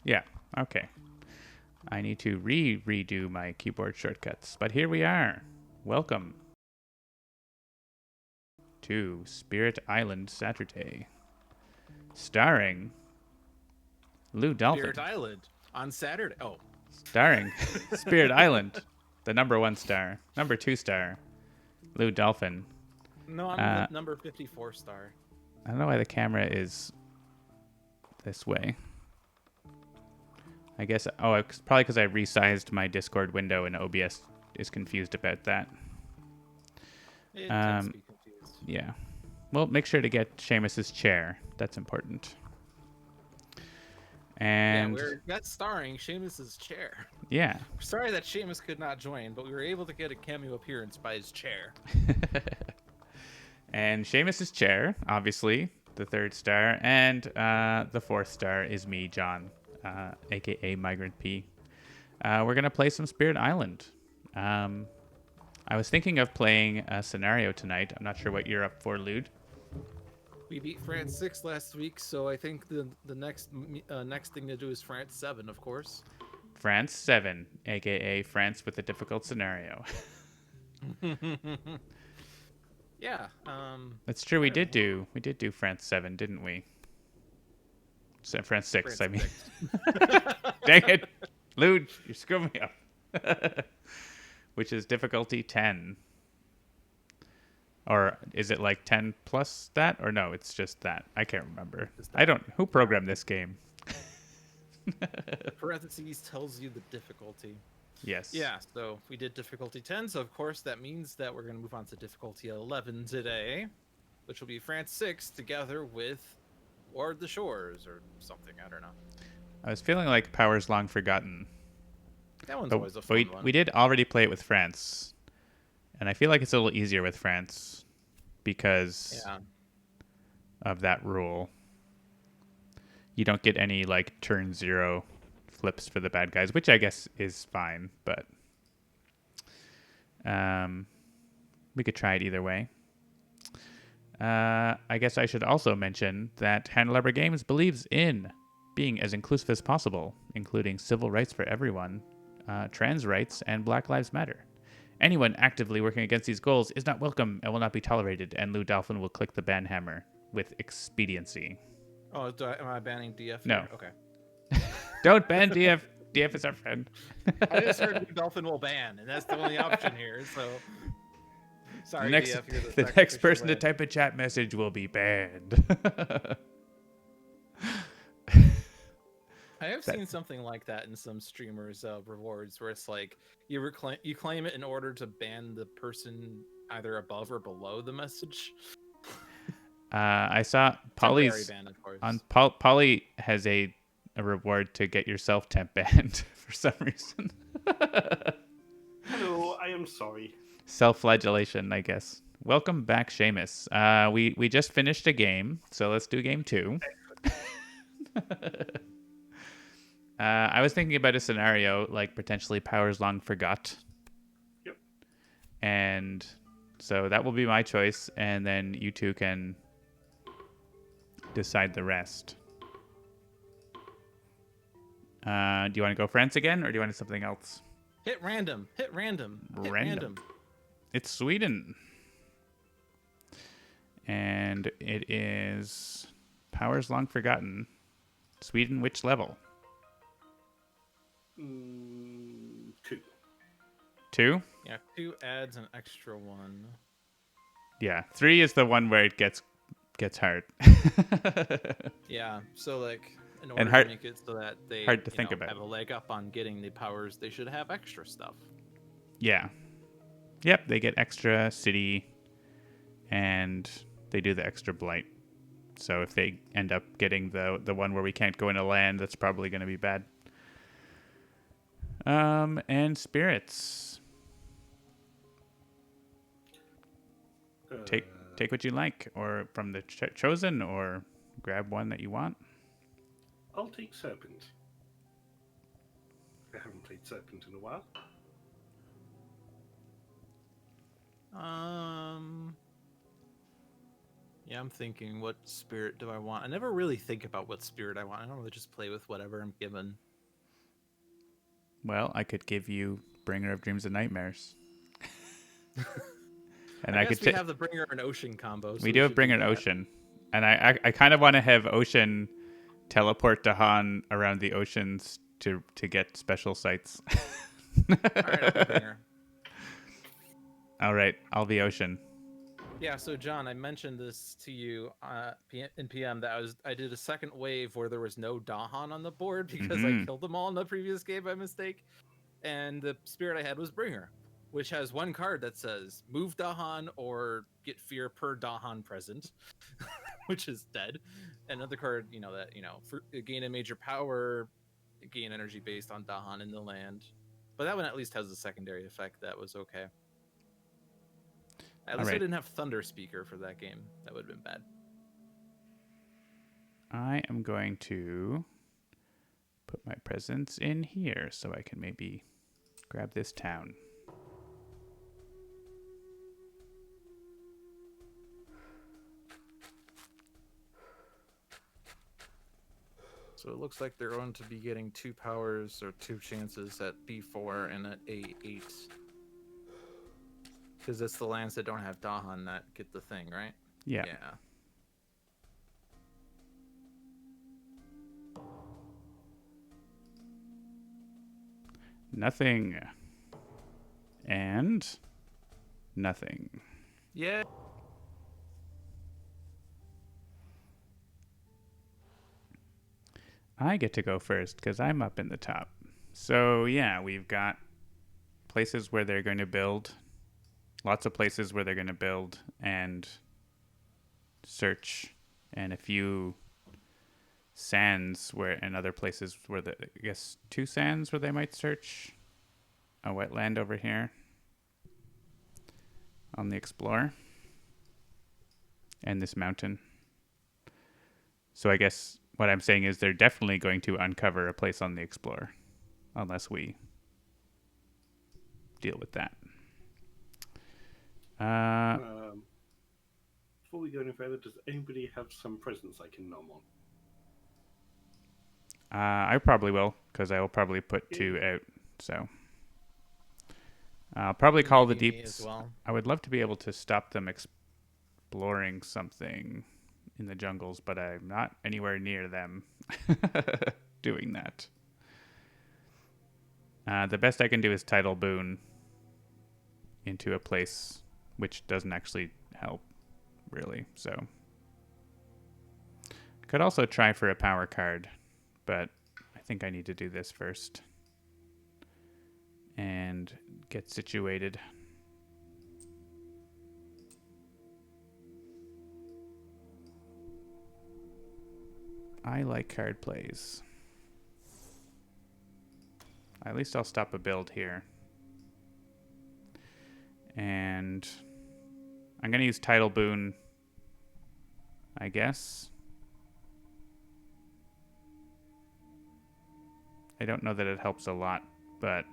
Yeah, okay. I need to redo my keyboard shortcuts, but here we are. Welcome to Spirit Island Saturday, starring lewddolphin. Spirit Island on Saturday. Oh, Starring Spirit Island, the #1 star, #2 star, lewddolphin. no, I'm the number 54 star. I don't know why the camera is this way. I guess, it's probably because I resized my Discord window and OBS is confused about that. It tends to be confused. Yeah. Well, make sure to get Seamus's chair. That's important. And that's starring Seamus's chair. yeah. Sorry that Seamus could not join, but we were able to get a cameo appearance by his chair. And Seamus's chair, obviously, the 3rd star, and the 4th star is me, John, aka Migrant P. We're gonna play some Spirit Island. I was thinking of playing a scenario tonight. I'm not sure what you're up for, Lewd. We beat France 6 last week, so I think the next thing to do is France 7, of course. France 7, aka France with a difficult scenario. Yeah. That's true. We did do France 7, didn't we? France 6. I mean. Dang it, Lewd, you screwed me up. Which is difficulty 10. Or is it like 10 plus that? Or no, it's just that. I can't remember. Who programmed this game? Parentheses tells you the difficulty. Yes. Yeah, so we did difficulty 10, so of course that means that we're going to move on to difficulty 11 today, which will be France 6 together with Ward the Shores or something, I don't know. I was feeling like Powers Long Forgotten. That one's always a fun one. We did already play it with France. And I feel like it's a little easier with France because of that rule. You don't get any like turn 0 flips for the bad guys, which I guess is fine, but we could try it either way. I guess I should also mention that Handelabra Games believes in being as inclusive as possible, including civil rights for everyone, trans rights, and Black Lives Matter. Anyone actively working against these goals is not welcome and will not be tolerated, and lewddolphin will click the ban hammer with expediency. Oh, am I banning DF? No. Okay. Don't ban DF. DF is our friend. I just heard lewddolphin will ban, and that's the only option here, so... Sorry, DF, you're the next person to type a chat message will be banned. I have seen something like that in some streamers' rewards, where it's like you claim it in order to ban the person either above or below the message. I saw Polly's ban, of course. on Polly has a reward to get yourself temp banned for some reason. Hello, I am sorry. Self-flagellation, I guess. Welcome back, Seamus. We just finished a game, so let's do game 2. I was thinking about a scenario like potentially Powers Long Forgot. Yep. And so that will be my choice, and then you two can decide the rest. Do you want to go France again, or do you want something else? Hit random. Hit random. Hit random. It's Sweden. And it is Powers Long Forgotten. Sweden, which level? 2. 2? Yeah, 2 adds an extra 1. Yeah, 3 is the one where it gets hard. Yeah, so like in order to make it so that they hard to think about. Have a leg up on getting the powers, they should have extra stuff. Yeah. Yep, they get extra city, and they do the extra blight. So if they end up getting the one where we can't go into land, that's probably going to be bad. And spirits. Take what you like, or from the chosen, or grab one that you want. I'll take Serpent. I haven't played Serpent in a while. Yeah, I'm thinking, what spirit do I want? I never really think about what spirit I want. I don't really just play with whatever I'm given. Well, I could give you Bringer of Dreams and Nightmares. And I I guess could we have the Bringer and Ocean combo. So we do have should Bringer and that. Ocean. And I kind of want to have Ocean teleport Dahan around the oceans to get special sights. All right, I'll be Bringer. All right, I'll be Ocean. Yeah, so John, I mentioned this to you in PM that I did a second wave where there was no Dahan on the board because I killed them all in the previous game by mistake, and the spirit I had was Bringer, which has one card that says move Dahan or get fear per Dahan present, which is dead. Another card, for gain a major power, gain energy based on Dahan in the land, but that one at least has a secondary effect that was okay. At least I didn't have Thunder Speaker for that game. That would have been bad. I am going to put my presence in here so I can maybe grab this town. So it looks like they're going to be getting 2 powers or 2 chances at B4 and at A8. Because it's the lands that don't have Dahan that get the thing, right? Yeah. Nothing. And nothing. Yeah. I get to go first because I'm up in the top. So, yeah, we've got places where they're going to build. Lots of places where they're going to build and search. And a few sands and other places where I guess 2 sands where they might search. A wetland over here on the Explorer. And this mountain. So I guess what I'm saying is they're definitely going to uncover a place on the Explorer. Unless we deal with that. Before we go any further, does anybody have some presents I can nom on? I probably will, because I will probably put 2 out. So I'll probably call the deeps. Well. I would love to be able to stop them exploring something in the jungles, but I'm not anywhere near them doing that. The best I can do is Tidal Boon into a place which doesn't actually help, really. So could also try for a power card, but I think I need to do this first and get situated. I like card plays. At least I'll stop a build here. And I'm going to use Tidal Boon, I guess. I don't know that it helps a lot, but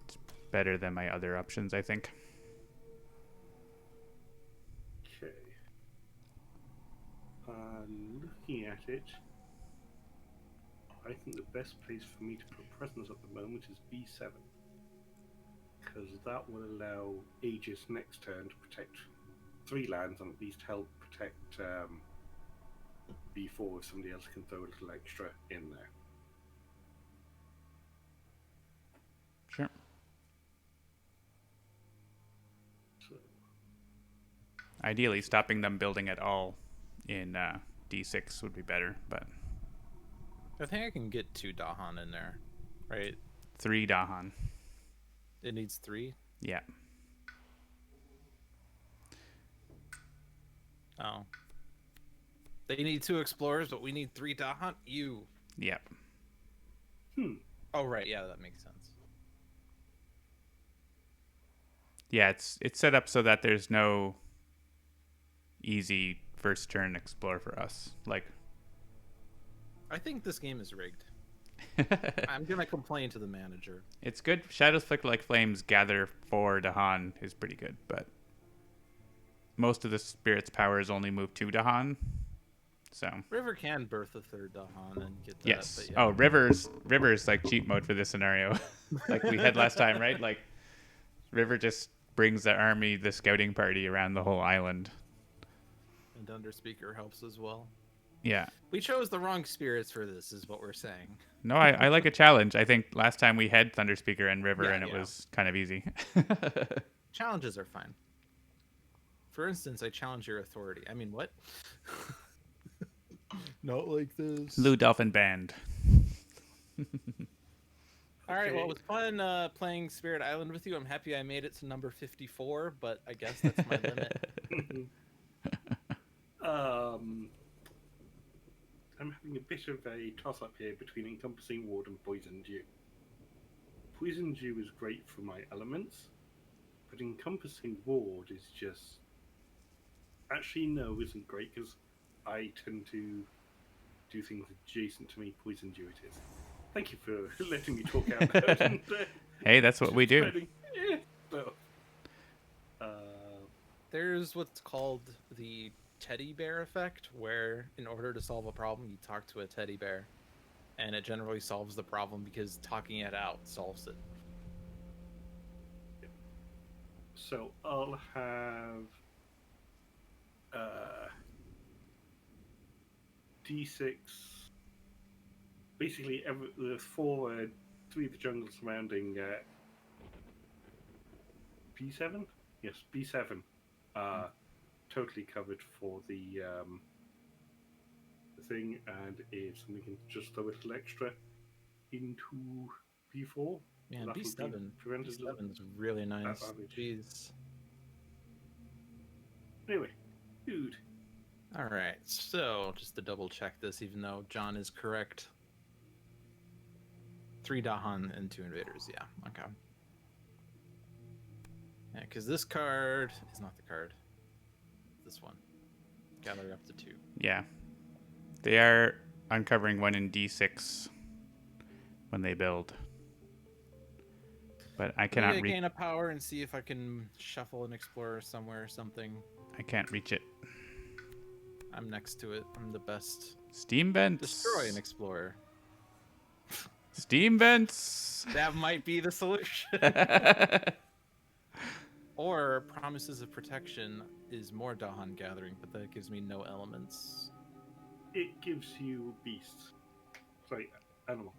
it's better than my other options, I think. Okay. Looking at it, I think the best place for me to put presence at the moment is B7. Because that will allow Aegis next turn to protect 3 lands and at least help protect B4 if somebody else can throw a little extra in there. Sure. So, ideally, stopping them building at all in D6 would be better, but I think I can get 2 Dahan in there, right? 3 Dahan. It needs 3? Yeah. Oh. They need 2 Explorers, but we need 3 Dahan? Yep. Oh, right. Yeah, that makes sense. Yeah, it's set up so that there's no easy first turn explore for us. Like, I think this game is rigged. I'm going to complain to the manager. it's good. Shadows Flicker like Flames gather for Dahan is pretty good, but most of the spirit's powers only move to Dahan. So River can birth a third Dahan and get that. yes. But yeah. Oh, River's like cheat mode for this scenario, like we had last time, right? Like River just brings the scouting party around the whole island. And Underspeaker helps as well. Yeah. We chose the wrong spirits for this, is what we're saying. No, I like a challenge. I think last time we had Thunderspeaker and River, Yeah, and it was kind of easy. Challenges are fine. For instance, I challenge your authority. I mean, what? Not like this. lewddolphin band. All right, well, it was fun playing Spirit Island with you. I'm happy I made it to number 54, but I guess that's my limit. I'm having a bit of a toss-up here between Encompassing Ward and Poison Dew. Poison Dew is great for my elements, but Encompassing Ward is just... Actually, no, isn't great, because I tend to do things adjacent to me. Poison Dew it is. Thank you for letting me talk out loud. And, Hey, that's what we do. Yeah, well, There's what's called the teddy bear effect, where in order to solve a problem, you talk to a teddy bear, and it generally solves the problem because talking it out solves it. so I'll have D6. Basically, the three of the jungles surrounding B7. Yes, B7 are totally covered for the thing, and if something can just throw a little extra into B4. Man, that'll be B7. prevented B7 is really nice. advantage. Jeez. Anyway, dude. All right, so just to double check this, even though John is correct. 3 Dahan and 2 invaders, yeah, okay. Yeah, because this card is not the card. This one. Gather up to 2. Yeah. They are uncovering 1 in D6 when they build. But I cannot Maybe I gain a power and see if I can shuffle an explorer somewhere or something. I can't reach it. I'm next to it. I'm the best. Steam vents. Destroy an explorer. Steam vents. That might be the solution. Or Promises of Protection is more Dahan gathering, but that gives me no elements. It gives you beasts. Sorry, animal.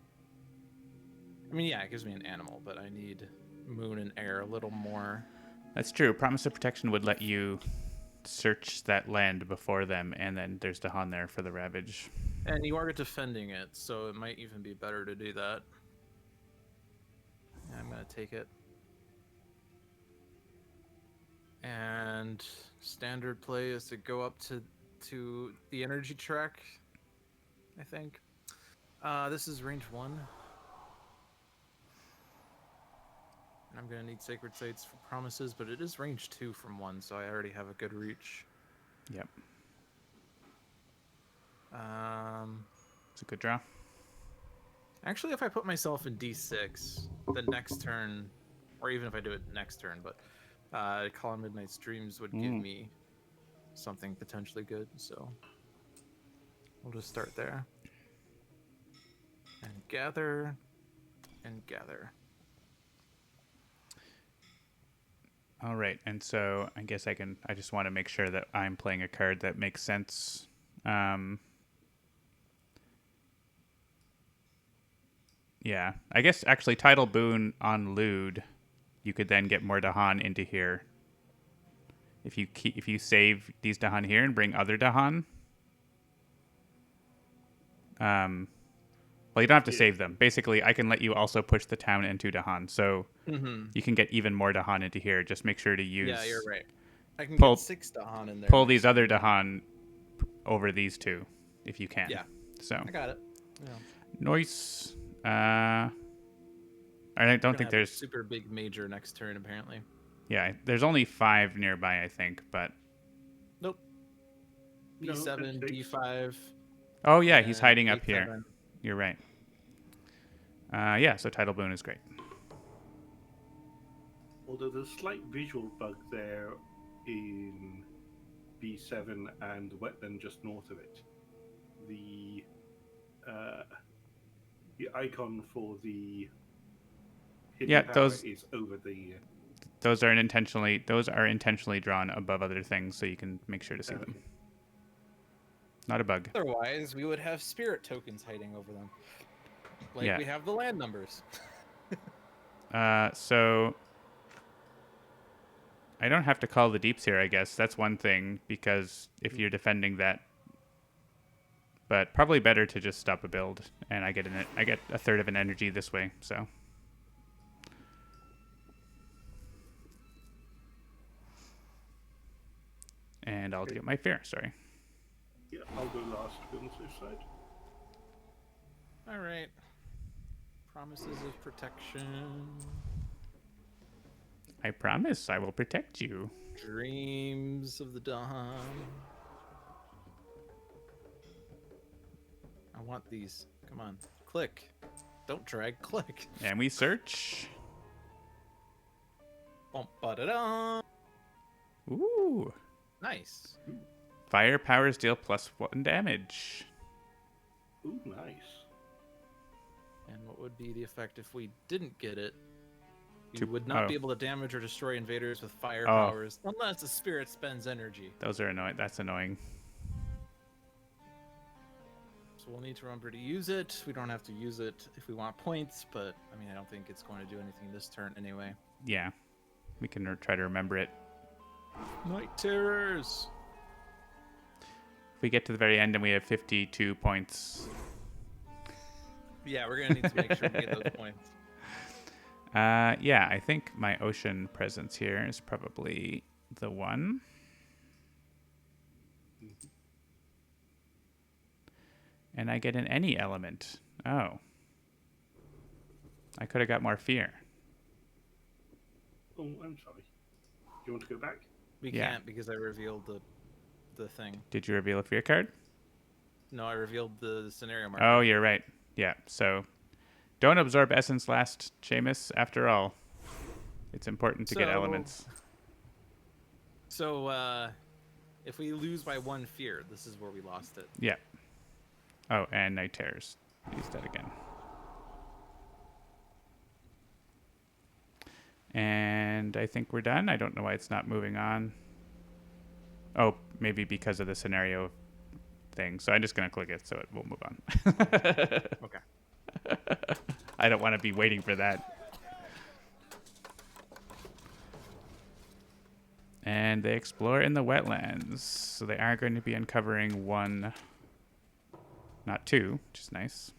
I mean, yeah, it gives me an animal, but I need moon and air a little more. That's true. Promise of Protection would let you search that land before them, and then there's Dahan there for the Ravage. And you are defending it, so it might even be better to do that. Yeah, I'm going to take it. And standard play is to go up to the energy track, I think. This is range 1. And I'm going to need Sacred Sites for Promises, but it is range 2 from 1, so I already have a good reach. Yep. It's a good draw. Actually, if I put myself in D6, the next turn, or even if I do it next turn, but Call on Midnight's Dreams would give me something potentially good, so we'll just start there. And gather, and gather. All right, and so I guess I just want to make sure that I'm playing a card that makes sense. Yeah, I guess actually Tidal Boon on Lewd, you could then get more Dahan into here. If you save these Dahan here and bring other Dahan. Well, you don't have to save them. Basically, I can let you also push the town into Dahan, so you can get even more Dahan into here. Just make sure to use. Yeah, you're right. I can get 6 Dahan in there. Pull these other Dahan over these 2, if you can. Yeah. So. I got it. Yeah. Noise. I don't think there's super big major next turn apparently. Yeah, there's only 5 nearby, I think, but nope. B7, No, D5. Oh yeah, he's hiding up A7. here. You're right. Yeah, so Tidal Boon is great. Although there's a slight visual bug there in B7 and the wetland just north of it. The icon for the hidden power is over the. Those are intentionally drawn above other things, so you can make sure to see them. Not a bug. Otherwise, we would have spirit tokens hiding over them, like we have the land numbers. So I don't have to call the deeps here, I guess. That's one thing, because if you're defending that, but probably better to just stop a build, and I get a third of an energy this way. So. And I'll get my fear, sorry. Yeah, I'll go last on the safe side. Alright. Promises of protection. I promise I will protect you. Dreams of the dawn. I want these. Come on. Click. Don't drag, click. And we search. Bum-ba-da-da. Ooh. Nice. Fire powers deal +1 damage. Ooh, nice. And what would be the effect if we didn't get it? You would not be able to damage or destroy invaders with fire powers unless the spirit spends energy. Those are annoying. That's annoying. So we'll need to remember to use it. We don't have to use it if we want points, but I mean, I don't think it's going to do anything this turn anyway. Yeah. We can try to remember it. Night terrors. If we get to the very end and we have 52 points. Yeah, we're gonna need to make sure we get those points. Yeah, I think my ocean presence here is probably the one. And I get an any element. Oh. I could have got more fear. Oh, I'm sorry. Do you want to go back? We can't because I revealed the thing. Did you reveal a fear card? No, I revealed the scenario marker. Oh, you're right. Yeah, so don't absorb essence last, Seamus, after all. It's important to get elements. So, if we lose by 1 fear, this is where we lost it. Yeah. Oh, and night terrors. Use that again. And I think we're done. I don't know why it's not moving on. Oh, maybe because of the scenario thing. So I'm just going to click it so it will move on. Okay. I don't want to be waiting for that. And they explore in the wetlands. So they are going to be uncovering 1, not 2, which is nice.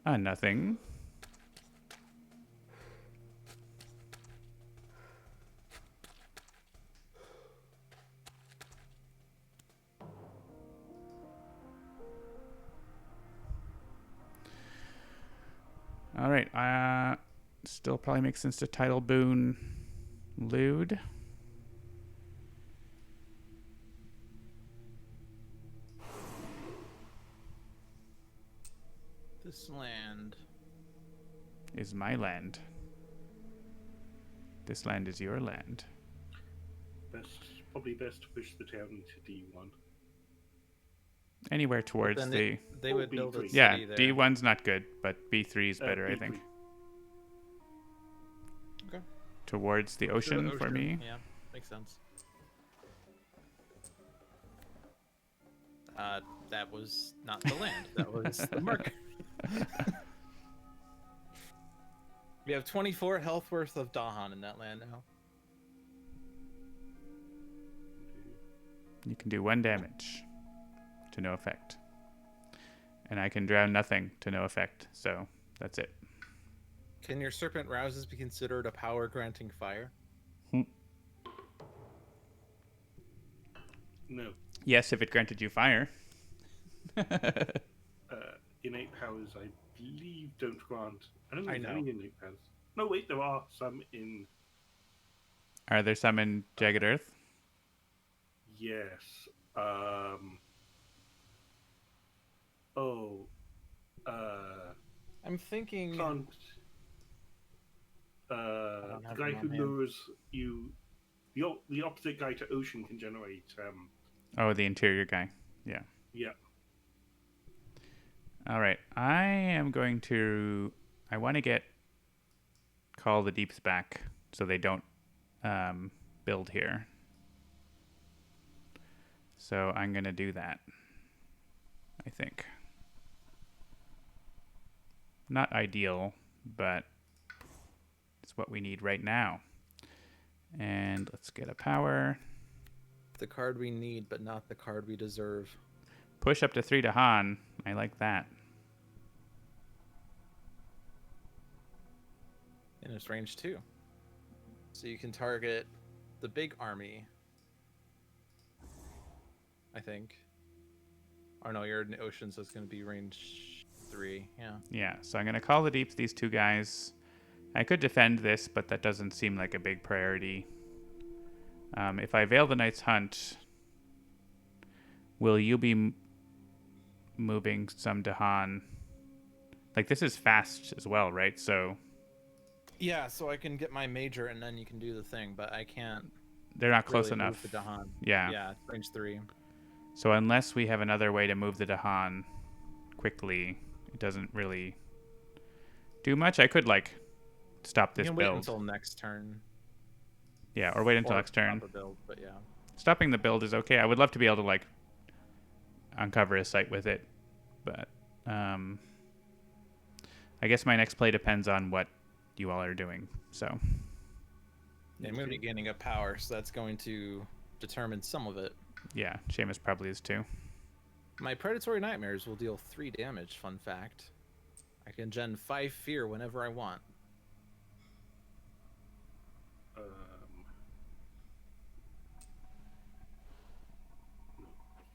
Nothing. All right. Still probably makes sense to title Boone Lewd. This land is my land. This land is your land. Probably best to push the town into D1. Anywhere towards they would build a city yeah, there. D1's not good, but B3 is better, I think. Okay. Towards the ocean for me. Yeah, makes sense. That was not the land. That was the marker. We have 24 health worth of Dahan in that land now. You can do 1 damage to no effect. And I can drown nothing to no effect, so that's it. Can your serpent rouses be considered a power granting fire? No. Yes, if it granted you fire. Innate powers, I believe, don't grant. I don't I think know. there's any innate powers. No, wait, there are some in. Are there some in Jagged Earth? Yes. I'm thinking. Can't. The have guy them who on hand. lures you The opposite guy to Ocean can generate. Oh, the interior guy. Yeah. Yeah. All right. I want to get Call the Deeps back so they don't build here. So I'm going to do that, I think. Not ideal, but it's what we need right now. And let's get a power. The card we need, but not the card we deserve. Push up to 3 to Han. I like that. And it's range 2. So you can target the big army. I think. Or no, you're in the ocean, so it's going to be range 3. Yeah. Yeah, so I'm going to Call the Deeps, these two guys. I could defend this, but that doesn't seem like a big priority. If I Veil the Night's Hunt, will you be moving some to Han? Like, this is fast as well, right? So Yeah, so I can get my major and then you can do the thing, but I can't. they're not close really enough. move the Dahan. Yeah. Yeah, it's range 3. So unless we have another way to move the Dahan quickly, it doesn't really do much. I could, like, stop this you can build. wait until next turn. Yeah, or wait until Or next turn. stop a build, but yeah. Stopping the build is okay. I would love to be able to, like, uncover a site with it, but I guess my next play depends on what you all are doing. So Yeah, I'm going to be gaining up power, so that's going to determine some of it. yeah, Seamus probably is too. My Predatory Nightmares will deal 3 damage, fun fact. I can gen 5 fear whenever I want. No,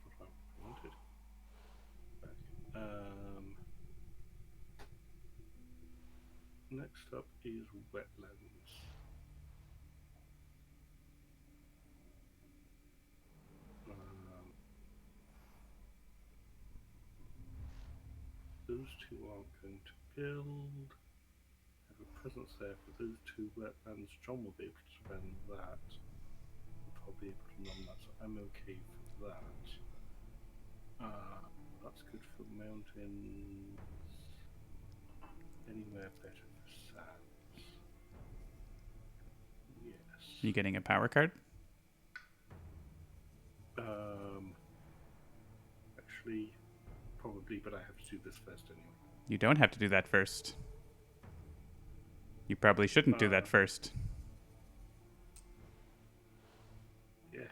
that's not what I wanted. Next up is Wetlands. Those two aren't going to build. Have a presence there for those 2 wetlands. John will be able to spend that. We'll probably be able to run that, so I'm okay for that. That's good for mountains. Anywhere better for sands. Yes. You getting a power card? Actually, probably, but I have to do this first anyway. You don't have to do that first. You probably shouldn't do that first. Yeah.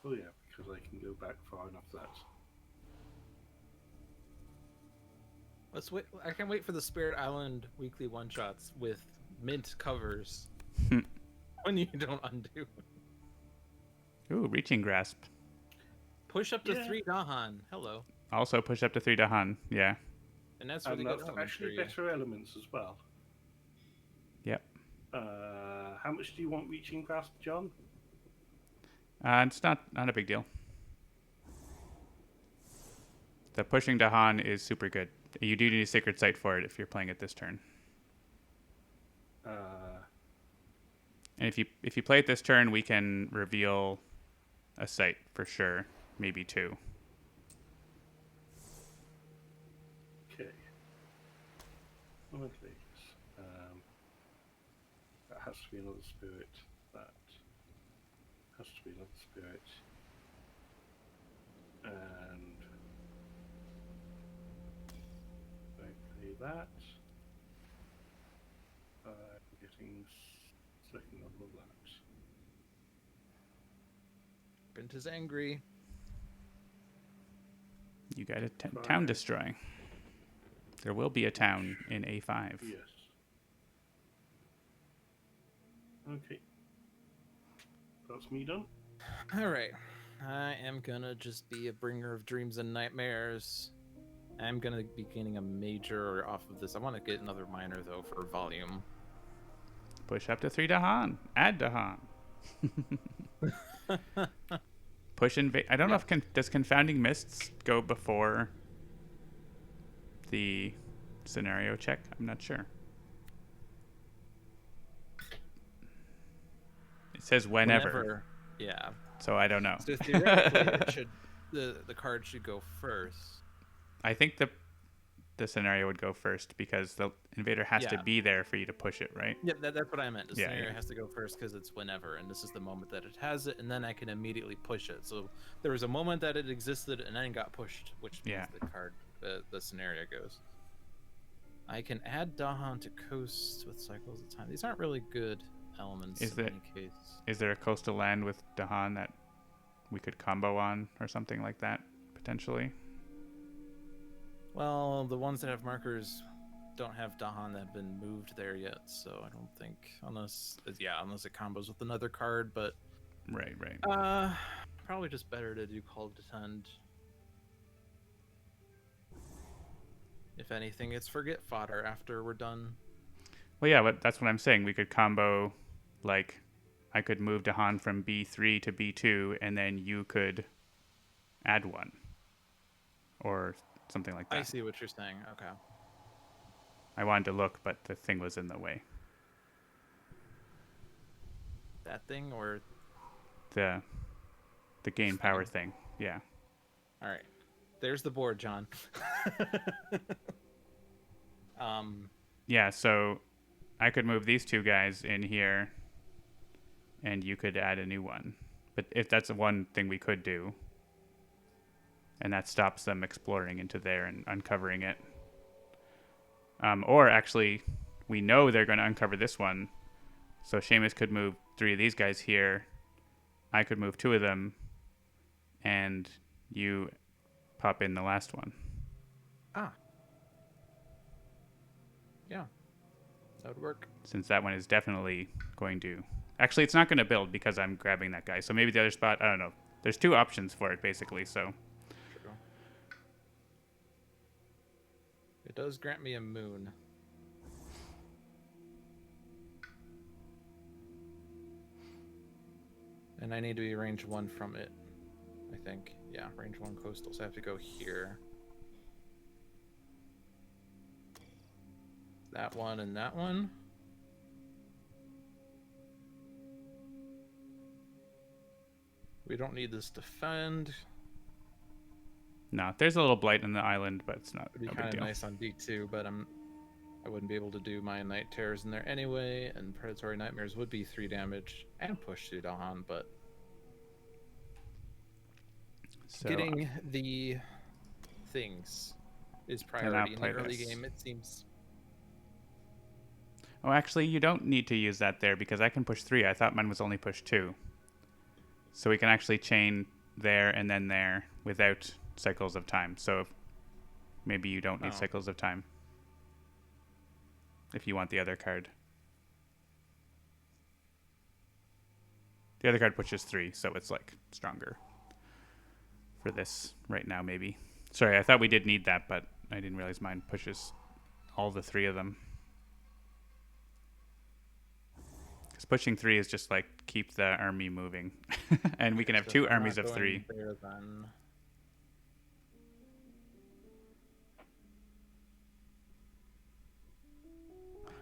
Oh yeah, because I can go back far enough that. Let's wait. I can wait for the Spirit Island weekly one-shots with mint covers when you don't undo. Ooh, Reaching Grasp. Push up to 3 Dahan. Hello. Also push up to 3 to Han. Yeah. And that's really good. That's actually better elements as well. Yep. How much do you want Reaching Grasp, John? It's not a big deal. The pushing to Han is super good. You do need a Sacred Site for it if you're playing it this turn. And if you play it this turn, we can reveal a site for sure, maybe 2. Okay. One of these. That has to be another spirit. That has to be another spirit. And I play that. I'm getting second level of that. Brent is angry. You got a town destroy. There will be a town in A5. Yes. Okay. That's me done. All right. I am gonna just be a bringer of dreams and nightmares. I'm gonna be gaining a major off of this. I want to get another minor though for volume. Push up to 3 to Han. Add to Han. Push invade. I don't know if does Confounding Mists go before the scenario check? I'm not sure. It says whenever. Yeah. So I don't know. So theoretically, it should the card should go first. I think the scenario would go first because the invader has to be there for you to push it, right? Yeah, that's what I meant. The scenario yeah. has to go first because it's whenever, and this is the moment that it has it, and then I can immediately push it. So there was a moment that it existed and then got pushed, which means the card, the scenario goes. I can add Dahan to coast with cycles of time. These aren't really good elements in any case. Is there a coastal land with Dahan that we could combo on or something like that, potentially? Well, the ones that have markers don't have Dahan that have been moved there yet, so I don't think, unless it combos with another card, but... Right. Probably just better to do Call of Defend. If anything, it's forget fodder after we're done. Well, yeah, but that's what I'm saying. We could combo, like, I could move Dahan from B3 to B2, and then you could add one. Or something like that. I see what you're saying. Okay. I wanted to look, but the thing was in the way. That thing or the gain power thing? Yeah. All right. There's the board, John. Yeah, so I could move these two guys in here and you could add a new one. But if that's the one thing we could do, and that stops them exploring into there and uncovering it. Or actually, we know they're going to uncover this one. So Seamus could move 3 of these guys here. I could move 2 of them. And you pop in the last one. Yeah. That would work. Since that one is definitely going to... Actually, it's not going to build because I'm grabbing that guy. So maybe the other spot, I don't know. There's 2 options for it, basically, so... It does grant me a moon. And I need to be range 1 from it, I think. Yeah, range 1 coastal, so I have to go here. That one and that one. We don't need this defend. No, there's a little blight on the island, but it's not It'd be no big kind of deal. nice on D2, but I wouldn't be able to do my night terrors in there anyway, and predatory nightmares would be 3 damage and push through Dahan, but So, getting the things is priority in the early game, it seems. Oh, actually, you don't need to use that there because I can push 3. I thought mine was only push 2. So we can actually chain there and then there without cycles of time. So maybe you don't need cycles of time if you want the other card. The other card pushes 3, so it's like stronger for this right now, maybe. Sorry, I thought we did need that, but I didn't realize mine pushes all the 3 of them. Because pushing 3 is just like keep the army moving. And we can have 2 armies of 3. There, then.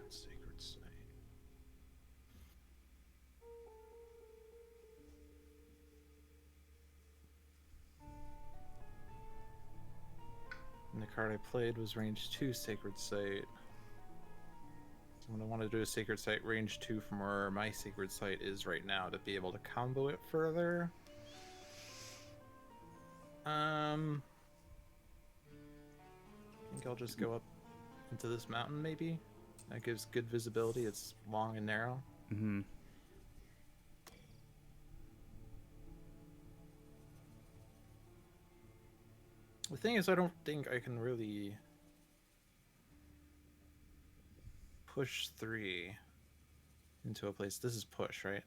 Sacred Site. And the card I played was range 2 Sacred Site. So I want to do a Sacred Site range 2 from where my Sacred Site is right now to be able to combo it further. I think I'll just go up into this mountain, maybe. That gives good visibility. It's long and narrow. Mm-hmm. The thing is, I don't think I can really push 3 into a place. This is push, right?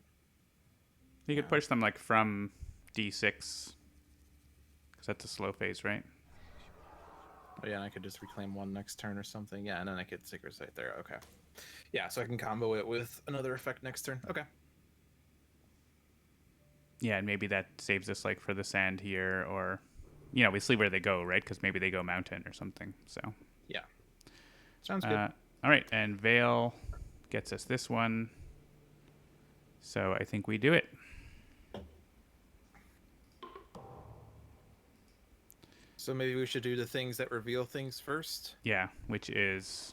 You could push them like from D6 because that's a slow phase, right? Oh yeah, and I could just reclaim 1 next turn or something. Yeah, and then I get Sacred Site there. Okay. Yeah, so I can combo it with another effect next turn. Okay. Yeah, and maybe that saves us like for the sand here, or we see where they go, right? Because maybe they go mountain or something. So yeah, sounds good. All right, and Vale gets us this one. So I think we do it. So maybe we should do the things that reveal things first. Yeah, which is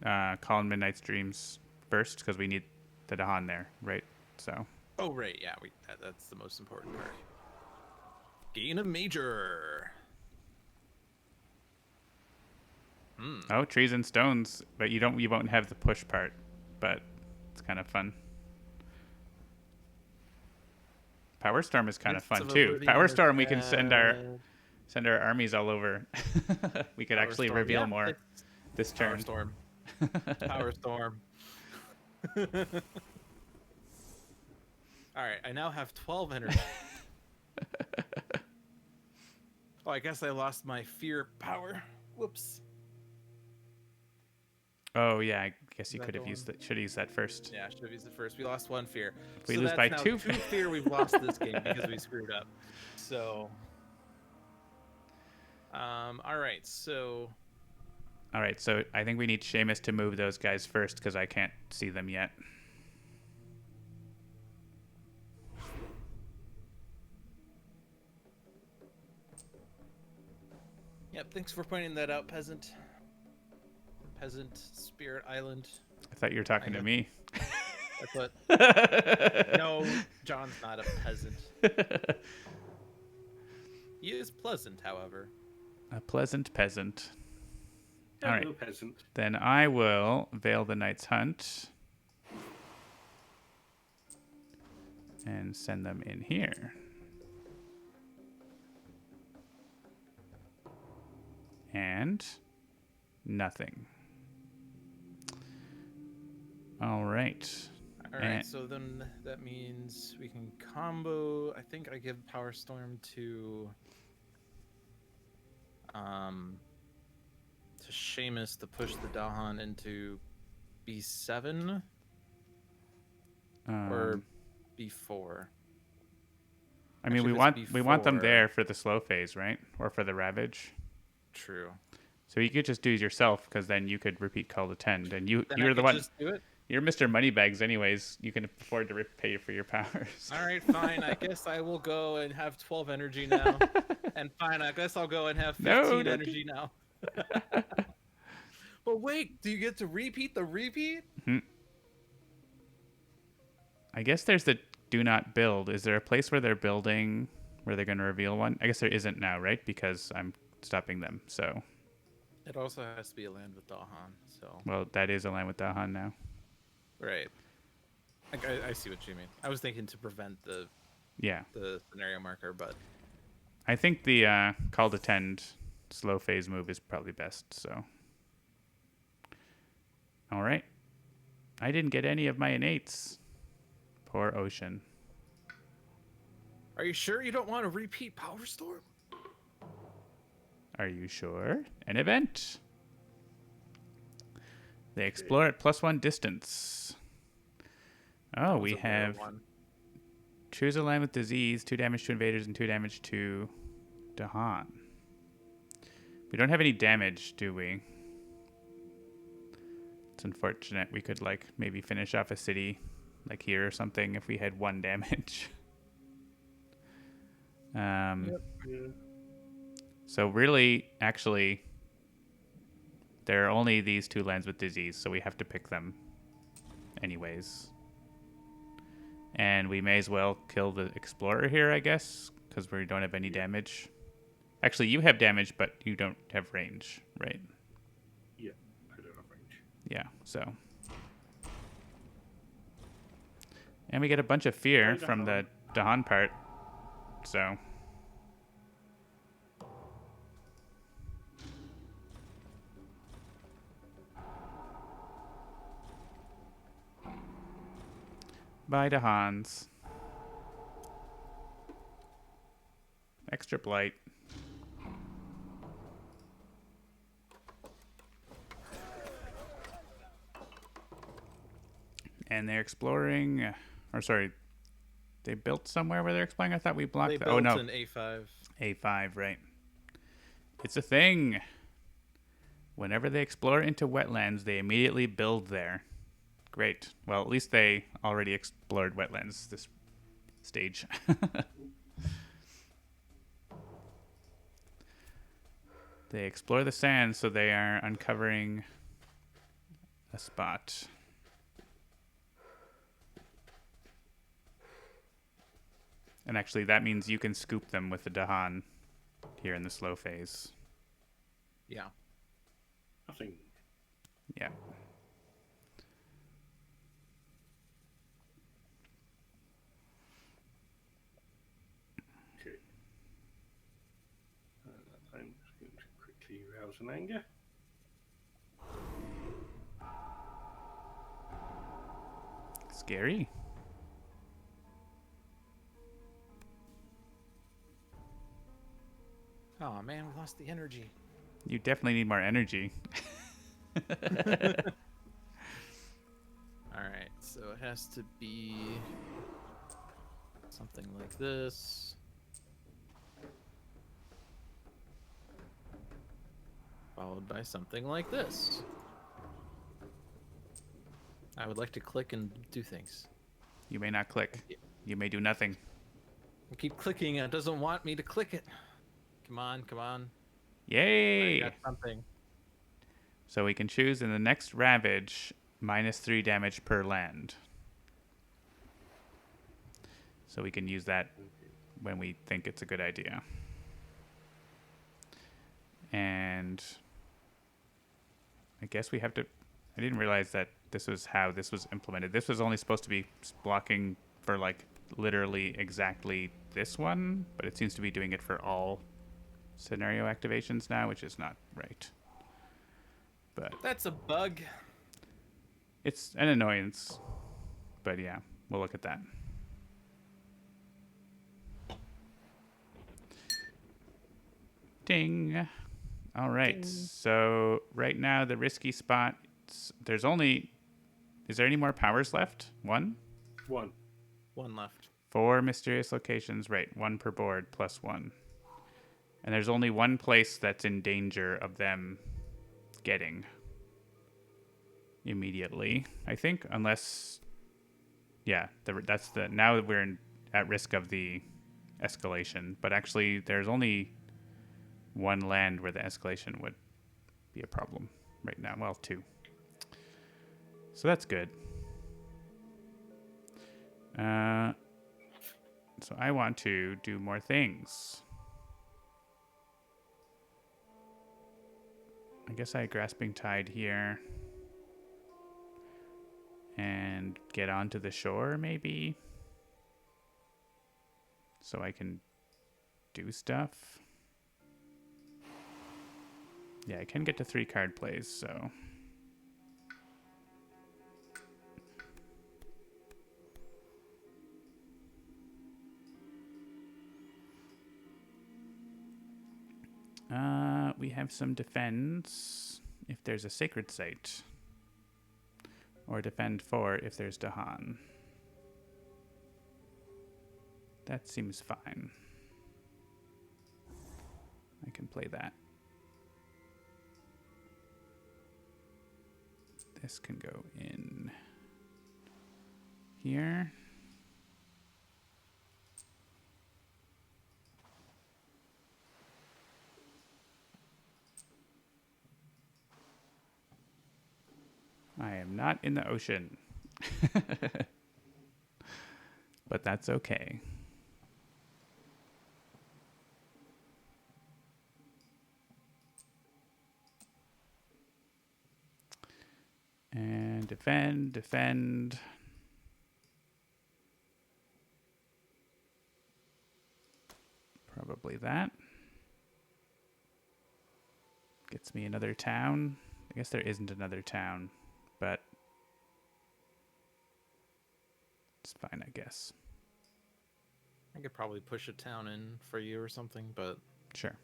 Colin Midnight's Dreams first, because we need the Dahan there, right? So. Oh right, yeah, that's the most important part. Gain a major. Oh, trees and stones, but you won't have the push part, but it's kind of fun. Power Storm is kind of fun too. Power Storm, we can send our armies all over. We could actually reveal more this turn. Power Storm. Power Storm. All right, I now have 12 energy. Oh, I guess I lost my fear power. Whoops. Oh yeah, I guess you could have used that. Should have used that first. Yeah, should have used it first. We lost 1 fear. If we lose by now 2 fear, we've lost this game because we screwed up. So, all right. So I think we need Seamus to move those guys first because I can't see them yet. Yep. Thanks for pointing that out, peasant. Peasant Spirit Island. I thought you were talking to me. That's what. No, John's not a peasant. He is pleasant, however. A pleasant peasant. Yeah, all right. no peasant. Then I will Veil the Night's Hunt and send them in here. And nothing. All right. All right, so then that means we can combo. I think I give Power Storm to Seamus to push the Dahan into B7 or B4. I mean, Actually, we want them B4. there for the slow phase, right? Or for the Ravage. True. So you could just do it yourself, because then you could repeat Call to Tend, and you're the one. Just do it. You're Mr. Moneybags, anyways. You can afford to pay for your powers. All right, fine. I guess I will go and have 12 energy now. And fine, I guess I'll go and have 15 energy now. But wait, do you get to repeat the repeat? I guess there's the do not build. Is there a place where they're building, where they're going to reveal one? I guess there isn't now, right? Because I'm stopping them, so. It also has to be a land with Dahan, so. Well, that is a land with Dahan now. Right. I see what you mean. I was thinking to prevent the scenario marker, but I think the Call to Tend slow phase move is probably best, so. All right. I didn't get any of my innates. Poor Ocean. Are you sure you don't want to repeat Power Storm? Are you sure? An event. They explore at +1 distance. Oh, we have choose a land with disease, 2 damage to invaders and 2 damage to Dahan. We don't have any damage, do we? It's unfortunate. We could like maybe finish off a city like here or something if we had 1 damage. So really, actually, there are only these 2 lands with disease, so we have to pick them anyways. And we may as well kill the Explorer here, I guess, because we don't have any damage. Actually, you have damage, but you don't have range, right? Yeah, I don't have range. Yeah, so. And we get a bunch of fear from the Dahan part, so. Bye to Hans. Extra blight. And they're exploring, or sorry, they built somewhere where they're exploring? I thought we blocked that. Oh no. An A5. A5, right. It's a thing. Whenever they explore into wetlands, they immediately build there. Great. Well, at least they already explored wetlands this stage. They explore the sand, so they are uncovering a spot. And actually, that means you can scoop them with the Dahan here in the slow phase. Yeah. Nothing. Yeah. Okay. I'm just going to quickly rouse an anger. Scary. Oh man, we lost the energy. You definitely need more energy. All right, so it has to be something like this. Followed by something like this. I would like to click and do things. You may not click. You may do nothing. I keep clicking and it doesn't want me to click it. Come on, come on. Yay! I got something. So we can choose in the next Ravage, -3 damage per land. So we can use that when we think it's a good idea. And I guess we have to... I didn't realize that this was how this was implemented. This was only supposed to be blocking for, like, literally exactly this one, but it seems to be doing it for all scenario activations now, which is not right. But That's a bug. it's an annoyance. But yeah, we'll look at that. Ding. All right. Ding. So right now the risky spot, there's only... Is there any more powers left? One? One. One left. 4 mysterious locations. Right. 1 per board plus 1. And there's only one place that's in danger of them getting immediately, I think, unless... Yeah, that's the... Now that we're at risk of the escalation. But actually, there's only one land where the escalation would be a problem right now. Well, 2. So that's good. So I want to do more things. I guess I Grasping Tide here. And get onto the shore, maybe? So I can do stuff. Yeah, I can get to 3 card plays, so... we have some defends if there's a sacred site. Or defend 4 if there's Dahan. That seems fine. I can play that. This can go in here. I am not in the ocean. But that's okay. And defend, defend. Probably that. Gets me another town. I guess there isn't another town, but it's fine, I guess. I could probably push a town in for you or something, but... Sure.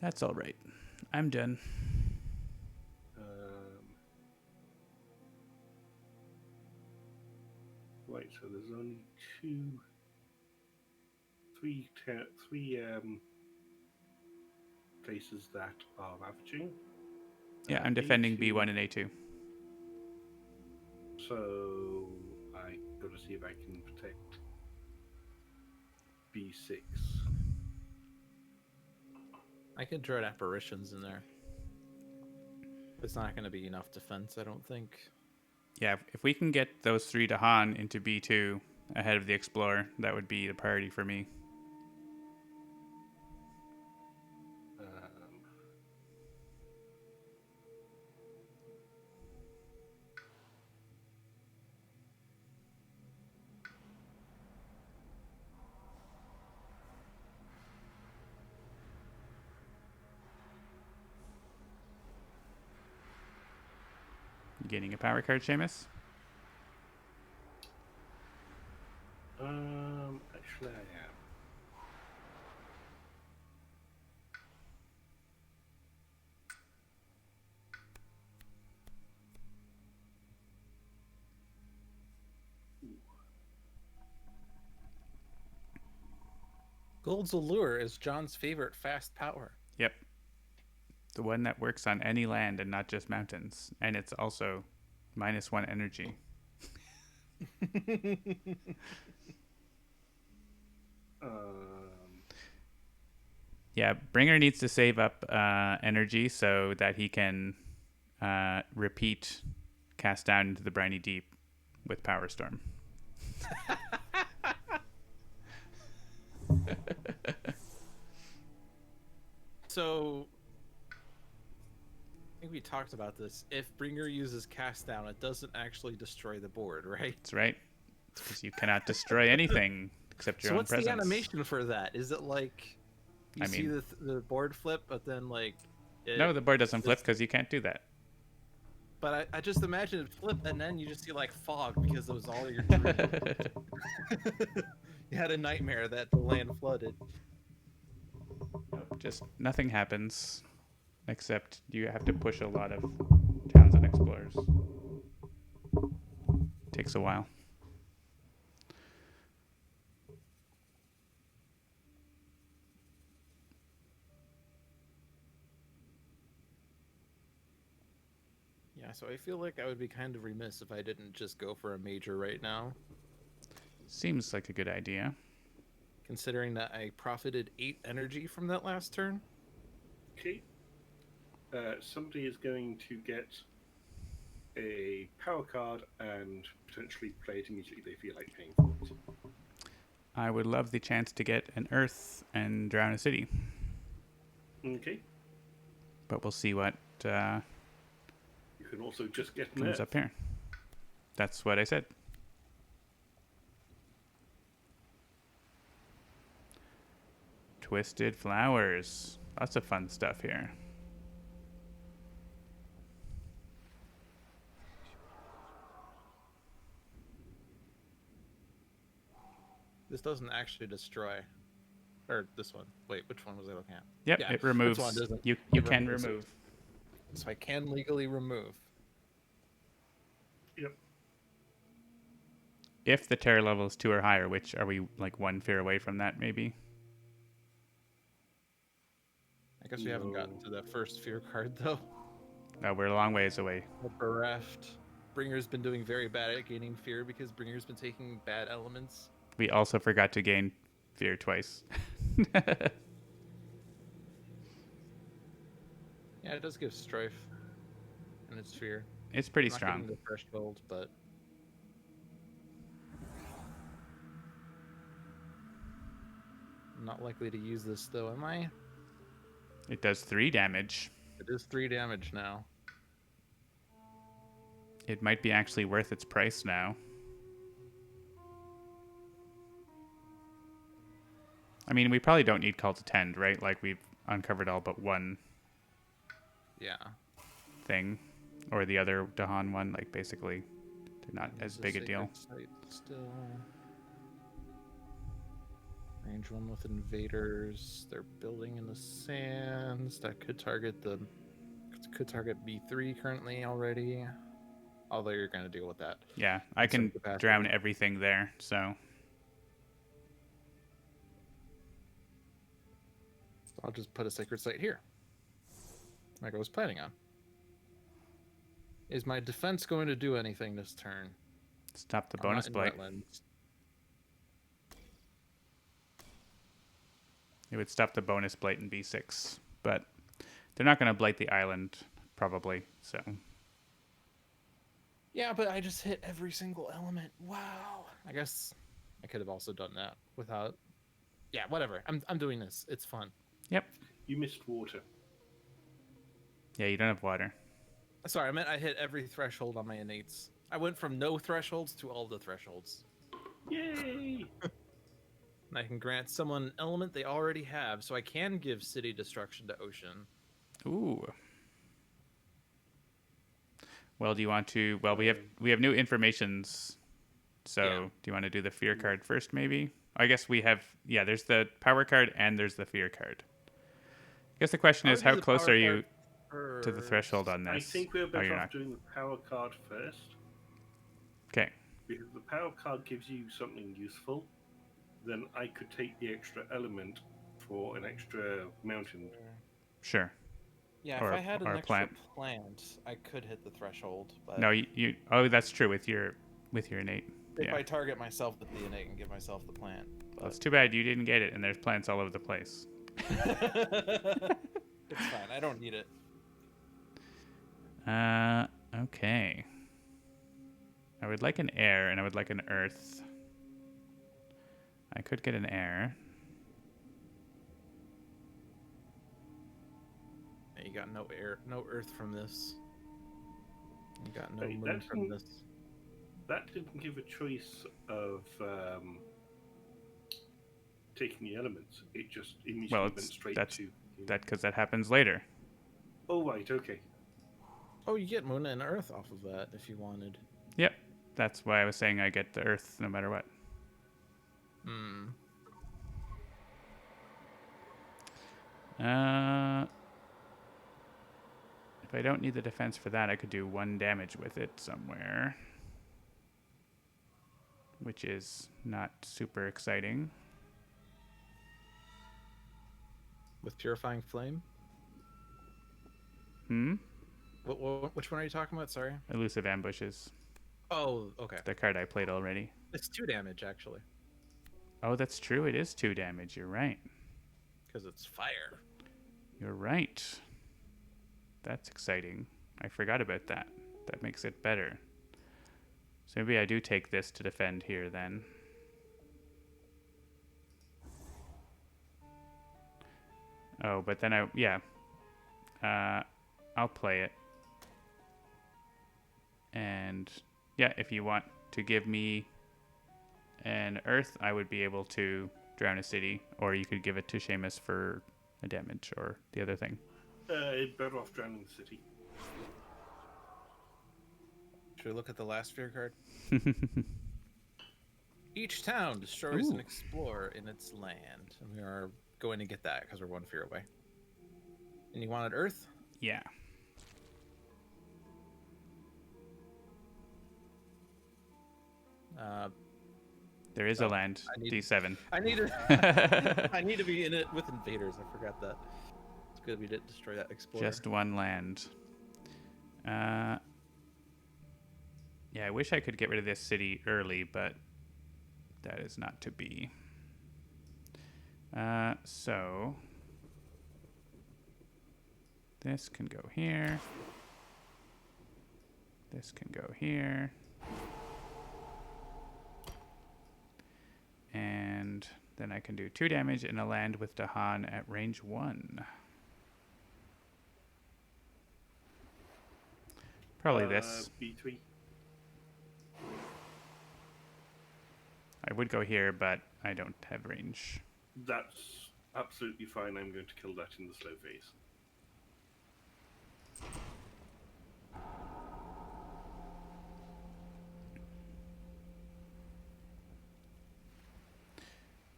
That's all right. I'm done. Right, so there's only three places that are ravaging. Yeah, I'm defending B1 and A2. So I gotta see if I can protect B6. I could dread apparitions in there. It's not going to be enough defense, I don't think. Yeah, if we can get those 3 Dahan into B2 ahead of the Explorer, that would be the priority for me. Getting a power card, Seamus? Actually, I am. Gold's Allure is John's favorite fast power. Yep. The one that works on any land and not just mountains. And it's also -1 energy. Yeah, Bringer needs to save up energy so that he can repeat Cast Down into the Briny Deep with Power Storm. So, I think we talked about this. If Bringer uses Cast Down, it doesn't actually destroy the board, right? That's right. Because you cannot destroy anything except your So own what's presence. the animation for that? Is it like you see the board flip, but then like no, the board doesn't flip because you can't do that. But I just imagine it flip, and then you just see like fog because it was all your dream. You had a nightmare that the land flooded. Just nothing happens except you have to push a lot of towns and explorers. Takes a while. Yeah, so I feel like I would be kind of remiss if I didn't just go for a major right now. Seems like a good idea. Considering that I profited 8 energy from that last turn. Okay. Somebody is going to get a power card and potentially play it immediately they feel like paying for it. I would love the chance to get an Earth and drown a city. Okay. But we'll see what You can also just get an comes Earth. up here. That's what I said. Twisted Flowers. Lots of fun stuff here. This doesn't actually destroy. Or this one. Wait, which one was I looking at? Yep, Yeah, it removes. this one doesn't. You It can removes it. remove. So I can legally remove. Yep. If the terror level is 2 or higher, which are we like 1 fear away from that maybe? I guess we haven't gotten to that first fear card though. No, we're a long ways away. The Bereft. Bringer's been doing very bad at gaining fear because Bringer's been taking bad elements. We also forgot to gain fear twice. Yeah, it does give strife. And it's fear. It's pretty I'm not strong. getting the threshold, but I'm not likely to use this though, am I? It does 3 damage. It is 3 damage now. It might be actually worth its price now. I mean, we probably don't need Call to Tend, right? Like, we've uncovered all but one Yeah. thing. Or the other Dahan one, like, basically, they're not as big a deal. Site still. Range 1 with invaders. They're building in the sands. That could target B3 currently already. Although you're going to deal with that. Yeah, I can drown everything there, so... I'll just put a sacred site here. Like I was planning on. Is my defense going to do anything this turn? Stop the I'm bonus not in blight. wetlands. It would stop the bonus blight in B6, but they're not going to blight the island, probably. So Yeah, but I just hit every single element. Wow. I guess I could have also done that without. Yeah, whatever. I'm doing this. It's fun. yep. You missed water. Yeah, you don't have water. Sorry, I meant I hit every threshold on my innates. I went from no thresholds to all the thresholds. Yay! And I can grant someone an element they already have, so I can give city destruction to ocean. Ooh. Well, do you want to? Well, we have new informations. So, Yeah. do you want to do the fear card first, maybe? I guess we have. Yeah, there's the power card and there's the fear card. I guess the question is, how close are you to the threshold on this? I think we're Oh, better you're off not. doing the power card first. Okay. Because the power card gives you something useful, then I could take the extra element for an extra mountain. Sure. Yeah, Or- if I had an or a extra plant, I could hit the threshold. But No, you. Oh, that's true with your innate. if Yeah. I target myself with the innate and give myself the plant. Well, it's too bad you didn't get it, and there's plants all over the place. It's fine. I don't need it. Okay. I would like an air, and I would like an earth. I could get an air. You got no air, no earth from this. You got no Wait, moon that's from in- this. That didn't give a choice of taking the elements. It just immediately Well, went straight to that because that happens later. Oh right, okay. Oh, you get moon and earth off of that if you wanted. Yep. That's why I was saying I get the earth no matter what. Hmm. If I don't need the defense for that, I could do 1 damage with it somewhere, which is not super exciting. With purifying flame. Which one are you talking about? Sorry. Elusive ambushes. Oh, okay. The card I played already. It's 2 damage actually, Oh, that's true. It is 2 damage. You're right. because it's fire. You're right. That's exciting. I forgot about that. That makes it better. So maybe I do take this to defend here then. Oh, but then I'll play it. And yeah, if you want to give me an earth, I would be able to drown a city, or you could give it to Seamus for a damage or the other thing. Better off drowning the city. Should we look at the last fear card? Each town destroys an Ooh. explorer in its land. And we are going to get that because we're 1 fear away. And you wanted earth? Yeah. There is a land. D7. I need to. I need to be in it with invaders. I forgot that. It's good we didn't destroy that explorer. Just 1 land. Yeah, I wish I could get rid of this city early, but that is not to be. So this can go here. This can go here. And then I can do 2 damage in a land with Dahan at range 1. Probably this. B3. I would go here, but I don't have range. That's absolutely fine. I'm going to kill that in the slow phase.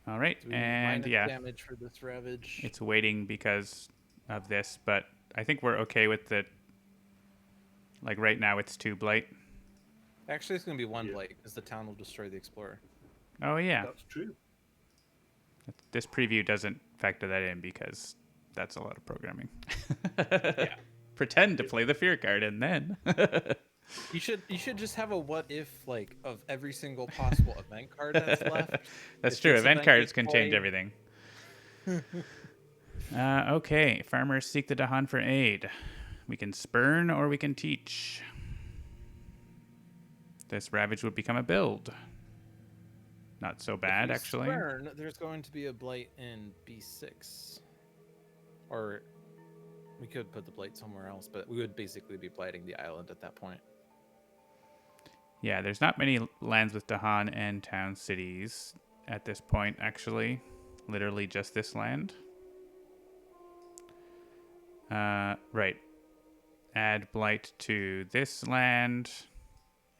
All right, Do we and minus yeah, damage for this ravage. it's waiting because of this, but I think we're okay with the. Like right now, it's 2 blight. Actually, it's going to be 1 Yeah. blight because the town will destroy the explorer. Oh yeah, That's true. this preview doesn't factor that in because that's a lot of programming. Yeah. pretend to play the fear card, and then You should just have a what if like of every single possible event card that's left. That's If true. this Event cards gets can change played- everything. Okay, farmers seek the Dahan for aid. We can spurn or we can teach. This ravage would become a build. Not so bad, If we actually. spurn, there's going to be a blight in B6, or we could put the blight somewhere else, but we would basically be blighting the island at that point. Yeah, there's not many lands with Dahan and town cities at this point, actually. Literally just this land. Right. Add blight to this land,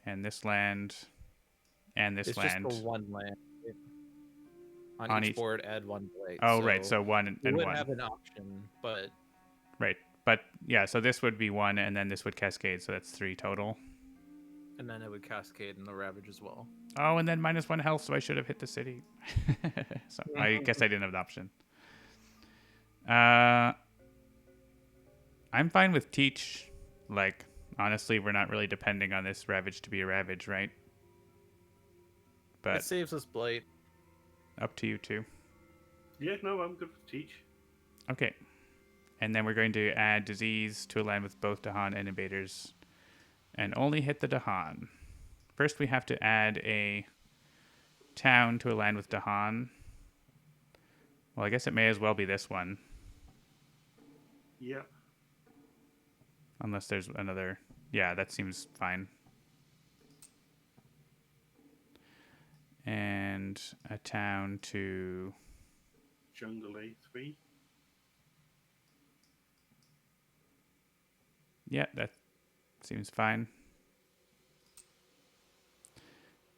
and this land, and this land. It's just the one land. On, On each each- board, add one blight. Oh, right. So one we and would one. have an option, but Right. But yeah, so this would be one, and then this would cascade, so that's 3 total. and then it would cascade in the ravage as well. Oh, and then -1 health, so I should have hit the city. So I guess I didn't have an option. I'm fine with teach. Like, honestly, we're not really depending on this ravage to be a ravage, right? It But saves us blight. up to you two. Yeah, no, I'm good for teach. Okay. And then we're going to add disease to a land with both Dahan and invaders. And only hit the Dahan. First, we have to add a town to a land with Dahan. Well, I guess it may as well be this one. Yeah. Unless there's another. Yeah, that seems fine. And a town to. Jungle A3. Yeah, that seems fine.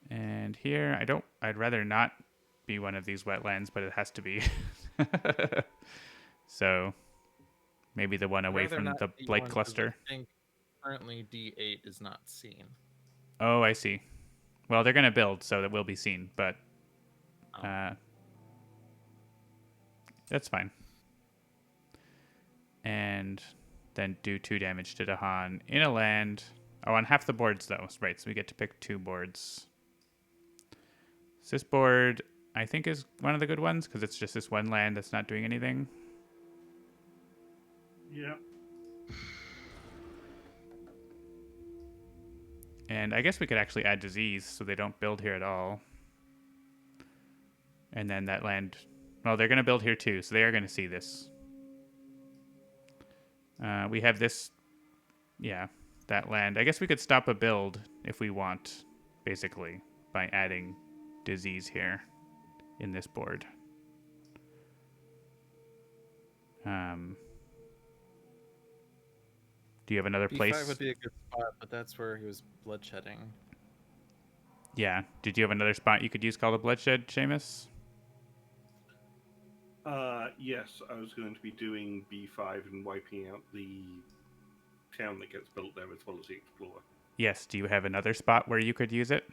And here, I'd rather not be one of these wetlands, but it has to be. So maybe the one away Rather from not the D1, blight 'cause cluster. I think currently D8 is not seen. Oh, I see. Well, they're going to build, so that will be seen, but Oh. that's fine. And then do 2 damage to Dahan in a land. Oh, on half the boards, though. Right, so we get to pick 2 boards. So this board, I think, is one of the good ones, because it's just this one land that's not doing anything. Yeah. And I guess we could actually add disease, so they don't build here at all. And then that land... Well, they're going to build here, too, so they are going to see this. We have this... Yeah, that land. I guess we could stop a build if we want, basically, by adding disease here in this board. Do you have another B5 place? would be a good spot, but that's where he was bloodshedding. Yeah. Did you have another spot you could use called a bloodshed, Seamus? Yes, I was going to be doing B5 and wiping out the town that gets built there as well as the Explorer. Yes. Do you have another spot where you could use it?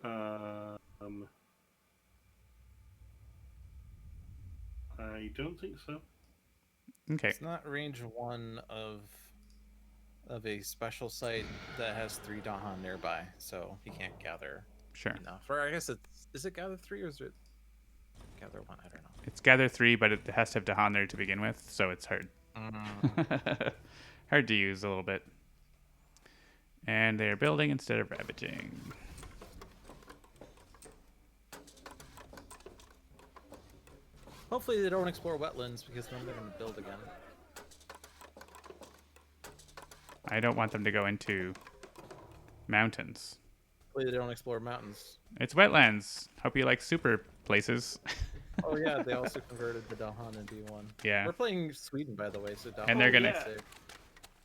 I don't think so. Okay. It's not range 1 of a special site that has 3 Dahan nearby, so he can't gather Sure. enough. Or I guess is it gather 3 or is it gather 1? I don't know. It's gather 3, but it has to have Dahan there to begin with, so it's hard. Hard to use a little bit. And they're building instead of ravaging. Hopefully they don't explore wetlands because then they're going to build again. I don't want them to go into mountains. Hopefully they don't explore mountains. It's wetlands. Hope you like super places. Oh yeah, they also converted the Dahan in D1. Yeah. We're playing Sweden, by the way, so Dahan And they're is gonna- yeah. sick.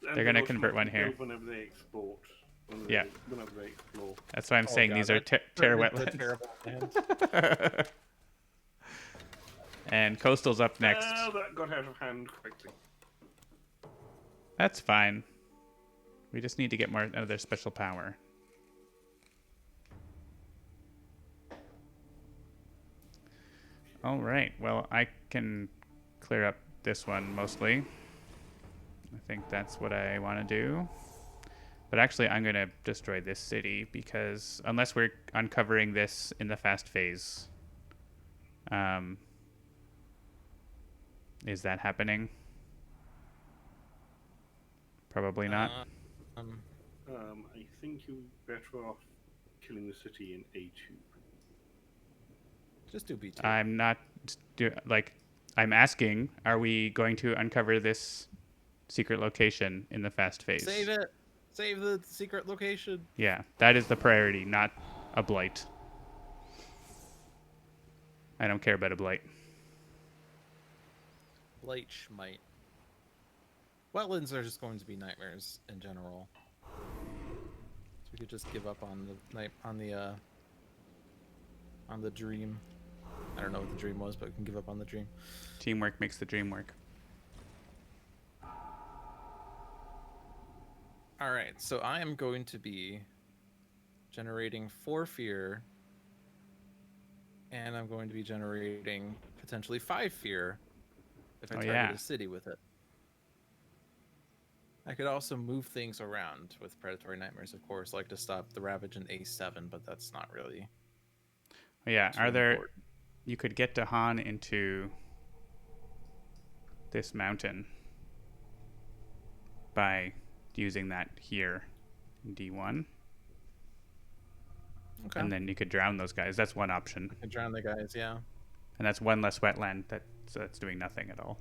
And They're gonna they convert one automatically here. build whenever they export. Yeah. Whenever they explore. That's why I'm Oh, saying God, these are that terra turned into a wetlands. terrible land. And coastal's up next. Oh, that got out of hand quickly. That's fine. We just need to get more another special power. All right. Well, I can clear up this one mostly. I think that's what I want to do. But actually, I'm going to destroy this city because unless we're uncovering this in the fast phase, is that happening? Probably not. I think you're better off killing the city in A2. Just do B2. I'm not I'm asking, are we going to uncover this secret location in the fast phase? Save it. Save the secret location. Yeah, that is the priority, not a blight. I don't care about a blight. Blight schmite. Wetlands are just going to be nightmares in general. So we could just give up on the dream. I don't know what the dream was, but we can give up on the dream. Teamwork makes the dream work. All right, so I am going to be generating 4 fear, and I'm going to be generating potentially 5 fear if I target a city with it. I could also move things around with predatory nightmares, of course, like to stop the ravage in A7, but that's not really. Yeah, are there? Important. You could get Dahan into this mountain by using that here in D1. Okay. And then you could drown those guys. That's one option. I could drown the guys, yeah. And that's one less wetland. So that's doing nothing at all.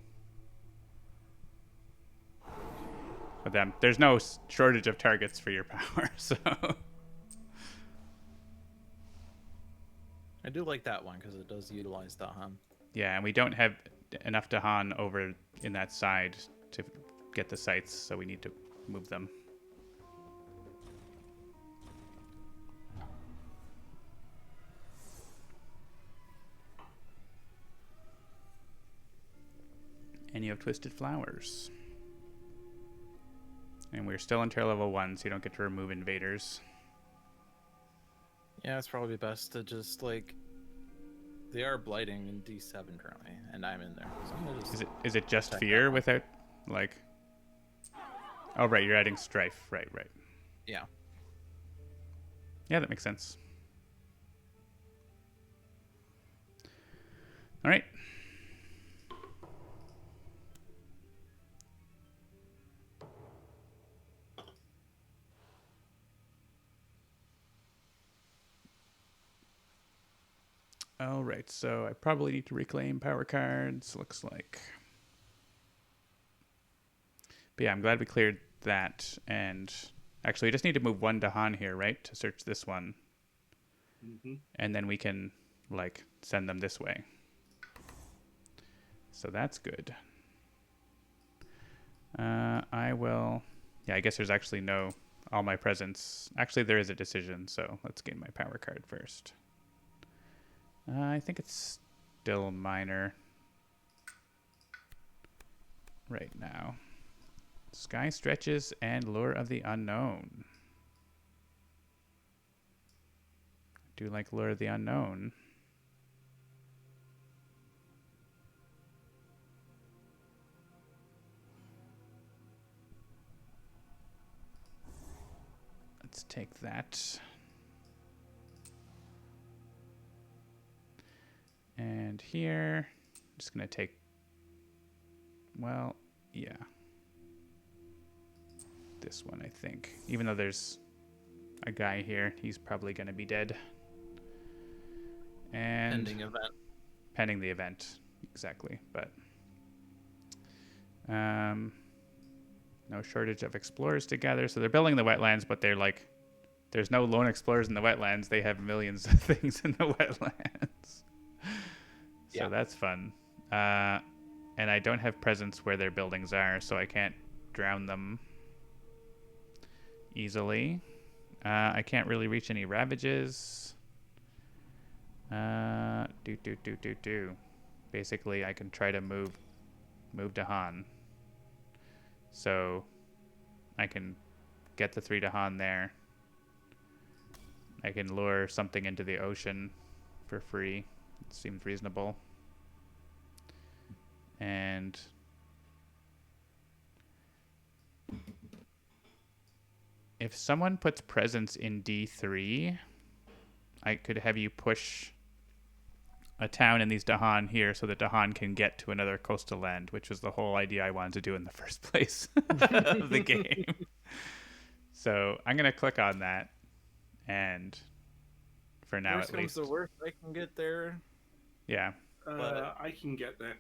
But then there's no shortage of targets for your power, so. I do like that one because it does utilize Dahan. Yeah, and we don't have enough Dahan over in that side to get the sites, so we need to move them. And you have Twisted Flowers. And we're still until level 1, so you don't get to remove invaders. Yeah, it's probably best to just, like... They are blighting in D7 currently, and I'm in there. So I'm gonna just is it just fear without, like... Oh, right, you're adding strife. Right. Yeah. Yeah, that makes sense. All right. All right, so I probably need to reclaim power cards, looks like. But yeah, I'm glad we cleared that. And actually, we just need to move one Dahan here, right? To search this one. Mm-hmm. And then we can, like, send them this way. So that's good. I will... Yeah, I guess there's actually no... All my presents... Actually, there is a decision, so let's gain my power card first. I think it's still minor right now. Sky Stretches and Lure of the Unknown. I do like Lure of the Unknown. Let's take that. And here, I'm just going to take, well, yeah. This one, I think. Even though there's a guy here, he's probably going to be dead. And pending event. Pending the event, exactly. But no shortage of explorers to gather. So they're building the wetlands, but they're like, there's no lone explorers in the wetlands. They have millions of things in the wetlands. So that's fun. And I don't have presence where their buildings are, so I can't drown them easily. I can't really reach any ravages. Basically, I can try to move Dahan. So I can get the 3 Dahan there. I can lure something into the ocean for free. It seems reasonable. And If someone puts presence in D3, I could have you push a town in these Dahan here so that Dahan can get to another coastal land, which was the whole idea I wanted to do in the first place of the game. So I'm going to click on that. And for now, Worst at comes least. to worst, I can get there. Yeah. I can get there.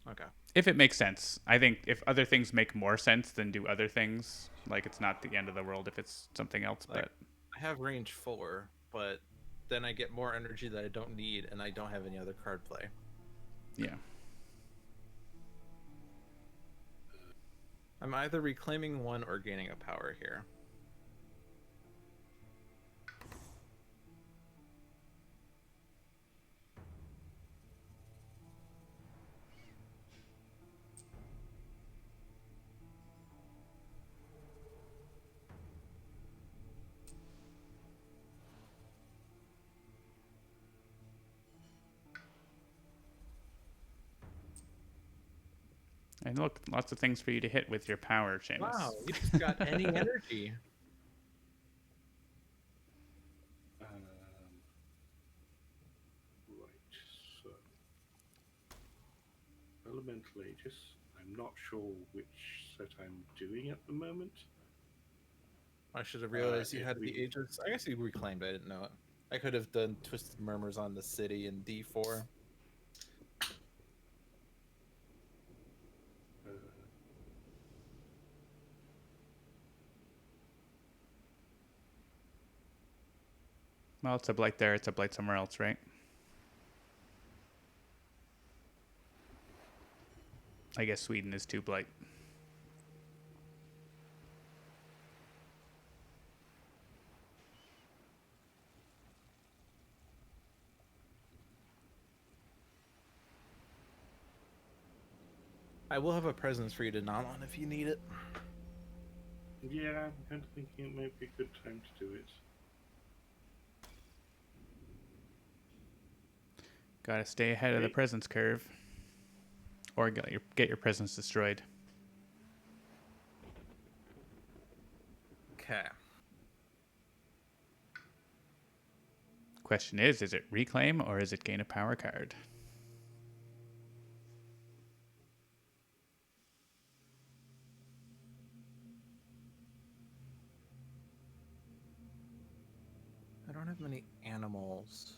Okay. If it makes sense. I think if other things make more sense, then do other things. Like, it's not the end of the world if it's something else, Like, but... I have range 4, but then I get more energy that I don't need, and I don't have any other card play. Yeah. I'm either reclaiming 1 or gaining a power here. And look, lots of things for you to hit with your power, Seamus. Wow, you just got any energy. Right, so Elemental Aegis. I'm not sure which set I'm doing at the moment. I should have realized you if had we- the Aegis. I guess you reclaimed. I didn't know it. I could have done Twisted Murmurs on the city in D4. Well, it's a blight there. It's a blight somewhere else, right? I guess Sweden is 2 blight. I will have a presence for you to nom on if you need it. Yeah, I'm kind of thinking it might be a good time to do it. Gotta stay ahead of the Okay. presence curve. Or get your presence destroyed. Okay. Question is it reclaim or is it gain a power card? I don't have many animals.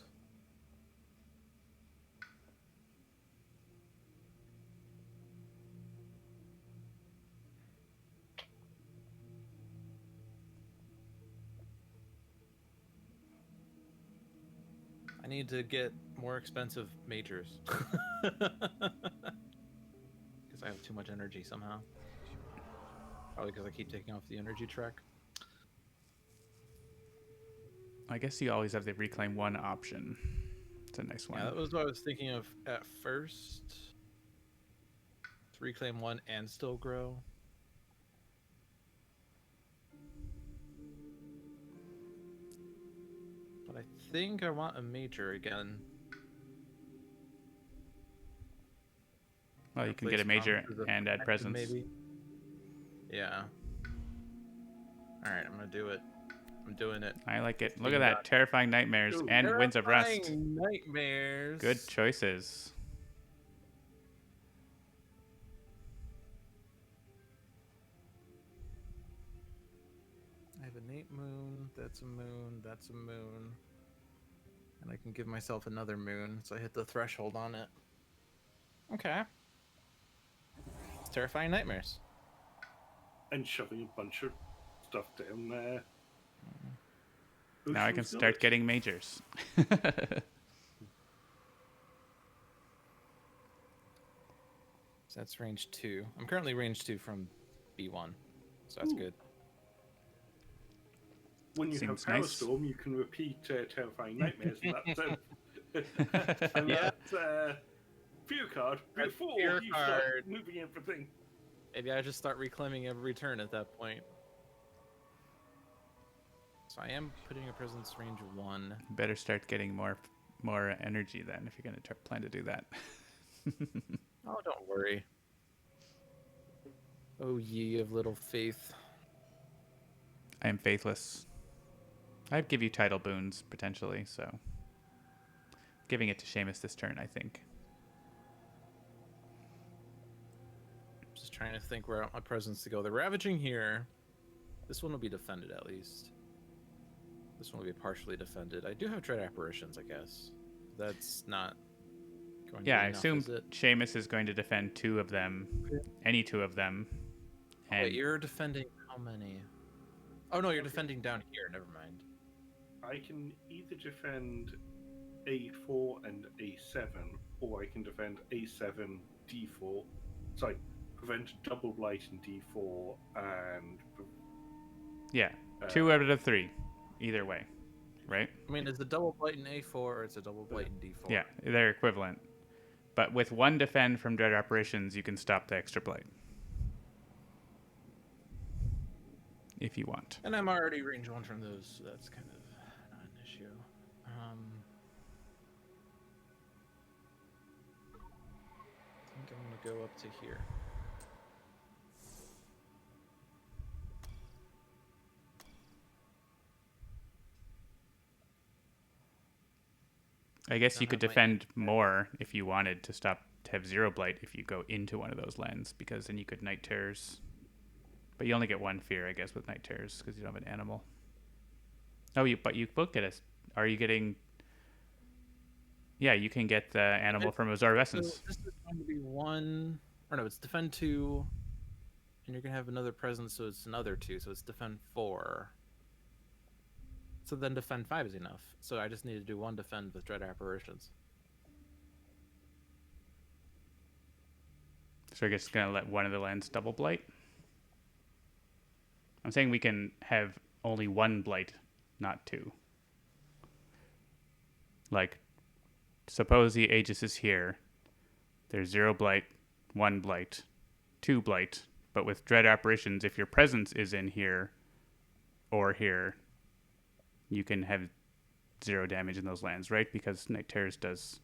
I need to get more expensive majors. Because I have too much energy somehow. Probably because I keep taking off the energy track. I guess you always have the reclaim 1 option. It's a nice one. Yeah, that was what I was thinking of at first. To reclaim 1 and still grow. But I think I want a major again. Well, you can get a Replace major Promise with a and add Protective, presence. maybe. Yeah. Alright, I'm gonna do it. I'm doing it. I like it. Look You at that. got it. Terrifying Nightmares Ooh. and Winds of Rust. Terrifying Nightmares. Good choices. I have an 8 moon, that's a moon, that's a moon. And I can give myself another moon, so I hit the threshold on it. Okay. It's Terrifying Nightmares. And shoving a bunch of stuff down there. Now I can Ocean's start Gullet. getting majors. So that's range 2. I'm currently range 2 from B1, so that's Ooh. good. When you Seems have Power nice. Storm, you can repeat Terrifying Nightmares, and and Yeah. that fear card That before fear you start card. moving everything. Maybe I just start reclaiming every turn at that point. So I am putting a presence range 1. Better start getting more energy then if you're going to plan to do that. Oh, don't worry. Oh, ye of little faith. I am faithless. I'd give you title boons, potentially, so... Giving it to Seamus this turn, I think. Just trying to think where I want my presence to go. They're ravaging here. This one will be defended, at least. This one will be partially defended. I do have Dread Apparitions, I guess. That's not going to be Yeah, I enough, assume is it? Seamus is going to defend 2 of them. Any 2 of them. And Wait, you're defending how many? Oh, no, you're defending down here. Never mind. I can either defend A4 and A7, or I can defend A7, D4. Sorry, prevent double blight in D4 and. yeah, 2 out of 3. Either way, right? I mean, is the double blight in A4 or it's a double blight in D4? Yeah, they're equivalent. But with 1 defend from Dread Apparitions, you can stop the extra blight. If you want. And I'm already range 1 from those, so that's kind of not an issue. I think I'm going to go up to here. I guess Don't you could have my- defend more if you wanted to stop to have 0 blight if you go into one of those lands, because then you could Night Terrors. But you only get 1 fear, I guess, with Night Terrors because you don't have an animal. Oh, but you both get a. Are you getting? Yeah, you can get the animal from Absorb Essence. So this is going to be 1, or no, it's defend 2, and you're going to have another presence, so it's another 2, so it's defend 4. So then defend 5 is enough. So I just need to do 1 defend with Dread Apparitions. So I guess it's gonna let one of the lands double blight. I'm saying we can have only 1 blight, not 2. Like, suppose the Aegis is here. There's 0 blight, 1 blight, 2 blight. But with Dread Apparitions, if your presence is in here or here, you can have 0 damage in those lands, right? Because Night Terrors does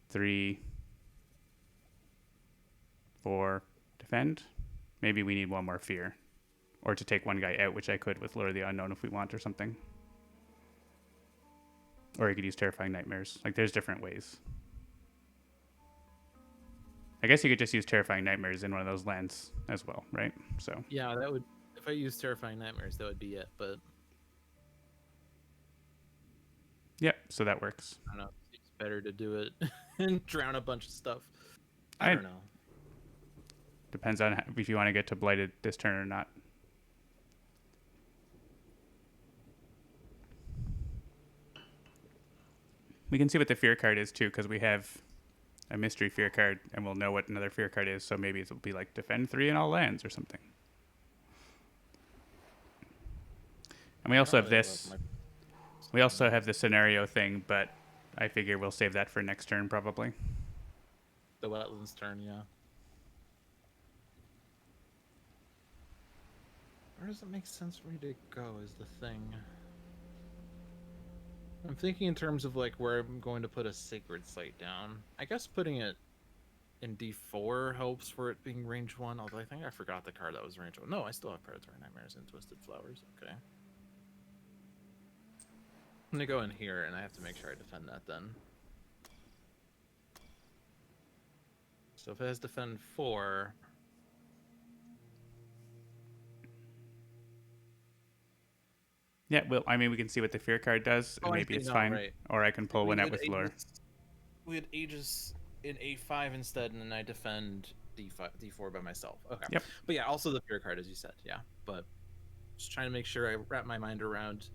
3, 4 defend. Maybe we need 1 more fear. Or to take 1 guy out, which I could with Lure of the Unknown if we want or something. Or I could use Terrifying Nightmares. Like, there's different ways. I guess you could just use Terrifying Nightmares in one of those lands as well, right? So Yeah, that would. If I use Terrifying Nightmares, that would be it. But yeah, so that works. I don't know. It's better to do it and drown a bunch of stuff. I don't know. Depends on if you want to get to Blighted this turn or not. We can see what the fear card is too, because we have a mystery fear card, and we'll know what another fear card is. So maybe it'll be like defend 3 in all lands or something. And we also have this. We also have the scenario thing, but I figure we'll save that for next turn probably. The Wetlands turn, yeah. Where does it make sense for me to go is the thing. I'm thinking in terms of like where I'm going to put a Sacred Site down. I guess putting it in D4 helps for it being range 1, although I think I forgot the card that was range 1. No, I still have Predatory Nightmares and Twisted Flowers. Okay. I'm going to go in here, and I have to make sure I defend that then. So if it has defend 4... Yeah, well, I mean, we can see what the fear card does, and maybe it's fine. Right. Or I can pull one out with Lure. We had Aegis in A5 instead, and then I defend D4 by myself. Okay. Yep. But yeah, also the fear card, as you said. Yeah, but just trying to make sure I wrap my mind around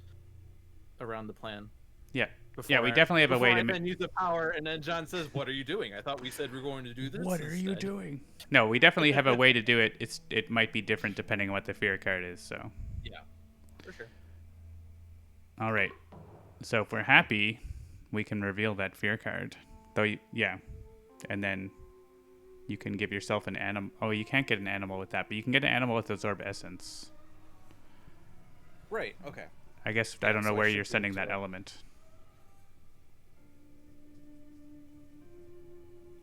the plan. Yeah. Yeah, we definitely have a way to. Then use the power, and then John says, "What are you doing? I thought we said we were going to do this." What are you doing? No, we definitely have a way to do it. It might be different depending on what the fear card is. So. Yeah, for sure. All right. So if we're happy, we can reveal that fear card. Though, yeah. And then you can give yourself an animal. Oh, you can't get an animal with that, but you can get an animal with Absorb Essence. Right, okay. I guess I don't know where you're sending that element.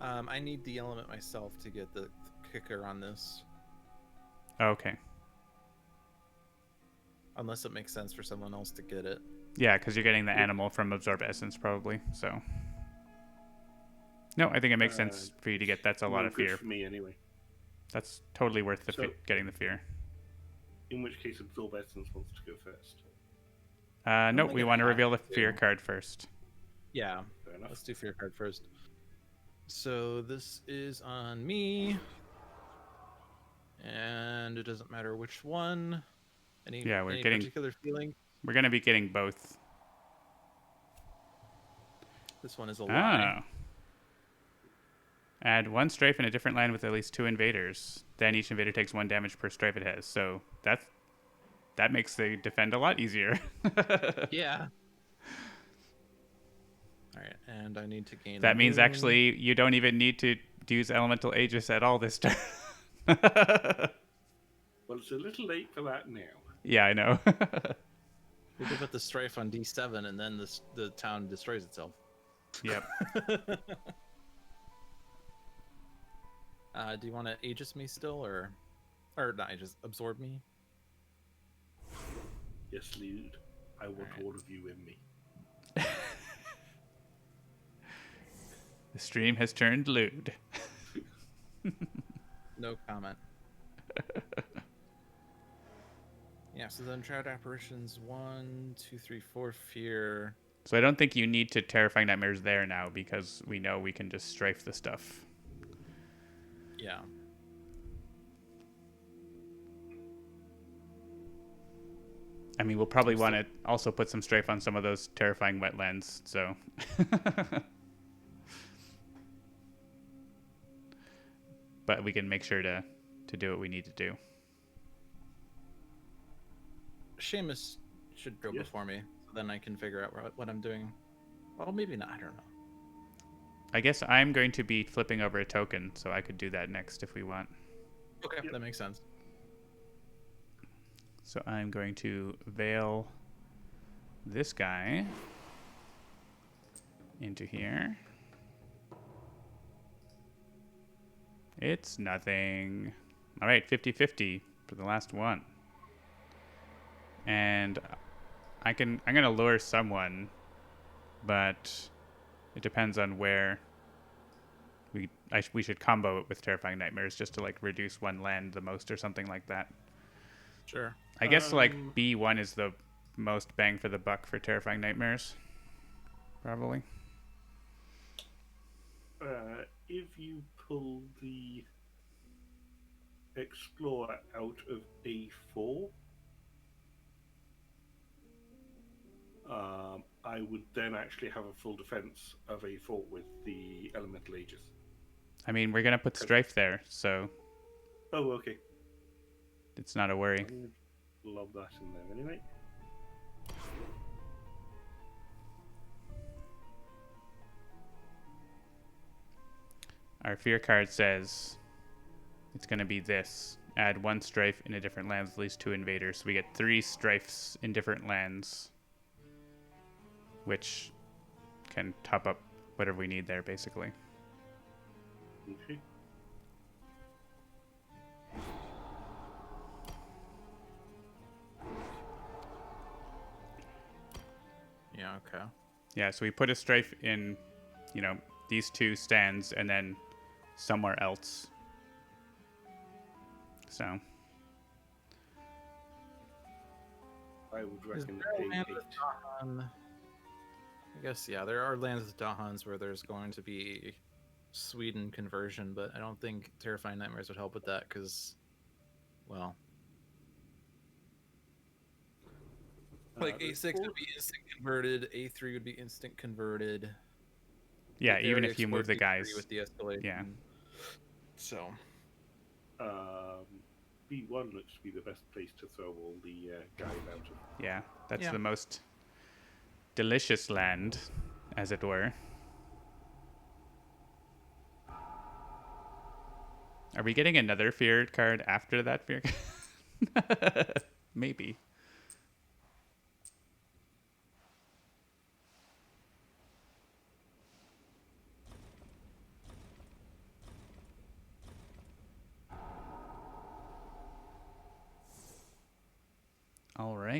I need the element myself to get the kicker on this. Okay. Unless it makes sense for someone else to get it. Yeah, because you're getting the animal from Absorb Essence, probably. So. No, I think it makes sense for you to get. That's a lot of good fear. for me anyway. That's totally worth the So- getting the fear. In which case, Absorb Essence wants to go first. No, think we it want to has reveal the to. fear card first. Yeah. Fair enough. Let's do fear card first. So this is on me. And it doesn't matter which one. Any particular feeling? We're gonna be getting both. This one is a lie. Oh. Add 1 strafe in a different land with at least 2 invaders. Then each invader takes 1 damage per strafe it has. So that makes the defend a lot easier. Yeah. All right, and I need to gain. That means moon. actually you don't even need to use Elemental Aegis at all this turn. Well, it's a little late for that now. Yeah, I know. We could put the strife on D7, and then the town destroys itself. Yep. Do you want to Aegis me still, or not Aegis, absorb me? Yes, Lewd. I want Alright. all of you in me. The stream has turned lewd. No comment. Yeah, so then Trout Apparitions 1, 2, 3, 4 fear. So I don't think you need to Terrifying Nightmares there now because we know we can just strafe the stuff. Yeah. I mean, we'll probably want to also put some strafe on some of those Terrifying Wetlands, so... But we can make sure to do what we need to do. Seamus should go Yeah. before me, so then I can figure out what I'm doing. Well, maybe not. I don't know. I guess I'm going to be flipping over a token, so I could do that next if we want. Okay, Yep. that makes sense. So I'm going to veil this guy into here. It's nothing. All right, 50-50 for the last one. And I'm going to lure someone, but it depends on where we should combo it with Terrifying Nightmares just to like reduce 1 land the most or something like that. Sure. I guess like B1 is the most bang for the buck for Terrifying Nightmares. Probably. If you pull the Explorer out of A4, I would then actually have a full defense of A4 with the Elemental Aegis. I mean, we're going to put Strafe there, so Oh, okay. it's not a worry. I'm going to lob that in there anyway. Our fear card says it's going to be this. Add 1 strafe in a different land with at least 2 invaders. So we get 3 strafes in different lands, which can top up whatever we need there, basically. Okay. Yeah, okay. Yeah, so we put a strafe in, these 2 stands and then somewhere else. So I would Is reckon there a land A8. with Dahan? I guess, yeah, there are lands with Dahans where there's going to be Sweden conversion, but I don't think Terrifying Nightmares would help with that because, well, like there's A6 four- would be instant converted, A3 would be instant converted. yeah, They even already if you move explored the B3 guys. with the escalation. Yeah. So, B1 looks to be the best place to throw all the guys out of. Yeah, that's Yeah. the most delicious land, as it were. Are we getting another fear card after that fear card? Maybe.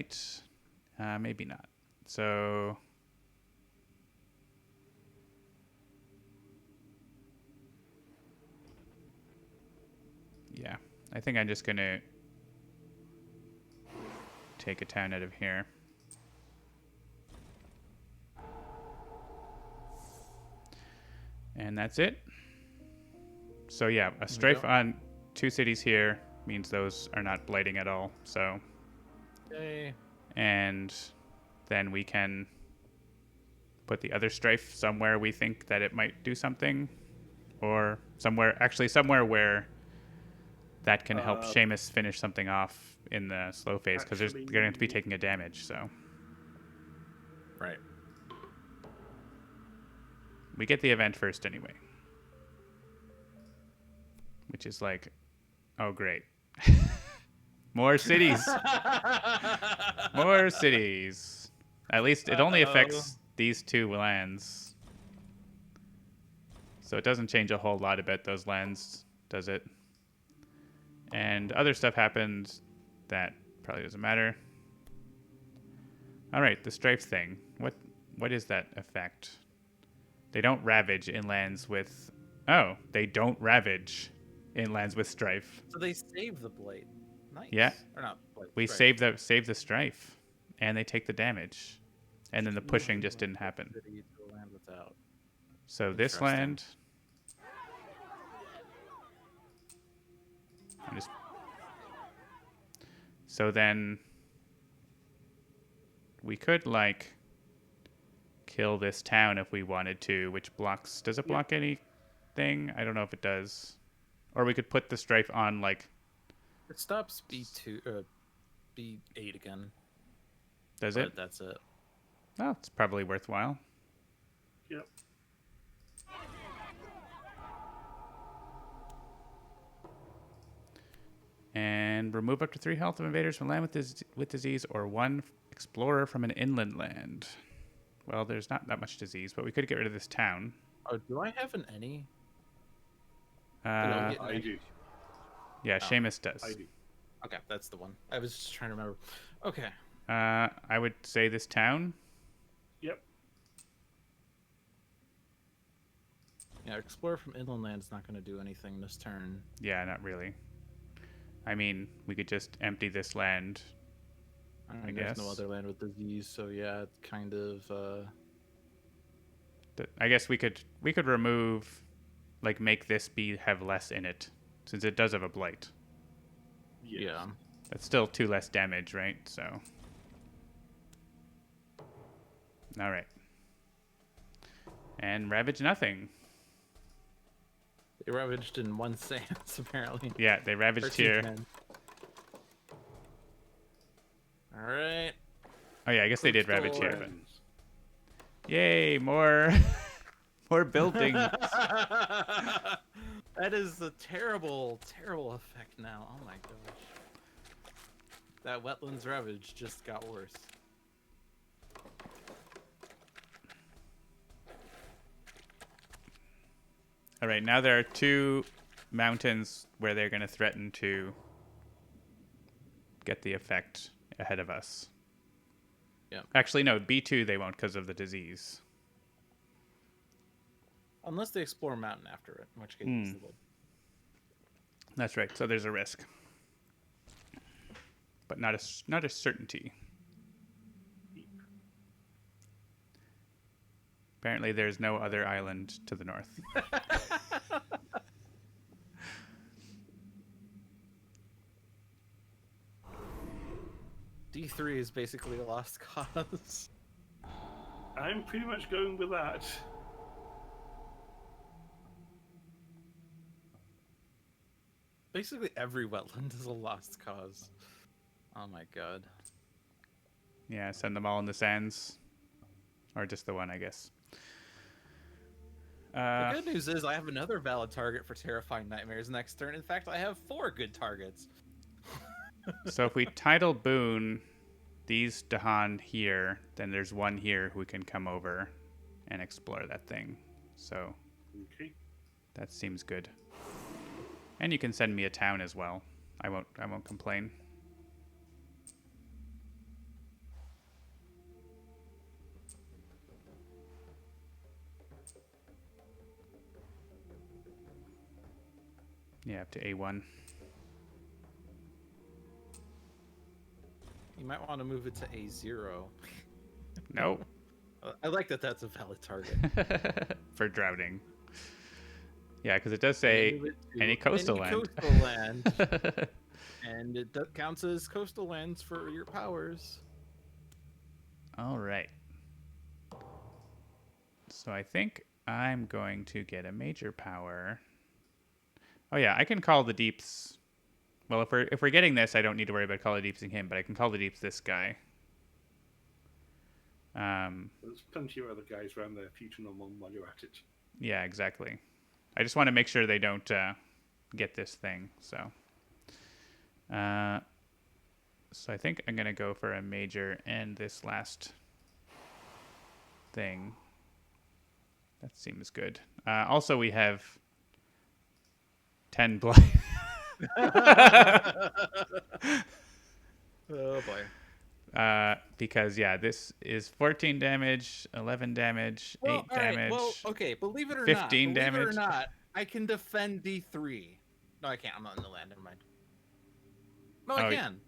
might. Maybe not. So... yeah, I think I'm just going to take a town out of here. And that's it. So yeah, a strafe on 2 cities here means those are not blighting at all. So, Yay. and then we can put the other strafe somewhere we think that it might do something, or somewhere where that can help Seamus finish something off in the slow phase, because they're going to be taking a damage. So Right. we get the event first anyway, which is like, oh great. More cities. More cities. At least it only affects these 2 lands. So it doesn't change a whole lot about those lands, does it? And other stuff happens that probably doesn't matter. All right, the strafe thing. What is that effect? They don't ravage in lands with... oh, they don't ravage in lands with strife. So they save the blight. Nice. Yeah. Or not blight, We strife. save the strife, and they take the damage. And then the pushing just didn't happen. So this land... so then we could like kill this town if we wanted to, which blocks... does it block anything? I don't know if it does. Or we could put the strife on like... it stops B2 B8 again. does But it? that's it. Oh, it's probably worthwhile. Yep. And remove up to 3 health of invaders from land with disease, or 1 explorer from an inland land. Well, there's not that much disease, but we could get rid of this town. Oh, do I have an any? I do. Yeah, Seamus does. I do. Okay, that's the one. I was just trying to remember. Okay. I would say this town. Yep. Yeah, Explorer from Inland Land is not going to do anything this turn. Yeah, not really. I mean, we could just empty this land, I guess. There's no other land with disease, so yeah, it's kind of... I guess we could remove, like, make this have less in it, since it does have a blight. Yes. Yeah. That's still 2 less damage, right? So, all right. And ravage nothing. They ravaged in 1 seance, apparently. Yeah, they ravaged here. Alright. Oh yeah, I guess they did ravage here. But... Friends. yay, more, more buildings. That is a terrible, terrible effect now. Oh my gosh. That Wetlands Ravage just got worse. All right, now there are 2 mountains where they're going to threaten to get the effect ahead of us. Yeah. Actually, no, B2 they won't because of the disease. Unless they explore a mountain after it, in which case it's the wood. That's right. So there's a risk, but not a certainty. Apparently, there's no other island to the north. D3 is basically a lost cause. I'm pretty much going with that. Basically every wetland is a lost cause. Oh my god. Yeah, send them all in the sands, or just the one, I guess. The good news is I have another valid target for Terrifying Nightmares next turn. In fact, I have 4 good targets. So if we title Boone these Dahan here, then there's 1 here who can come over and explore that thing. So Okay. that seems good. And you can send me a town as well. I won't complain. Yeah, up to A1. You might want to move it to A0. Nope. I like that that's a valid target. For drowning. Yeah, because it does say Move it to any coastal land. Coastal land. And it counts as coastal lands for your powers. All right. So I think I'm going to get a major power. Oh yeah, I can call the deeps. Well, if we're getting this, I don't need to worry about call the deepsing him, but I can call the deeps this guy. There's plenty of other guys around there for you to normal while you're at it. Yeah, exactly. I just want to make sure they don't get this thing. So I think I'm gonna go for a major and this last thing. That seems good. Also, we have 10 blight. Oh boy. Because yeah, this is 14 damage, 11 damage, 8 damage. Right. Well, okay, believe it or 15 not, believe it damage. or not, I can defend D3. No, I can't. I'm not in the land. Never mind. No, I can,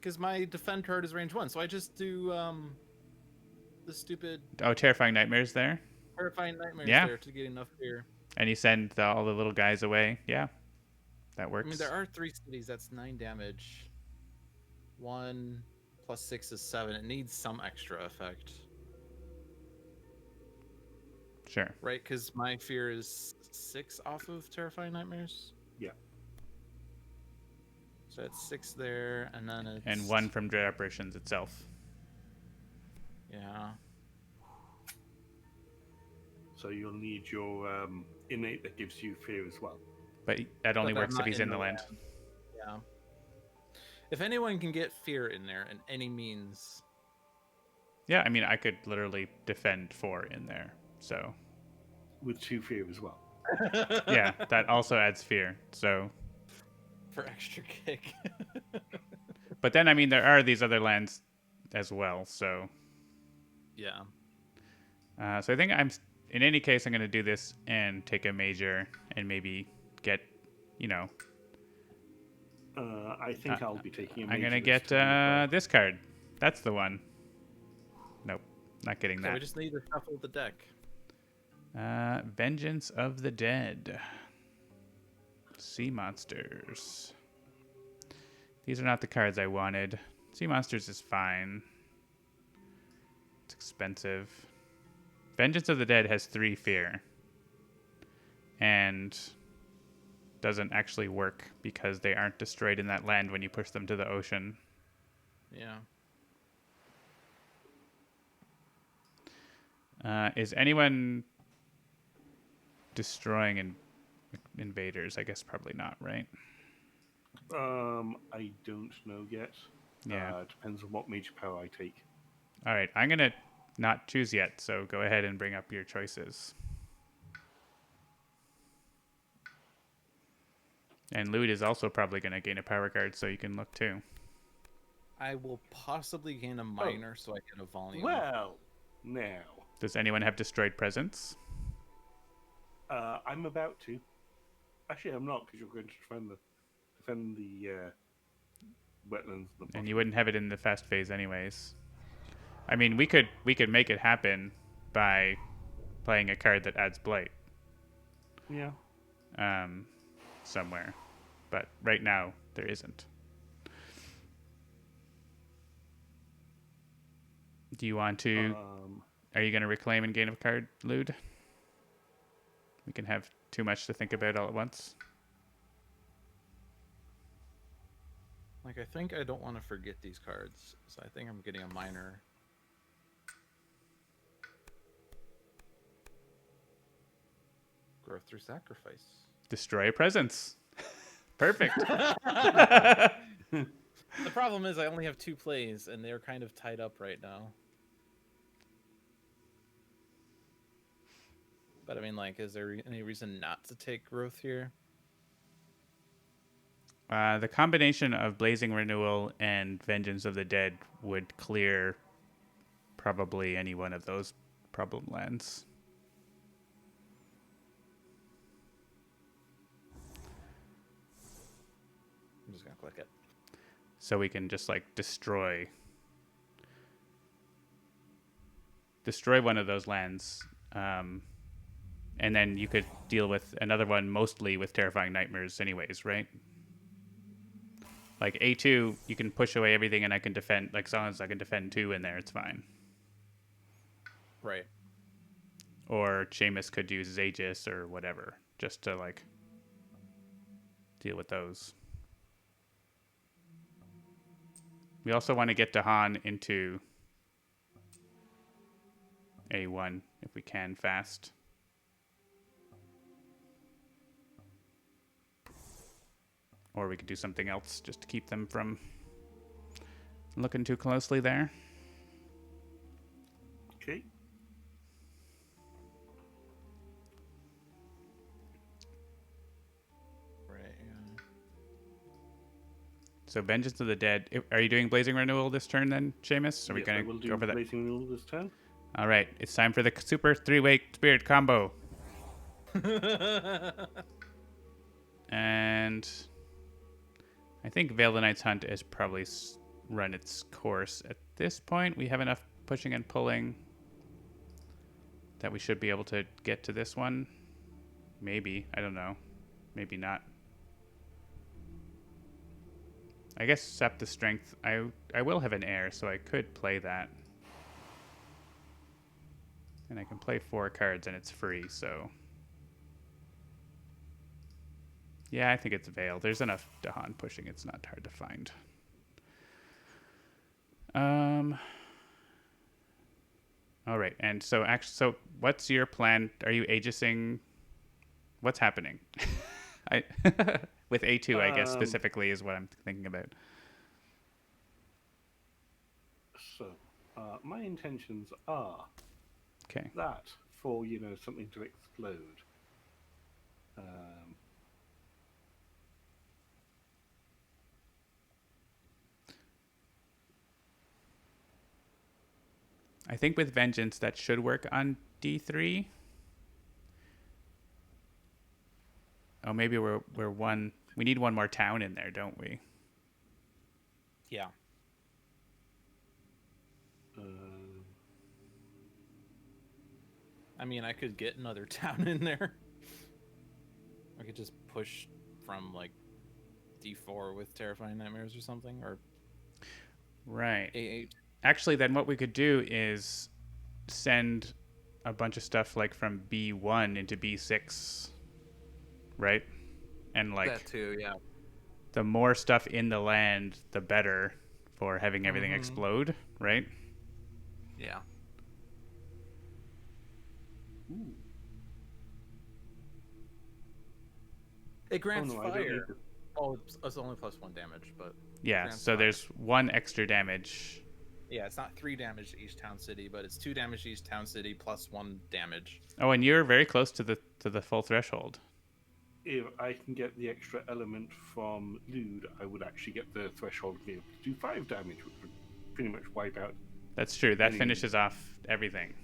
because my defend card is range 1. So I just do the stupid. Oh, terrifying nightmares there. Terrifying nightmares there to get enough fear. And you send all the little guys away. Yeah, that works. I mean, there are 3 cities. That's 9 damage. 1 plus 6 is 7. It needs some extra effect. Sure. Right, because my fear is 6 off of terrifying nightmares. Yeah. So it's 6 there, and then it's... And 1 from Dread Apparitions itself. Yeah. So you'll need your innate that gives you fear as well. But that only works if he's in the land. Yeah. If anyone can get fear in there in any means... Yeah, I mean, I could literally defend 4 in there, so... With 2 fear as well. Yeah, that also adds fear, so... For extra kick. But then, I mean, there are these other lands as well, so... Yeah. So I think in any case, I'm going to do this and take a major and maybe get, you know... I think I'll be taking a major. I'm going to get this card. That's the one. Nope, not getting that. We just need to shuffle the deck. Vengeance of the Dead. Sea Monsters. These are not the cards I wanted. Sea Monsters is fine. It's expensive. Vengeance of the Dead has 3 fear. And doesn't actually work because they aren't destroyed in that land when you push them to the ocean. Yeah. Is anyone destroying invaders? I guess probably not, right? I don't know yet. Yeah. Depends on what major power I take. All right, I'm going to not choose yet, so go ahead and bring up your choices. And Lewd is also probably going to gain a power card, so you can look too. I will possibly gain a minor so I get a volume. Well, now. Does anyone have destroyed presence? I'm about to. Actually, I'm not, because you're going to defend the wetlands. And you wouldn't have it in the fast phase anyways. I mean, we could make it happen by playing a card that adds blight. Yeah. Somewhere. But right now, there isn't. Do you want to... Are you going to reclaim and gain a card, Lewd? We can have too much to think about all at once. Like, I think I don't want to forget these cards, so I think I'm getting a minor. Growth through sacrifice. Destroy a presence. Perfect. The problem is I only have 2 plays, and they're kind of tied up right now. But I mean, like, is there any reason not to take growth here? The combination of Blazing Renewal and Vengeance of the Dead would clear probably any one of those problem lands. just gonna click it. So we can just like destroy one of those lands, and then you could deal with another one mostly with Terrifying Nightmares anyways, right? Like A2, you can push away everything and I can defend, like as long as I can defend 2 in there, it's fine. Right. Or Seamus could use Aegis or whatever, just to like deal with those. We also want to get Dahan into A1 if we can fast. Or we could do something else just to keep them from looking too closely there. Okay. Right. Yeah. So Vengeance of the Dead. Are you doing Blazing Renewal this turn then, Seamus? Are we going to go for that? Blazing Renewal this turn. All right. It's time for the super 3-way spirit combo. And I think Veil the Night's Hunt has probably run its course at this point. We have enough pushing and pulling that we should be able to get to this one. Maybe. I don't know. Maybe not. I guess Sap the Strength. I will have an heir, so I could play that. And I can play 4 cards and it's free, so... Yeah, I think it's Veil. There's enough Dahan pushing. It's not hard to find. All right, and so what's your plan? Are you Aegising? What's happening? With A2, I guess specifically is what I'm thinking about. So, my intentions are Okay. that for something to explode. I think with Vengeance that should work on D3. Oh, maybe we're one. We need one more town in there, don't we? Yeah. I mean, I could get another town in there. I could just push from like D4 with Terrifying Nightmares or something, or right. A8. Actually, then what we could do is send a bunch of stuff like from B1 into B6, right? And like That too, yeah. the more stuff in the land, the better for having everything explode, right? Yeah. Ooh. It grants I don't fire. need to- Oh, it's only +1 damage, but Yeah, grants so fire. there's 1 extra damage. Yeah, it's not 3 damage to each town city, but it's 2 damage to each town city plus 1 damage. Oh, and you're very close to the full threshold. If I can get the extra element from Lewd, I would actually get the threshold to be able to do 5 damage, which would pretty much wipe out. That's true. That Any- finishes off everything.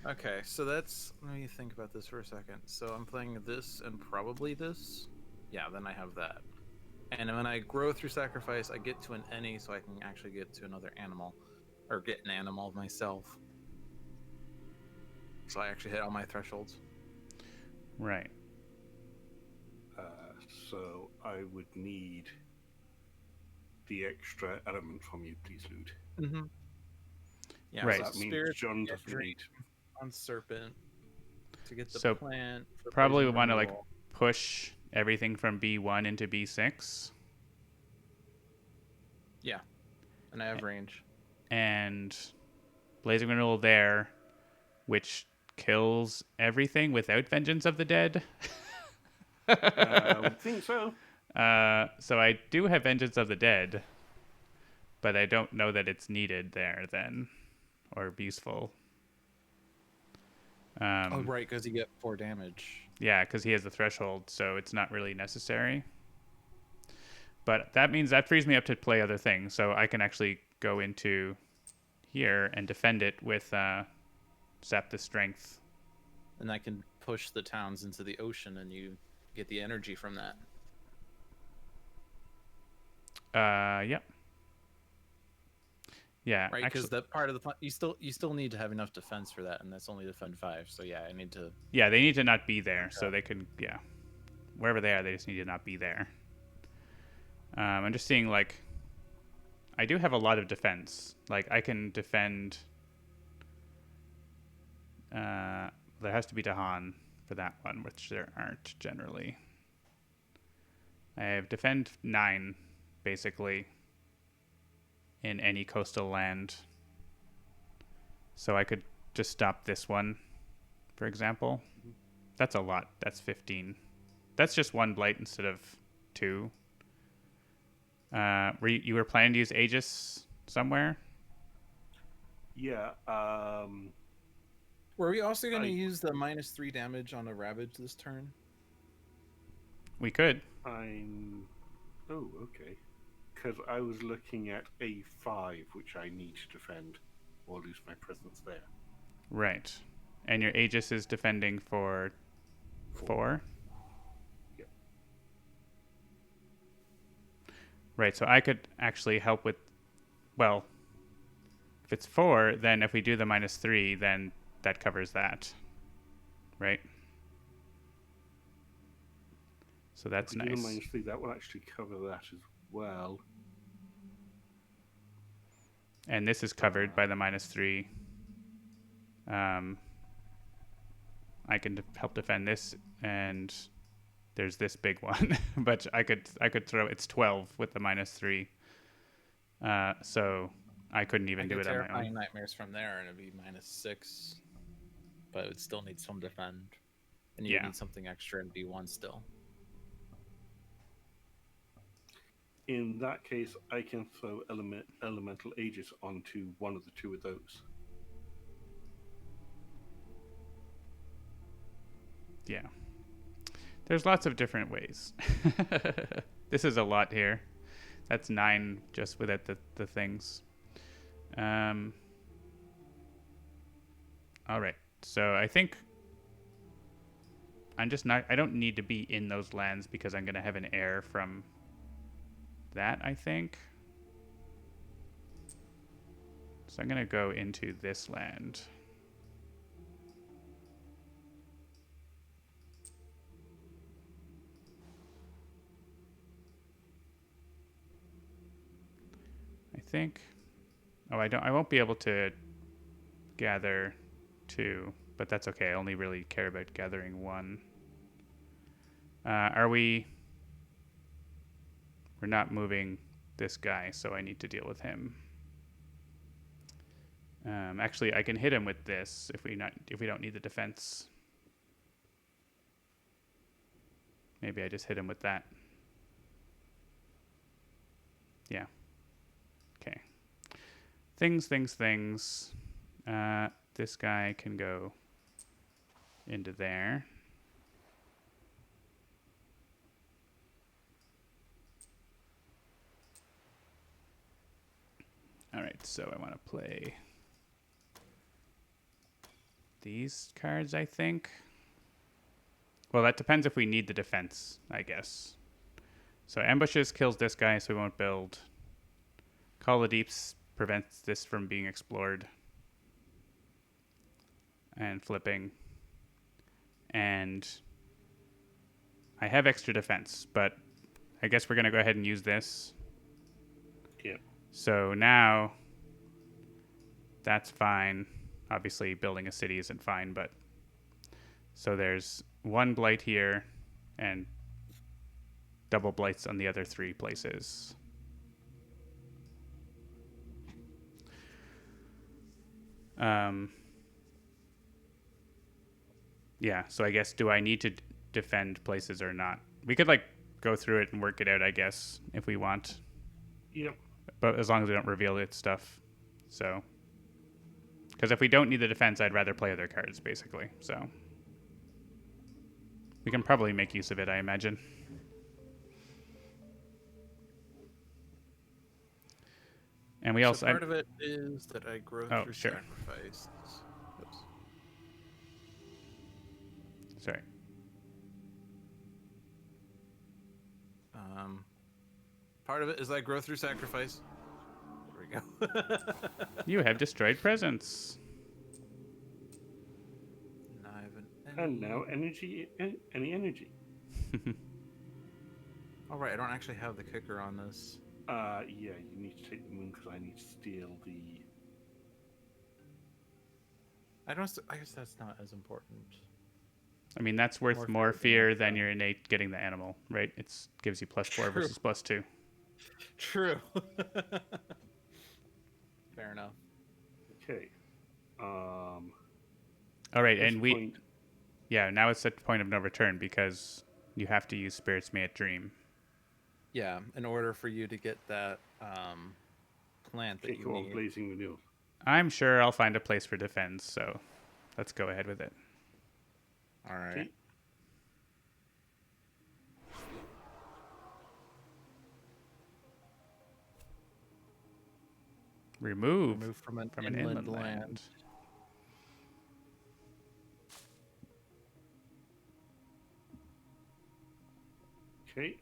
Okay, so let me think about this for a second. So I'm playing this and probably this. Yeah, then I have that. And when I grow through sacrifice, I get to an any, so I can actually get to another animal. Or get an animal myself. So I actually hit all my thresholds. Right. So I would need the extra element from you, please, Lewd. Mm-hmm. Yeah, Right. so That means Spirit, John doesn't need. on Serpent to get the So plant. for Probably we Blazing want to like Renewal. push everything from B1 into B6. Yeah, and I have range. And Blazing Renewal there, which kills everything without Vengeance of the Dead. I would think so. So I do have Vengeance of the Dead, but I don't know that it's needed there then, or useful. Oh, right, because you get 4 damage. Yeah, because he has the threshold, so it's not really necessary. But that means that frees me up to play other things, so I can actually go into here and defend it with Sap the Strength. And I can push the towns into the ocean, and you get the energy from that. Yep. Yeah, Right, actually, because that part of the you still need to have enough defense for that, and that's only defend 5. So yeah, I need to. yeah, they need to not be there, so they can, yeah, wherever they are, they just need to not be there. I'm just seeing, like, I do have a lot of defense. Like, I can defend. There has to be Dahan for that one, which there aren't generally. I have defend 9, basically, in any coastal land. So I could just stop this one, for example. That's a lot. That's 15. That's just 1 blight instead of 2. You were planning to use Aegis somewhere? Yeah. Were we also going to use the -3 damage on a Ravage this turn? We could. Oh, okay. Because I was looking at A5, which I need to defend, or lose my presence there. Right. And your Aegis is defending for 4? Yep. Right, so I could actually help with... Well, if it's 4, then if we do the -3, then that covers that. Right? So that's if we do nice. the -3, that will actually cover that as well. And this is covered by the -3. I can help defend this, and there's this big one. But I could throw... It's 12 with the -3. So I couldn't even do it on my Terrifying own. Nightmares from there, and it'd be -6. But it would still need some defend. And you need something extra in B1 still. In that case, I can throw Elemental Aegis onto one of the 2 of those. Yeah. There's lots of different ways. This is a lot here. That's 9 just without the things. All right. So I think I'm just not... I don't need to be in those lands because I'm going to have an heir from that, I think. So I'm going to go into this land. I think... Oh, I won't be able to gather 2, but that's okay. I only really care about gathering 1. We're not moving this guy, so I need to deal with him. Actually, I can hit him with this if we don't need the defense. Maybe I just hit him with that. Yeah. Okay. Things. This guy can go into there. All right, so I want to play these cards, I think. Well, that depends if we need the defense, I guess. So Ambushes kills this guy, so we won't build. Call the Deeps prevents this from being explored. And flipping. And I have extra defense, but I guess we're going to go ahead and use this. Yep. So now that's fine. Obviously, building a city isn't fine, but... So there's 1 blight here and double blights on the other 3 places. Yeah, so I guess, do I need to defend places or not? We could, like, go through it and work it out, I guess, if we want. Yep. But as long as we don't reveal it stuff. So... Because if we don't need the defense, I'd rather play other cards, basically. So... We can probably make use of it, I imagine. And we also... part of it is that I grow through sure. sacrifice. Oops. Sorry. Part of it is I grow through sacrifice. There we go. You have destroyed presents. And now energy, any energy. All right, I don't actually have the kicker on this. Yeah, you need to take the moon because I need to steal the. I guess that's not as important. I mean, that's worth more fear than your innate getting the animal, right? It gives you +4 versus +2. True. Fair enough. Okay. All right, and yeah, now it's at the point of no return because you have to use Spirits May it Dream. Yeah, in order for you to get that plant that you need. Blazing Renewal. I'm sure I'll find a place for defense, so let's go ahead with it. All right. Okay. Remove from an inland land. land. Okay.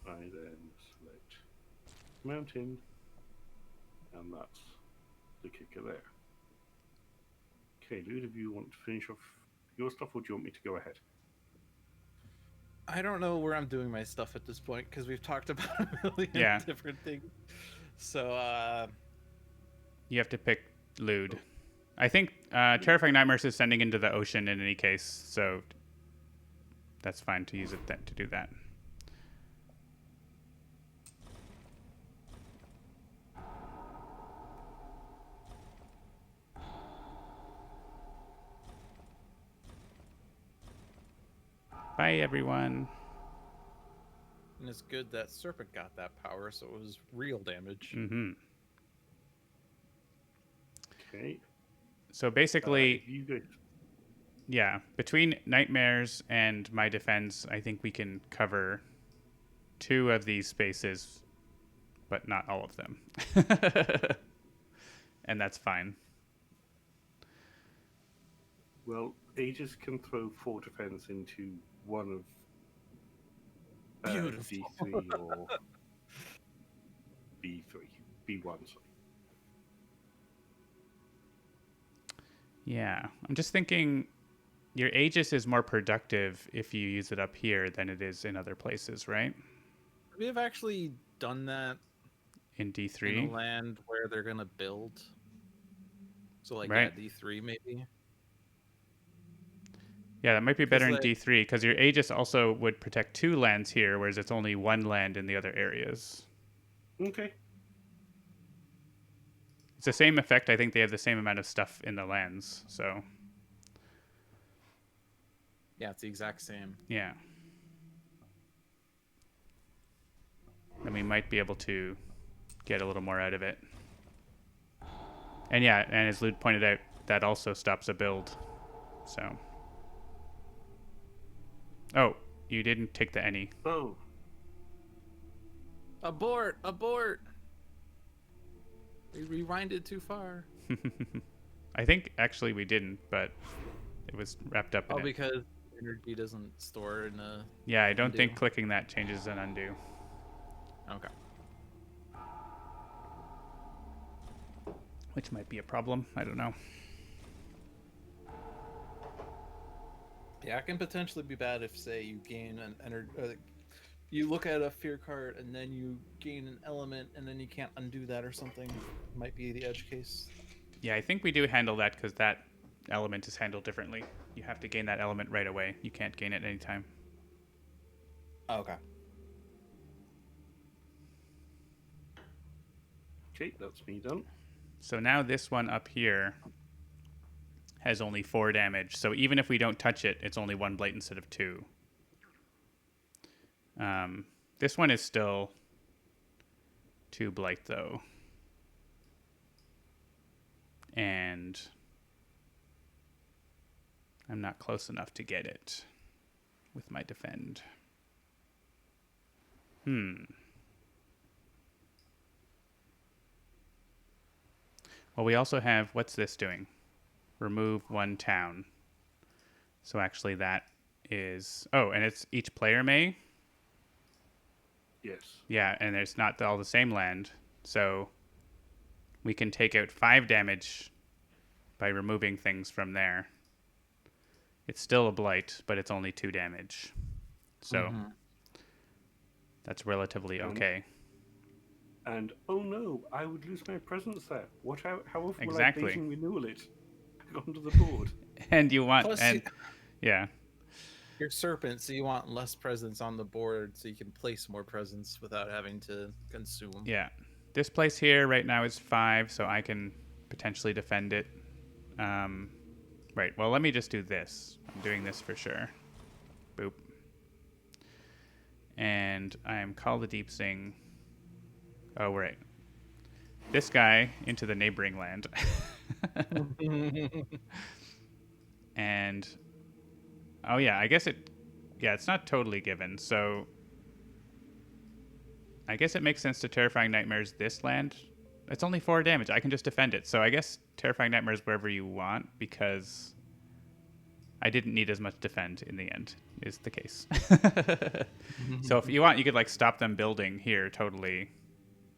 I then select mountain, and that's the kicker there. Okay, do either of you want to finish off your stuff, or do you want me to go ahead? I don't know where I'm doing my stuff at this point because we've talked about a million different things. So, you have to pick Lewd. I think Terrifying Nightmares is sending into the ocean in any case, so that's fine to use it then to do that. Bye, everyone. And it's good that Serpent got that power, so it was real damage. Mm-hmm. Okay. So basically, yeah, between Nightmares and my defense, I think we can cover 2 of these spaces, but not all of them. And that's fine. Well, Aegis can throw 4 defense into one of D3 or B1, sorry. Yeah, I'm just thinking your Aegis is more productive if you use it up here than it is in other places, right? We have actually done that in D3 in a land where they're gonna build. So like right. Yeah, D3 maybe. Yeah, that might be better in D3 because your Aegis also would protect 2 lands here, whereas it's only 1 land in the other areas. Okay. It's the same effect. I think they have the same amount of stuff in the lands, so. Yeah, it's the exact same. Yeah. And we might be able to get a little more out of it. And yeah, and as Lewd pointed out, that also stops a build, so. Oh, you didn't take the any. Oh. Abort! Abort! We rewinded too far. I think actually we didn't, but it was wrapped up in it. Oh, because energy doesn't store in a... Yeah, I don't think clicking that changes an undo. Okay. Which might be a problem. I don't know. Yeah, it can potentially be bad if, say, you gain an energy... you look at a fear card and then you gain an element and then you can't undo that or something. Might be the edge case. Yeah, I think we do handle that because that element is handled differently. You have to gain that element right away. You can't gain it anytime. Okay. Okay, that's me done. So now this one up here has only 4 damage. So even if we don't touch it, it's only 1 blight instead of 2. This one is still 2 blight though. And I'm not close enough to get it with my defend. Well, we also have, what's this doing? Remove 1 town. So actually that is, oh, and it's each player may. Yes. Yeah, and it's not all the same land. So we can take out 5 damage by removing things from there. It's still a blight, but it's only 2 damage. So that's relatively okay. And oh no, I would lose my presence there. How often will I Exactly. base and renewal it onto the board? And you want Plus, yeah. you're serpent, so you want less presence on the board, so you can place more presence without having to consume. Yeah. This place here right now is 5, so I can potentially defend it. Right. Well, let me just do this. I'm doing this for sure. Boop. And I am Call the Deep Sing. Oh, right. This guy into the neighboring land. And oh yeah, I guess it's not totally given. So I guess it makes sense to Terrifying Nightmares this land. It's only 4 damage. I can just defend it. So I guess Terrifying Nightmares wherever you want, because I didn't need as much defend in the end, is the case. So if you want, you could like stop them building here totally.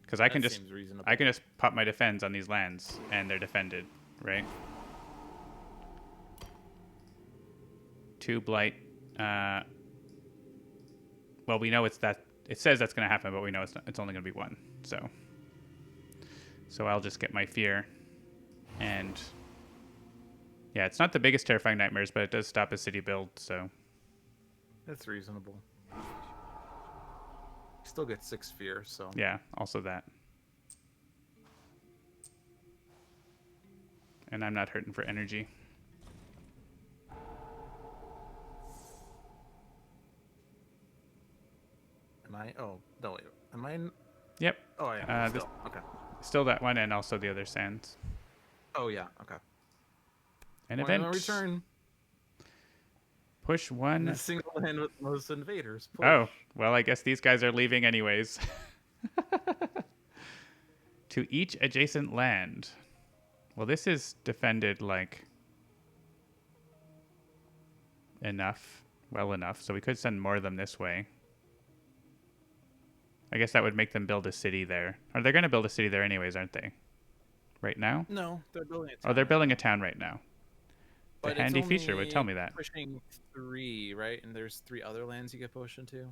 Because I can just pop my defense on these lands and they're defended, right? 2 blight. Well, we know it's that. It says that's going to happen, but we know it's only going to be 1. So I'll just get my fear, and yeah, it's not the biggest Terrifying Nightmares, but it does stop a city build. So that's reasonable. Still get 6 fear, so yeah, also that. And I'm not hurting for energy. Am I? Oh no, wait. Am I? Yep. Oh yeah. Still. Okay. Still that one, and also the other sands. Oh yeah. Okay. An event. Return. Push 1. The single land with most invaders. Push. Oh, well, I guess these guys are leaving anyways. To each adjacent land. Well, this is defended, like, enough. Well enough. So we could send more of them this way. I guess that would make them build a city there. Or they're going to build a city there anyways, aren't they? Right now? No, they're building a town. Oh, they're building a town right now. But the handy feature would tell me that. Pushing 3, right? And there's 3 other lands you get pushed into.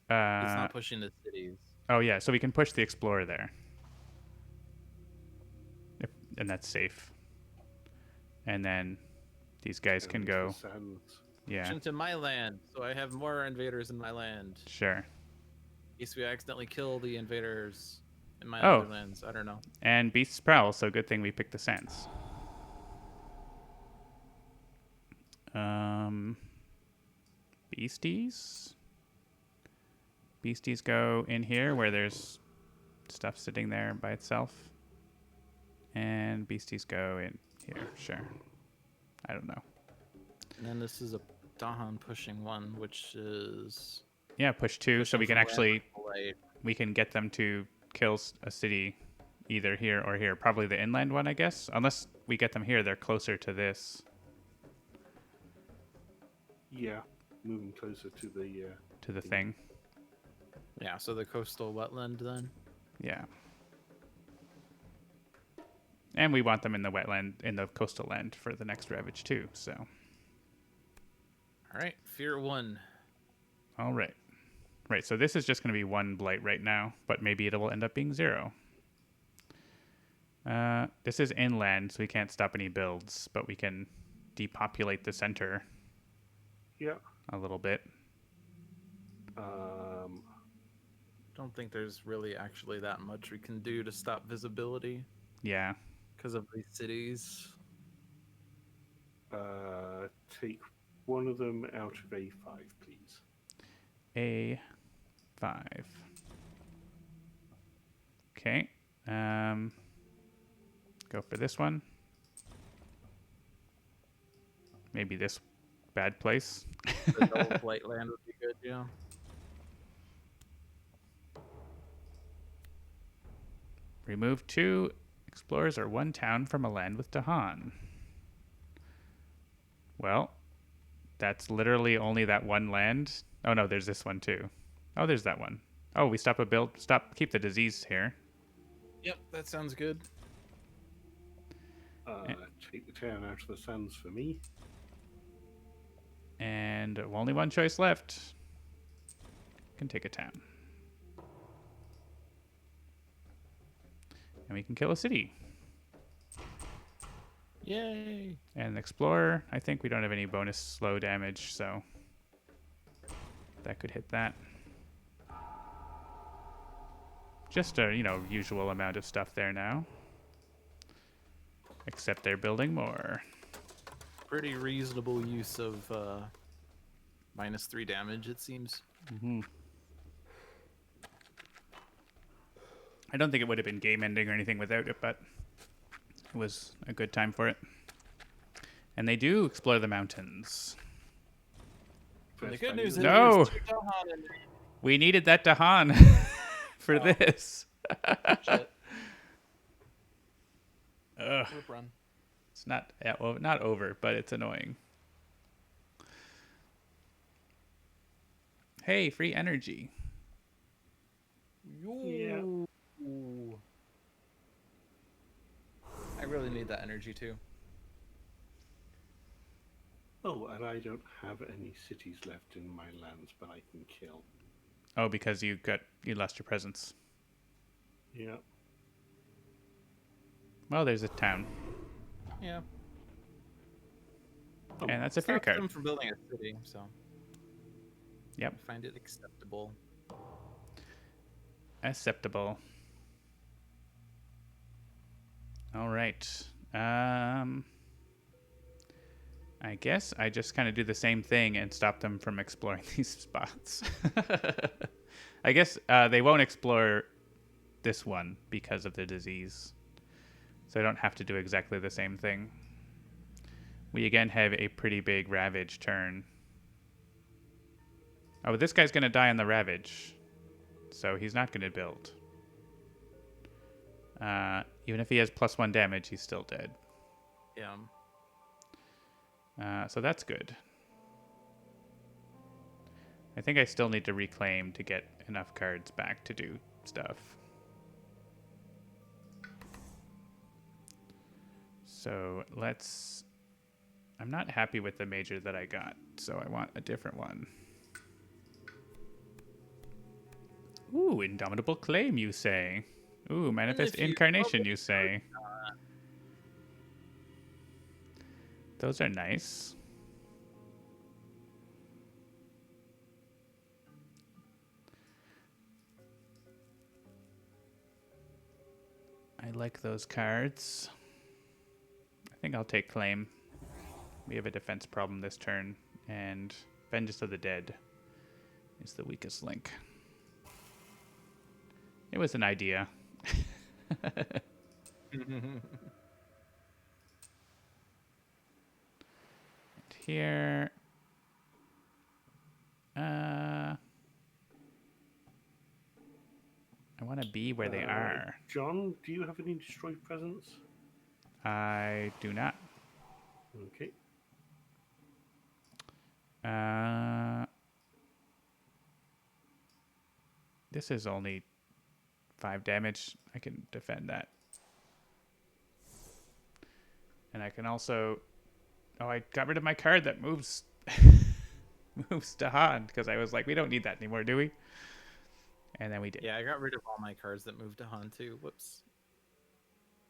It's not pushing the cities. Oh yeah, so we can push the Explorer there, and that's safe. And then these guys can go. Yeah. Push into my land, so I have more invaders in my land. Sure. In case we accidentally kill the invaders in my other lands. I don't know. And Beasts Prowl, so good thing we picked the Sands. Beasties? Beasties go in here where there's stuff sitting there by itself. And beasties go in here, sure. I don't know. And then this is a Dahan pushing 1, which is... Yeah, push 2, so we can actually... We can get them to kill a city either here or here. Probably the inland one, I guess. Unless we get them here, they're closer to this. Yeah, moving closer to the thing. Yeah, so the coastal wetland then. Yeah. And we want them in the wetland, in the coastal land for the next Ravage too, so. All right, Fear 1. All right. Right, so this is just going to be 1 blight right now, but maybe it will end up being 0. This is inland, so we can't stop any builds, but we can depopulate the center. Yeah. A little bit. Don't think there's really actually that much we can do to stop visibility. Yeah. Because of these cities. Take one of them out of A5, please. A5. Okay. Go for this one. Maybe this bad place. The double blight land would be good, yeah. Remove 2 explorers or 1 town from a land with Dahan. Well, That's literally only that one land. Oh no, there's this one too. Oh, there's that one. Oh, we stop a build. Keep the disease here. Yep, that sounds good. Take the town out of the sands for me. And only one choice left. Can take a town. And we can kill a city. Yay! And explorer. I think we don't have any bonus slow damage, so that could hit that. Just a, usual amount of stuff there now. Except they're building more. Pretty reasonable use of -3 damage, it seems. Mm-hmm. I don't think it would have been game ending or anything without it, but it was a good time for it. And they do explore the mountains. The good news is No! there's 2 Dahan in there. We needed that Dahan for this. Shit. Ugh. Whip run. It's not over, but it's annoying. Hey, free energy. Yeah. Ooh. I really need that energy too. Oh, and I don't have any cities left in my lands, but I can kill. Oh, because you lost your presence. Yeah. Well, there's a town. Yeah. And that's a fear Stopped card. them from building a city, so Yep. I find it acceptable. Acceptable. All right. I guess I just kind of do the same thing and stop them from exploring these spots. I guess they won't explore this one because of the disease. So I don't have to do exactly the same thing. We again have a pretty big Ravage turn. Oh, but this guy's going to die on the Ravage. So he's not going to build. Even if he has +1 damage, he's still dead. Yeah. So that's good. I think I still need to reclaim to get enough cards back to do stuff. So let's... I'm not happy with the major that I got, so I want a different one. Ooh, Indomitable Claim, you say. Ooh, Manifest Incarnation, you say. Those are nice. I like those cards. I think I'll take Claim. We have a defense problem this turn, and Vengeance of the Dead is the weakest link. It was an idea. And here... I want to be where they are. John, do you have any destroyed presence? I do not. Okay. This is only 5 damage. I can defend that. And I can also... Oh, I got rid of my card that moves... moves Dahan, because I was like, we don't need that anymore, do we? And then we did. Yeah, I got rid of all my cards that moved to Han too. Whoops.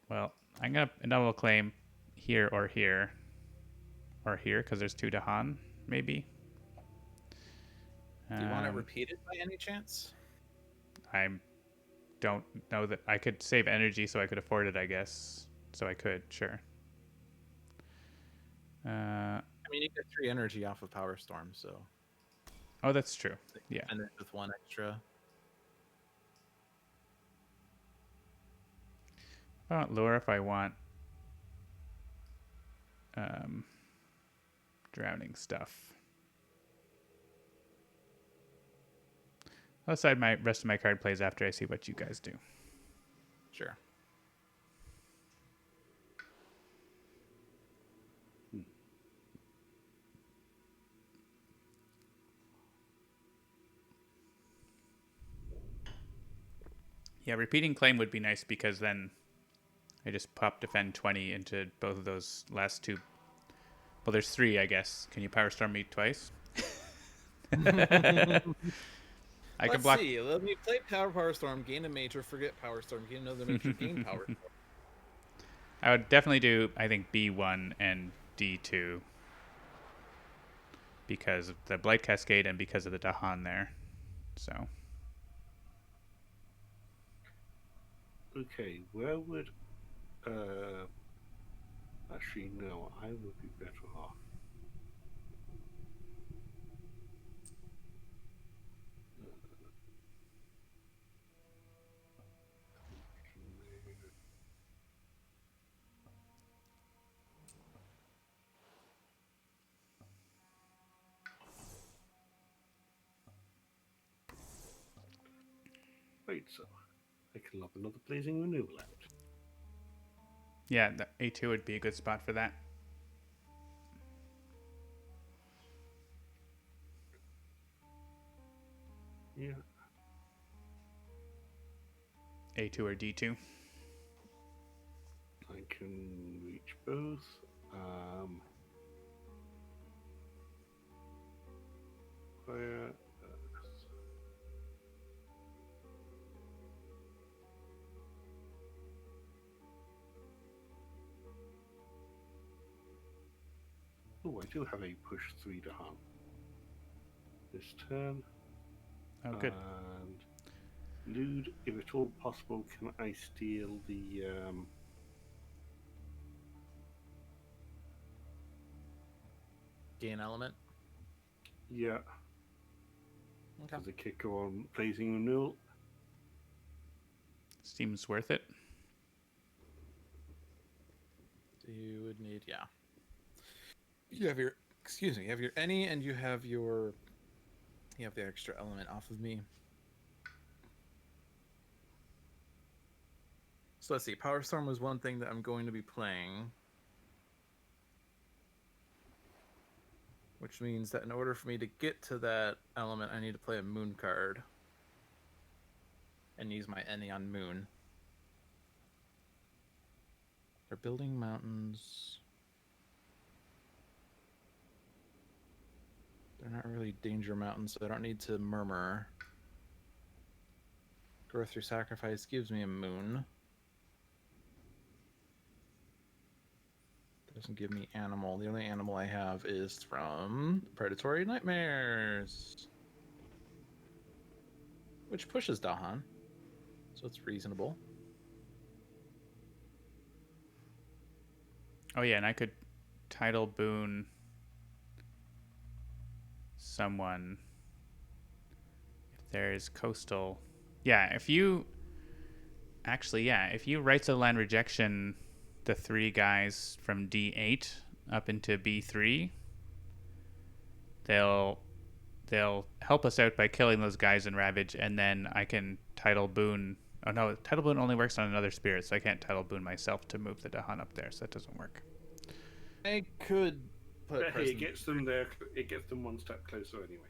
Well, I'm going to double claim here or here. Or here, because there's 2 Dahan, maybe. Do you want it repeated by any chance? I don't know that I could save energy so I could afford it, I guess. So I could, sure. I mean, you get 3 energy off of Power Storm, so. Oh, that's true. Yeah. And then with 1 extra. I want lure if I want drowning stuff. I'll decide my rest of my card plays after I see what you guys do. Sure. Yeah, repeating claim would be nice because then I just pop defend 20 into both of those last two. Well, there's 3, I guess. Can you Power Storm me twice? I can Let's block. see. Let me play Power Storm, gain a major, forget Power Storm, gain another major, gain Power Storm. I would definitely do, I think, B1 and D2 because of the Blight Cascade and because of the Dahan there. So. Okay, where would... actually, no, I would be better off. Right, so I can lob another Blazing Renewal out. Yeah, the A2 would be a good spot for that. Yeah. A2 or D2. I can reach both. Fire. Oh, I do have a push 3 to harm this turn. Oh, good. And Lewd, if at all possible, can I steal the Gain element. yeah. Okay. As a kicker on Blazing Renewal. Seems worth it. So you would need, yeah. You have your, excuse me, you have your any, and you have the extra element off of me. So let's see. Power Storm was one thing that I'm going to be playing, which means that in order for me to get to that element, I need to play a moon card and use my any on moon. They're building mountains. They're not really danger mountains, so I don't need to murmur. Growth through sacrifice gives me a moon. Doesn't give me animal. The only animal I have is from Predatory Nightmares, which pushes Dahan, so it's reasonable. Oh, yeah, and I could title boon someone if there's coastal. Yeah, if you Rights of Land Rejection the 3 guys from D8 up into B3, they'll help us out by killing those guys in Ravage, and then I can title boon. Oh no, title boon only works on another spirit, so I can't title boon myself to move the Dahan up there, so that doesn't work. I could put. But hey, it gets them there. It gets them one step closer anyway.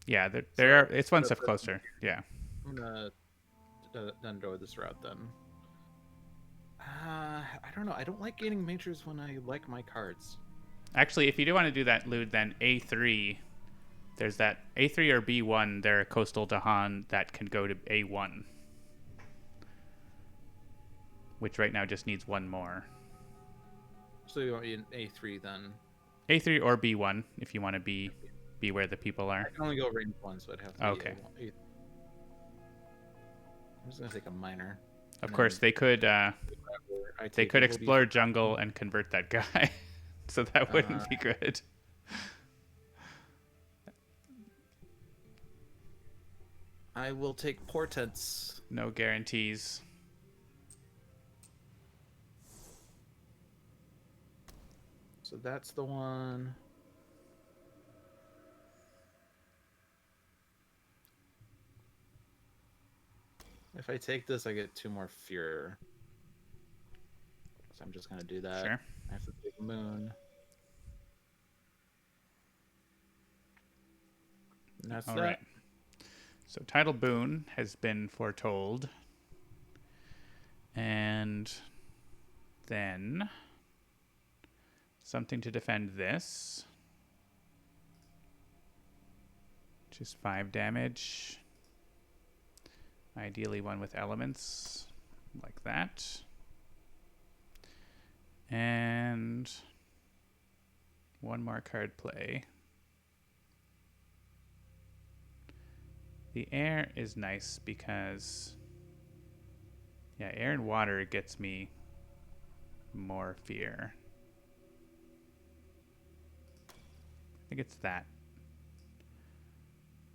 Yeah, So, it's one step closer. Yeah. I'm gonna then go this route then. I don't know. I don't like gaining majors when I like my cards. Actually, if you do want to do that, Lewd, then A3. There's that A3 or B1. They're a coastal Dahan that can go to A1, which right now just needs 1 more. So you want an A3 then? A3 or B1 if you want to be where the people are. I can only go range 1, so I'd have to. Okay. I'm just gonna take a minor. Of course, they could explore jungle and convert that guy, so that wouldn't be good. I will take portents. No guarantees. So that's the one. If I take this, I get 2 more fear. So I'm just gonna do that. Sure. I have to take moon. And that's All that. right. So title boon has been foretold. And then something to defend this, which is 5 damage. Ideally one with elements, like that. And one more card play. The air is nice because, yeah, air and water gets me more fear. I think it's that.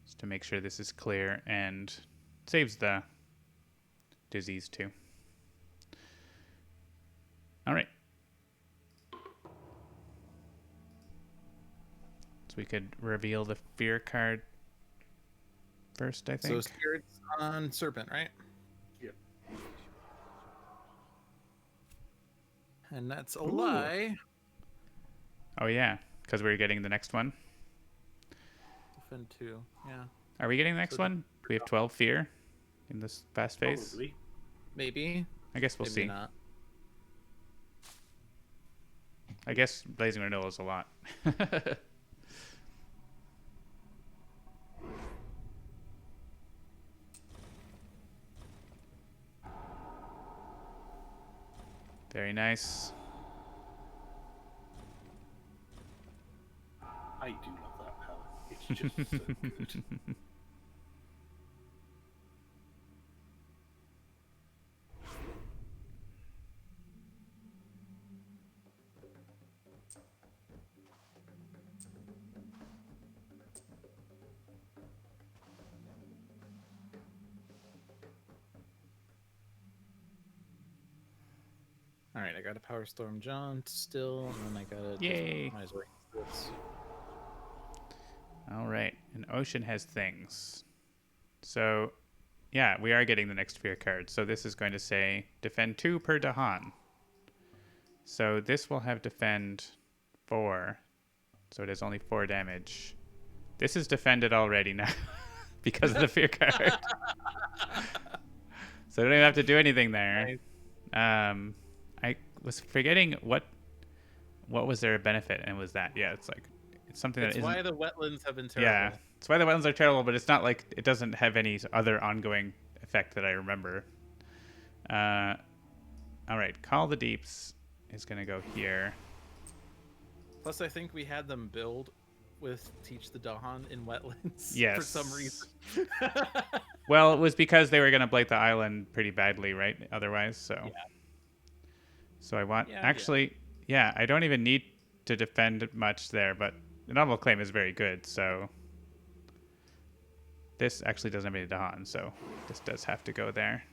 Just to make sure this is clear and saves the disease too. All right. So we could reveal the fear card first, I think. So spirits on serpent, right? Yep. And that's a lie. Oh yeah, because we're getting the next one. Defend 2, yeah. Are we getting the next one? We have 12 fear in this fast phase. Probably. Maybe. I guess we'll Maybe see. not. I guess Blazing Renewal is a lot. Very nice. I do love that power. It's just so good. All right, I got a Power Storm John still, and then I got a... Yay. Might as well use this. All right. An ocean has things. So, yeah, we are getting the next fear card. So this is going to say defend 2 per Dahan. So this will have defend 4. So it has only 4 damage. This is defended already now because of the fear card. So I don't even have to do anything there. Nice. I was forgetting what was their benefit, and it was that. Yeah, it's like it's something That's that why isn't. the wetlands have been terrible. Yeah, it's why the wetlands are terrible, but it's not like it doesn't have any other ongoing effect that I remember. All right, Call the Deeps is gonna go here. Plus, I think we had them build with Teach the Dahan in wetlands Yes. for some reason. Well, it was because they were gonna blight the island pretty badly, right? Otherwise, so. Yeah. So I want Yeah, actually, yeah, I don't even need to defend much there, but the novel claim is very good, so this actually doesn't have any Dahan, so this does have to go there.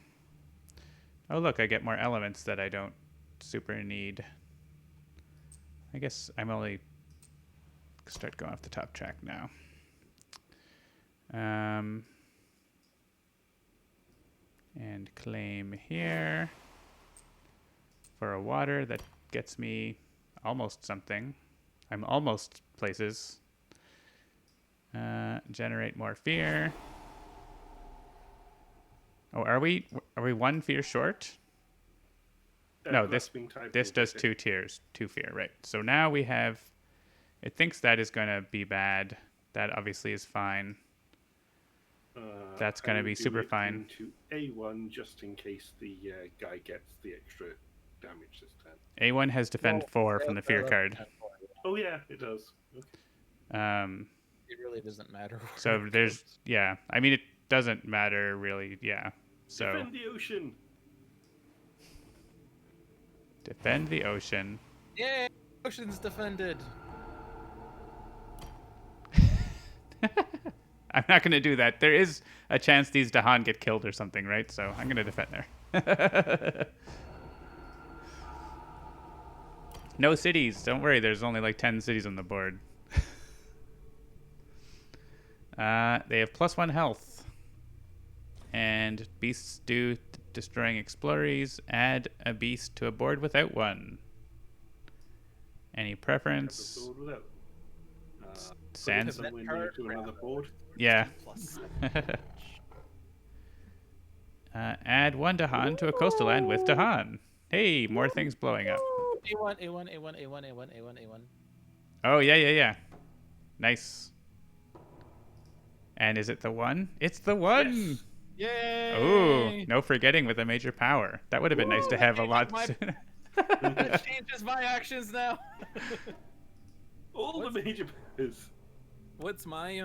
Oh look, I get more elements that I don't super need. I guess I'm only start going off the top track now. And claim here for a water that gets me almost something. I'm almost places. Generate more fear. Oh, are we 1 fear short? No, this does 2 tiers, 2 fear, right? So now we have. It thinks that is going to be bad. That obviously is fine. That's going to be super fine. To A1 just in case the guy gets the extra damage this turn. A1 has defend 4 from the fear card. Oh yeah, it does. Okay. It really doesn't matter. So there's, yeah. I mean, it doesn't matter really, yeah. So Defend the ocean. Defend the ocean. Yay! Ocean's defended. I'm not going to do that. There is a chance these Dahan get killed or something, right? So I'm going to defend there. No cities. Don't worry. There's only like 10 cities on the board. They have +1 health. And beasts do destroying explorers. Add a beast to a board without 1. Any preference? Sand. To another board. Yeah. Add 1 Dahan to a coastal land with Dahan. Hey, more things blowing up. A1, A1, A1, A1, A1, A1, A1. Oh, yeah. Nice. And is it the one? It's the one! Yes. Yay! Oh, no forgetting with a major power. That would have been nice to have a lot sooner. That changes my actions now. All the major powers. What's my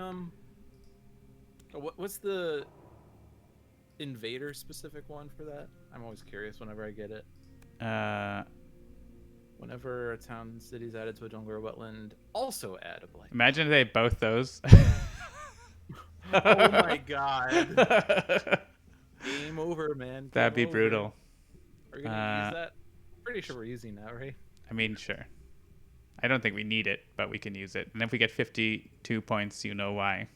what's the invader specific one for that? I'm always curious whenever I get it. Whenever a town city is added to a jungle or wetland, also add a blank. Imagine they both those. Oh my god. Game over, man. That'd be Game over. brutal. Are we gonna use that? Pretty sure we're using that, right? I mean, sure. I don't think we need it, but we can use it. And if we get 52 points, you know why.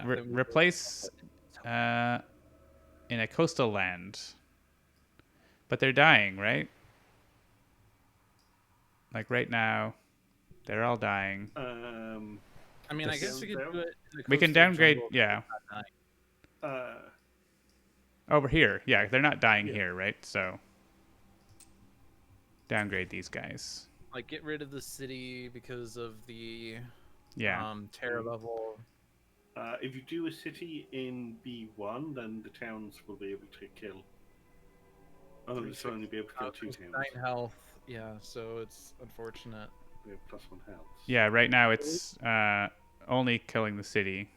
Replace in a coastal land. But they're dying, right? Like right now, they're all dying. I mean, I guess we could do it. We can downgrade, yeah. Over here, yeah, they're not dying here, right? So downgrade these guys. Like get rid of the city because of the terror Mm-hmm. level. If you do a city in B1, then the towns will be able to kill. Oh, it's only be able to kill 2 towns. 9 health. Yeah, so it's unfortunate. We have +1 health. Yeah, right now it's only killing the city.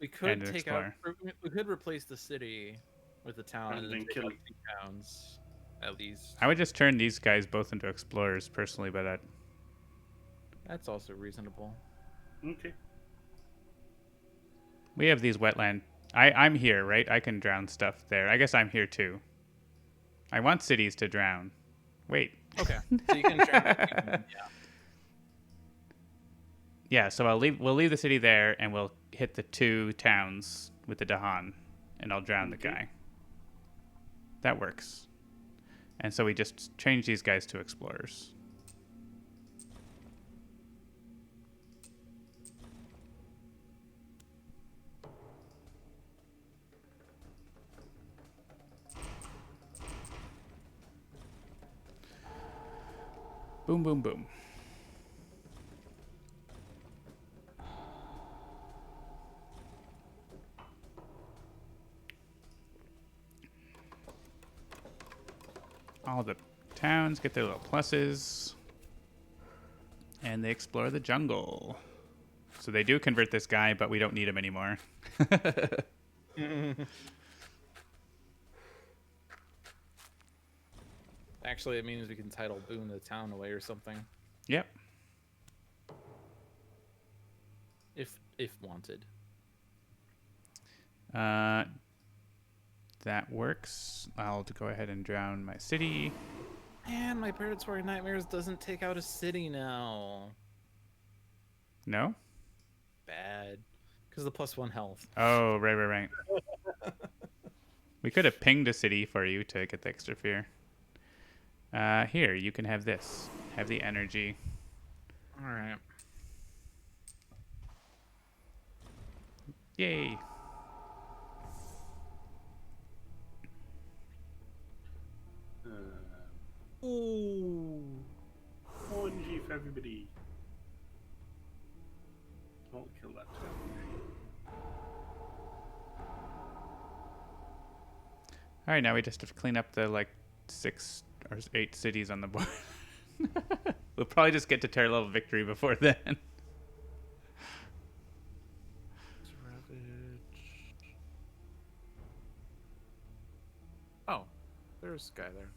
We could and take out. explore. We could replace the city with the town And and then then kill kill 2 towns at least. I would just turn these guys both into explorers personally, but That's also reasonable. Okay. we have these wetland. I'm here, right? I can drown stuff there. I guess I'm here too. I want cities to drown. Wait. Okay, so you can turn. Yeah, so we'll leave the city there and we'll hit the 2 towns with the Dahan and I'll drown the guy. That works. And so we just change these guys to explorers. Boom, boom, boom. All the towns get their little pluses. And they explore the jungle. So they do convert this guy, but we don't need him anymore. Actually, it means we can title Boone the town away or something. Yep. If wanted. That works. I'll go ahead and drown my city. Man, my Predatory Nightmares doesn't take out a city now. No? Bad. Because of the +1 health. Oh, right. We could have pinged a city for you to get the extra fear. Here, you can have this. Have the energy. Alright. Yay. Ooh. ONG for everybody. Don't kill that town. Alright, now we just have to clean up the, 6 or 8 cities on the board. We'll probably just get to terror level victory before then. Oh, there's a guy there.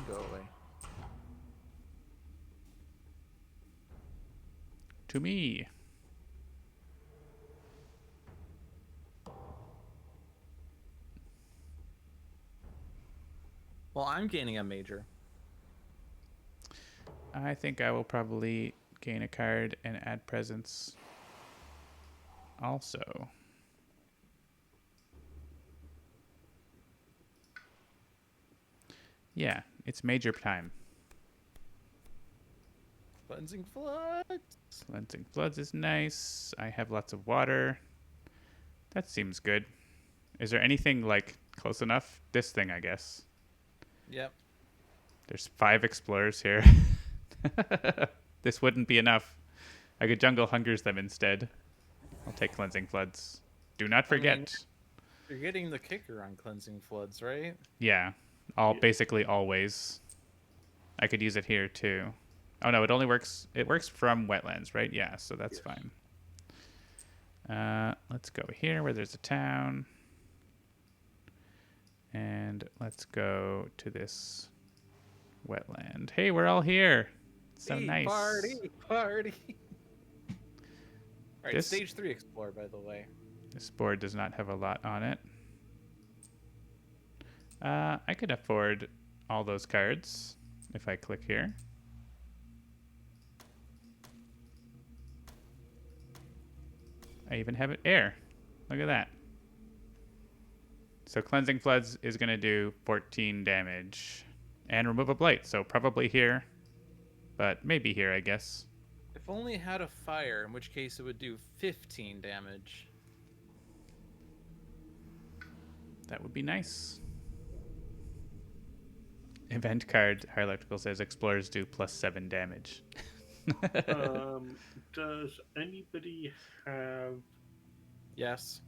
Go away. To me. Well, I'm gaining a major. I think I will probably gain a card and add presence also. Yeah, it's major time. Cleansing Flood. Cleansing Floods is nice. I have lots of water. That seems good. Is there anything, like, close enough? This thing, I guess. Yep. There's 5 explorers here. This wouldn't be enough. I could jungle hungers them instead. I'll take cleansing floods. Do not forget. I mean, you're getting the kicker on cleansing floods, right? Yeah, basically always. I could use it here too. Oh no, it only works. It works from wetlands, right? Yeah, so that's fine. Let's go here where there's a town, and let's go to this wetland. Hey, we're all here. So Hey, nice. Party. All right, This- stage 3 explore, by the way. This board does not have a lot on it. I could afford all those cards if I click here. I even have it air. Look at that. So Cleansing Floods is going to do 14 damage. And remove a blight, so probably here. But maybe here, I guess. If only it had a fire, in which case it would do 15 damage. That would be nice. Event card, High Electrical says Explorers do +7 damage. Does anybody have Yes.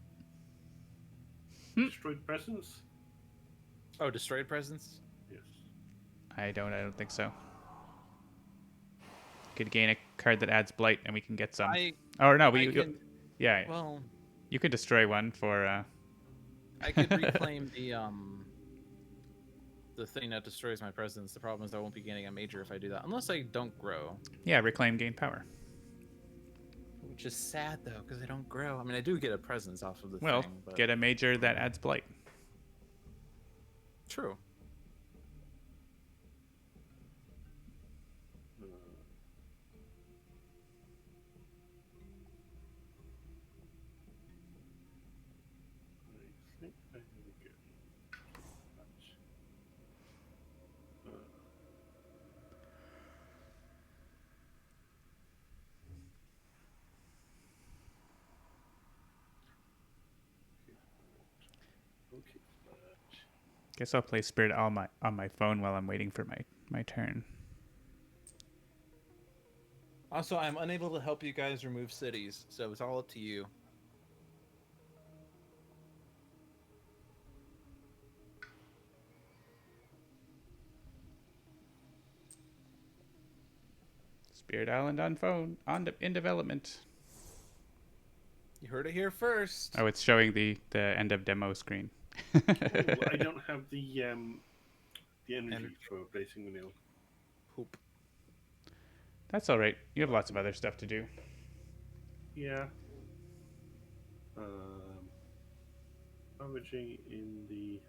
destroyed presence? Oh, destroyed presence? Yes. I don't think so. Could gain a card that adds blight and we can get some. Oh no, yeah. Well, You could destroy one for I could reclaim the thing that destroys my presence. The problem is I won't be gaining a major if I do that, unless I don't grow. yeah, reclaim gain power. Which is sad though, because I don't grow. I mean, I do get a presence off of the Well, thing. But... get a major that adds blight. True. I think I will get that. Okay, Guess I'll play Spirit on my phone while I'm waiting for my turn. Also, I'm unable to help you guys remove cities, so it's all up to you. Spirit Island on phone in development. You heard it here first. Oh, it's showing the end of demo screen. I don't have the energy for placing the nail. Poop. That's all right. You have lots of other stuff to do. Yeah. Ravaging in the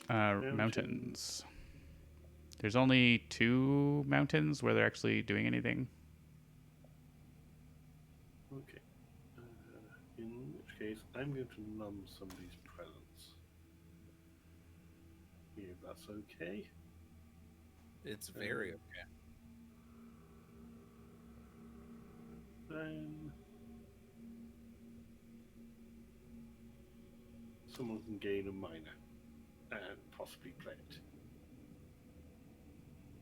Mountains. There's only 2 mountains where they're actually doing anything. Okay. In which case, I'm going to numb somebody's presence. If that's okay. It's very okay. Then someone can gain a minor and possibly play it.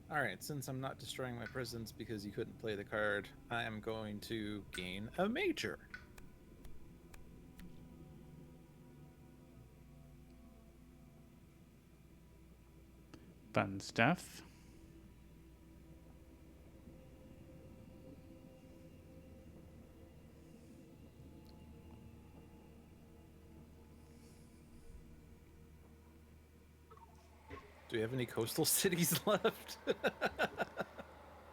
Alright, since I'm not destroying my presence because you couldn't play the card, I am going to gain a major. Fun stuff. Do we have any coastal cities left?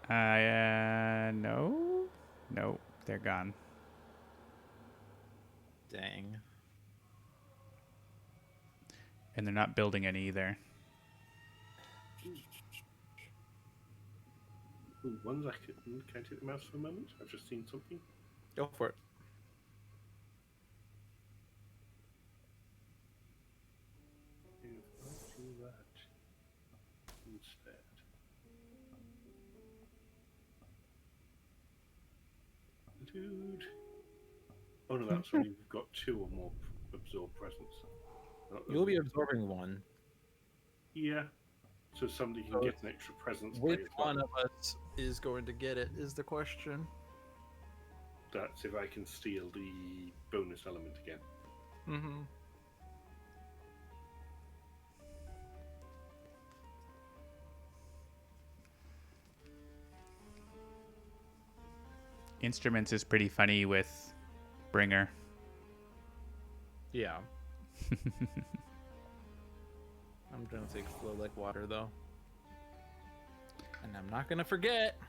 No. No, they're gone. Dang. And they're not building any either. Ooh, 1 second. Can I take the mouse for a moment? I've just seen something. Go for it. If I do that instead. Dude. Oh no, that's only we've got 2 or more absorb presence. You'll be absorbing one. Yeah. So somebody can So get an extra presence play Which as well. one of us is going to get it is the question. That's if I can steal the bonus element again. Mm-hmm. Instruments is pretty funny with Bringer. Yeah. I'm gonna take Flow Like Water though. And I'm not gonna forget.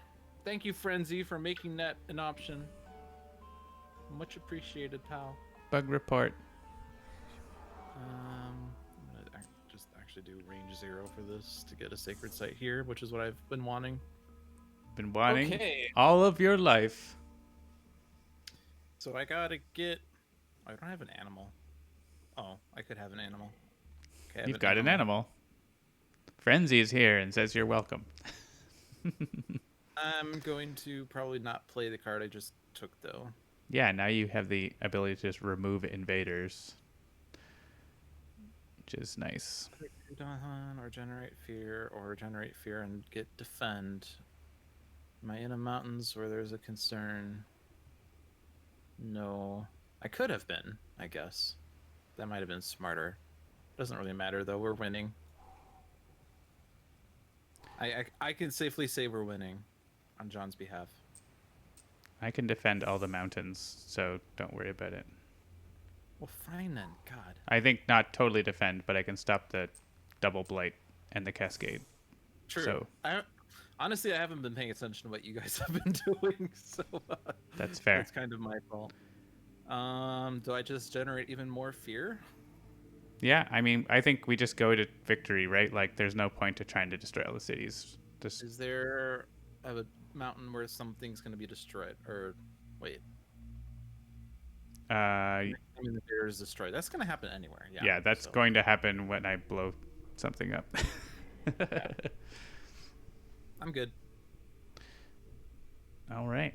Thank you, Frenzy, for making that an option. Much appreciated, pal. Bug report. I'm gonna just actually do range 0 for this to get a sacred site here, which is what I've been wanting. Been wanting Okay. all of your life. So I gotta get. Oh, I don't have an animal. Oh, I could have an animal. Okay, I have You've got an animal. Frenzy is here and says you're welcome. I'm going to probably not play the card I just took, though. Yeah, now you have the ability to just remove invaders, which is nice. Or generate fear and get defend. Am I in a mountains where there's a concern? No. I could have been, I guess. That might have been smarter. Doesn't really matter, though. We're winning. I can safely say we're winning on John's behalf. I can defend all the mountains, so don't worry about it. Well, fine then. God. I think not totally defend, but I can stop the double blight and the cascade. True. So, honestly, I haven't been paying attention to what you guys have been doing, so that's fair. It's kind of my fault. Do I just generate even more fear? Yeah, I mean, I think we just go to victory, right? Like, there's no point to trying to destroy all the cities. Just Is there a mountain where something's going to be destroyed? Or, wait. I mean, the fear is destroyed. That's going to happen anywhere. Yeah, that's going to happen when I blow something up. Yeah. I'm good. All right.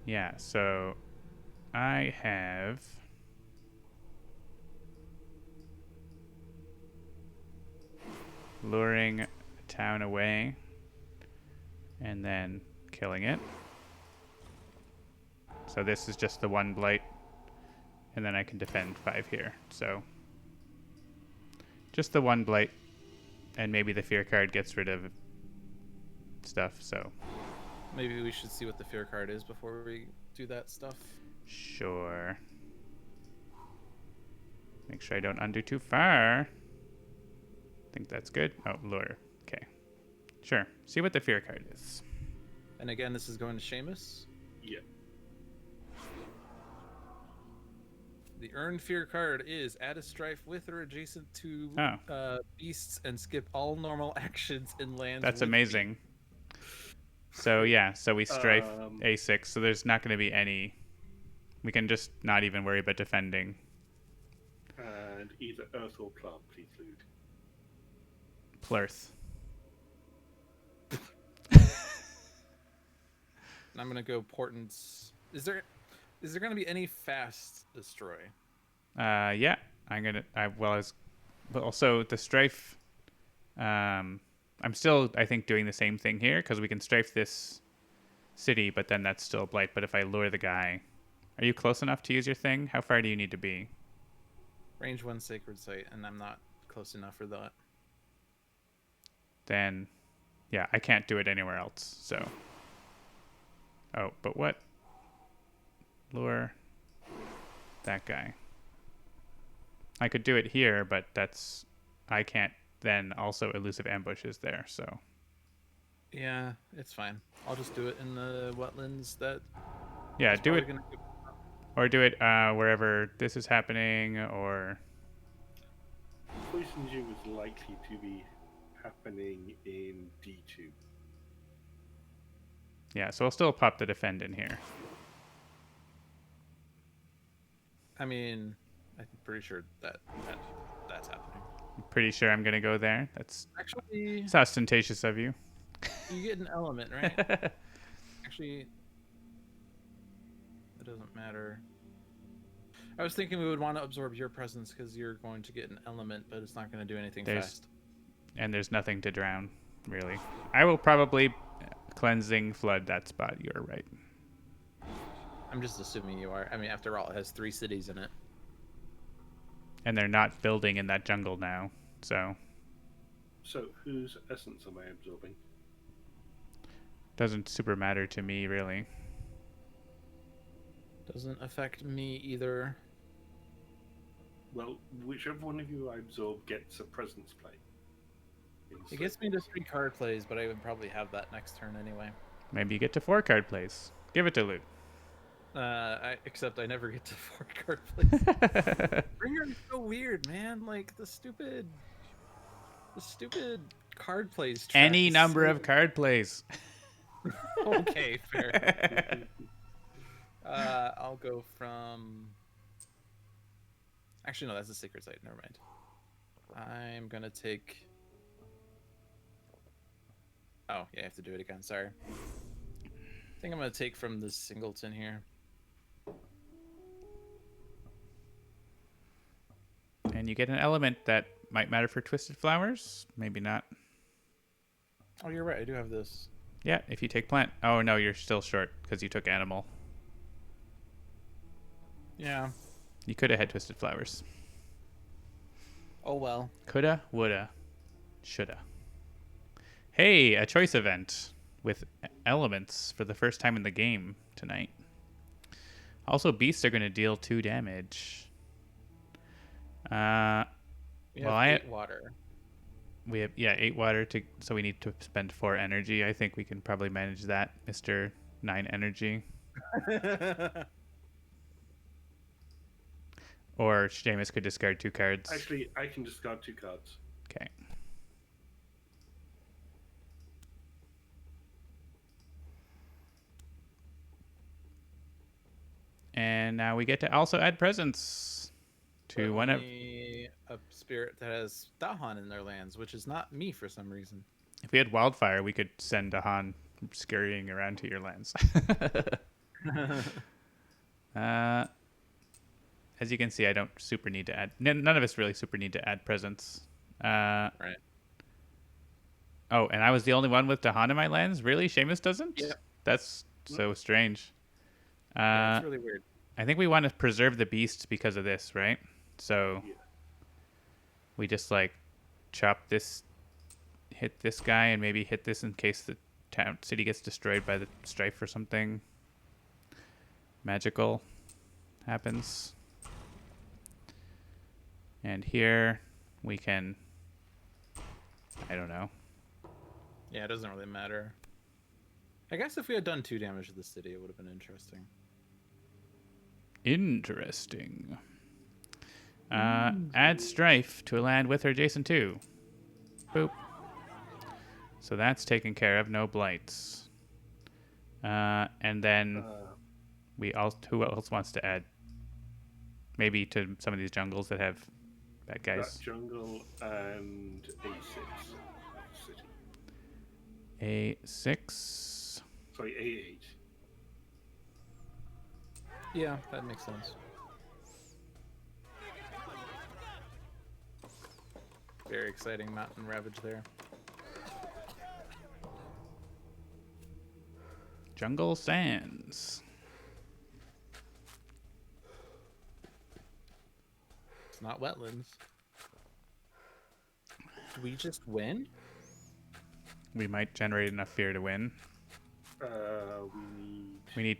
Yeah, so I have luring a town away and then killing it. So this is just the one blight, and then I can defend 5 here. So just the one blight, and maybe the fear card gets rid of stuff. So maybe we should see what the fear card is before we do that stuff. Sure. Make sure I don't undo too far. I think that's good. Oh, lure. Okay. Sure. See what the fear card is. And again, this is going to Seamus. Yeah. The earned fear card is add a strife with or adjacent to beasts and skip all normal actions in lands. That's amazing. So yeah, so we strife A6, so there's not going to be any. We can just not even worry about defending. And either earth or plant, please, Lude. Plurth. I'm gonna go portents. Is there gonna be any fast destroy? Yeah, but also the strife. I'm still, I think, doing the same thing here because we can strife this city, but then that's still a blight. But if I lure the guy, are you close enough to use your thing? How far do you need to be? Range 1 sacred site, and I'm not close enough for that. Then, yeah, I can't do it anywhere else. So, oh, but what? Lure that guy. I could do it here, but I can't. Then also elusive ambush is there. So, yeah, it's fine. I'll just do it in the wetlands. Yeah, do it. Or do it wherever this is happening, or... Poison Dew is likely to be happening in D2. Yeah, so I'll still pop the defend in here. I mean, I'm pretty sure that's happening. I'm pretty sure I'm going to go there. That's actually... It's ostentatious of you. You get an element, right? Actually... it doesn't matter. I was thinking we would want to absorb your presence because you're going to get an element, but it's not going to do anything fast. And there's nothing to drown, really. I will probably cleansing flood that spot. You're right. I'm just assuming you are. I mean, after all, it has 3 cities in it. And they're not building in that jungle now, so... So, whose essence am I absorbing? Doesn't super matter to me, really. Doesn't affect me either. Well, whichever one of you I absorb gets a presence play. It gets me to 3 card plays, but I would probably have that next turn anyway. Maybe you get to 4 card plays. Give it to Luke. Except I never get to 4 card plays. Bringer is so weird, man. Like the stupid card plays. Any number of card plays. Okay, fair. I'll go from. Actually, no, that's a secret site. Never mind. I'm gonna take. Oh, yeah, I have to do it again. Sorry. I think I'm gonna take from this singleton here. And you get an element that might matter for Twisted Flowers. Maybe not. Oh, you're right. I do have this. Yeah, if you take plant. Oh, no, you're still short because you took animal. Yeah. You could have had Twisted Flowers. Oh, well. Coulda, woulda, shoulda. Hey, a choice event with elements for the first time in the game tonight. Also, beasts are going to deal 2 damage. We have 8 water. We have 8 water so we need to spend 4 energy. I think we can probably manage that, Mr. 9 energy. Or Seamus could discard 2 cards. Actually, I can discard 2 cards. Okay. And now we get to also add presents to one of a spirit that has Dahan in their lands, which is not me for some reason. If we had Wildfire, we could send Dahan scurrying around to your lands. As you can see, I don't super need to add. None of us really super need to add presents. Right. Oh, and I was the only one with Dahan in my lands? Really? Seamus doesn't? Yeah. That's so strange. Yeah, it's really weird. I think we want to preserve the beasts because of this, right? So Yeah. we just like chop this, hit this guy, and maybe hit this in case the city gets destroyed by the strife or something magical happens. And here we can, I don't know. Yeah, it doesn't really matter. I guess if we had done 2 damage to the city, it would have been interesting. Interesting. Add strife to a land with or adjacent to. Boop. So that's taken care of. No blights. And then who else wants to add? Maybe to some of these jungles that have bad guys. That jungle and A6 city. A6. Sorry, A8. Yeah, that makes sense. Very exciting mountain ravage there. Jungle Sands. It's not wetlands. Do we just win? We might generate enough fear to win. We need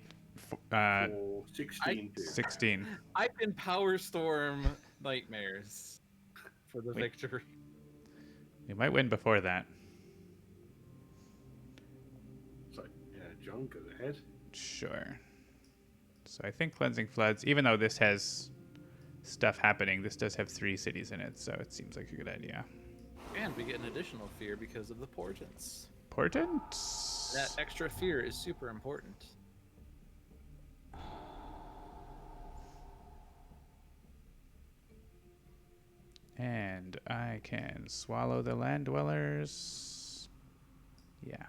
16. 16. I can power storm nightmares for the victory. We might win before that. Sorry, John, go ahead. Sure. So I think Cleansing Floods, even though this has stuff happening, this does have 3 cities in it, so it seems like a good idea. And we get an additional fear because of the portents. Portents? That extra fear is super important. And I can swallow the land dwellers. Yeah.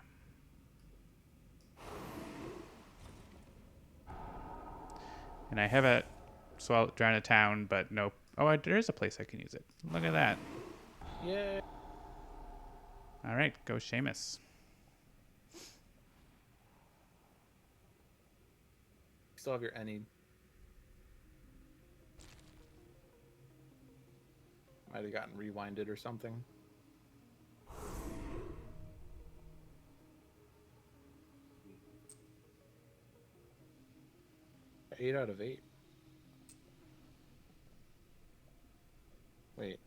And I have a drown a town, but nope. Oh, there is a place I can use it. Look at that. Yay. All right, go Seamus. Still have your any. Might have gotten rewinded or something. 8 out of 8. Wait.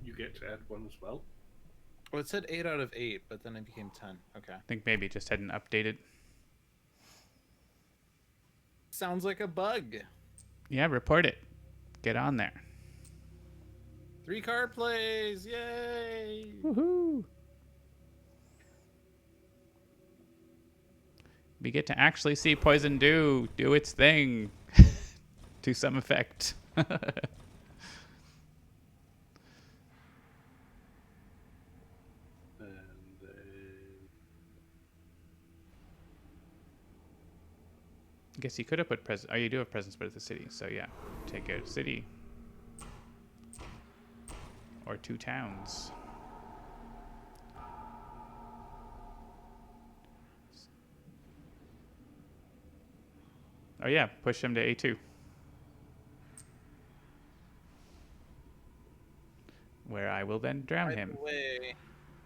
You get to add one as well. Well, it said 8 out of 8, but then it became 10. Okay. I think maybe it just hadn't updated. Sounds like a bug. Yeah, report it. Get on there. 3 card plays. Yay! Woohoo! We get to actually see Poison do its thing to some effect. And I guess you could have put present. Oh, you do have presence, but it's a city. So yeah, take a city or 2 towns. Oh yeah, push him to A2. Where I will then drown him.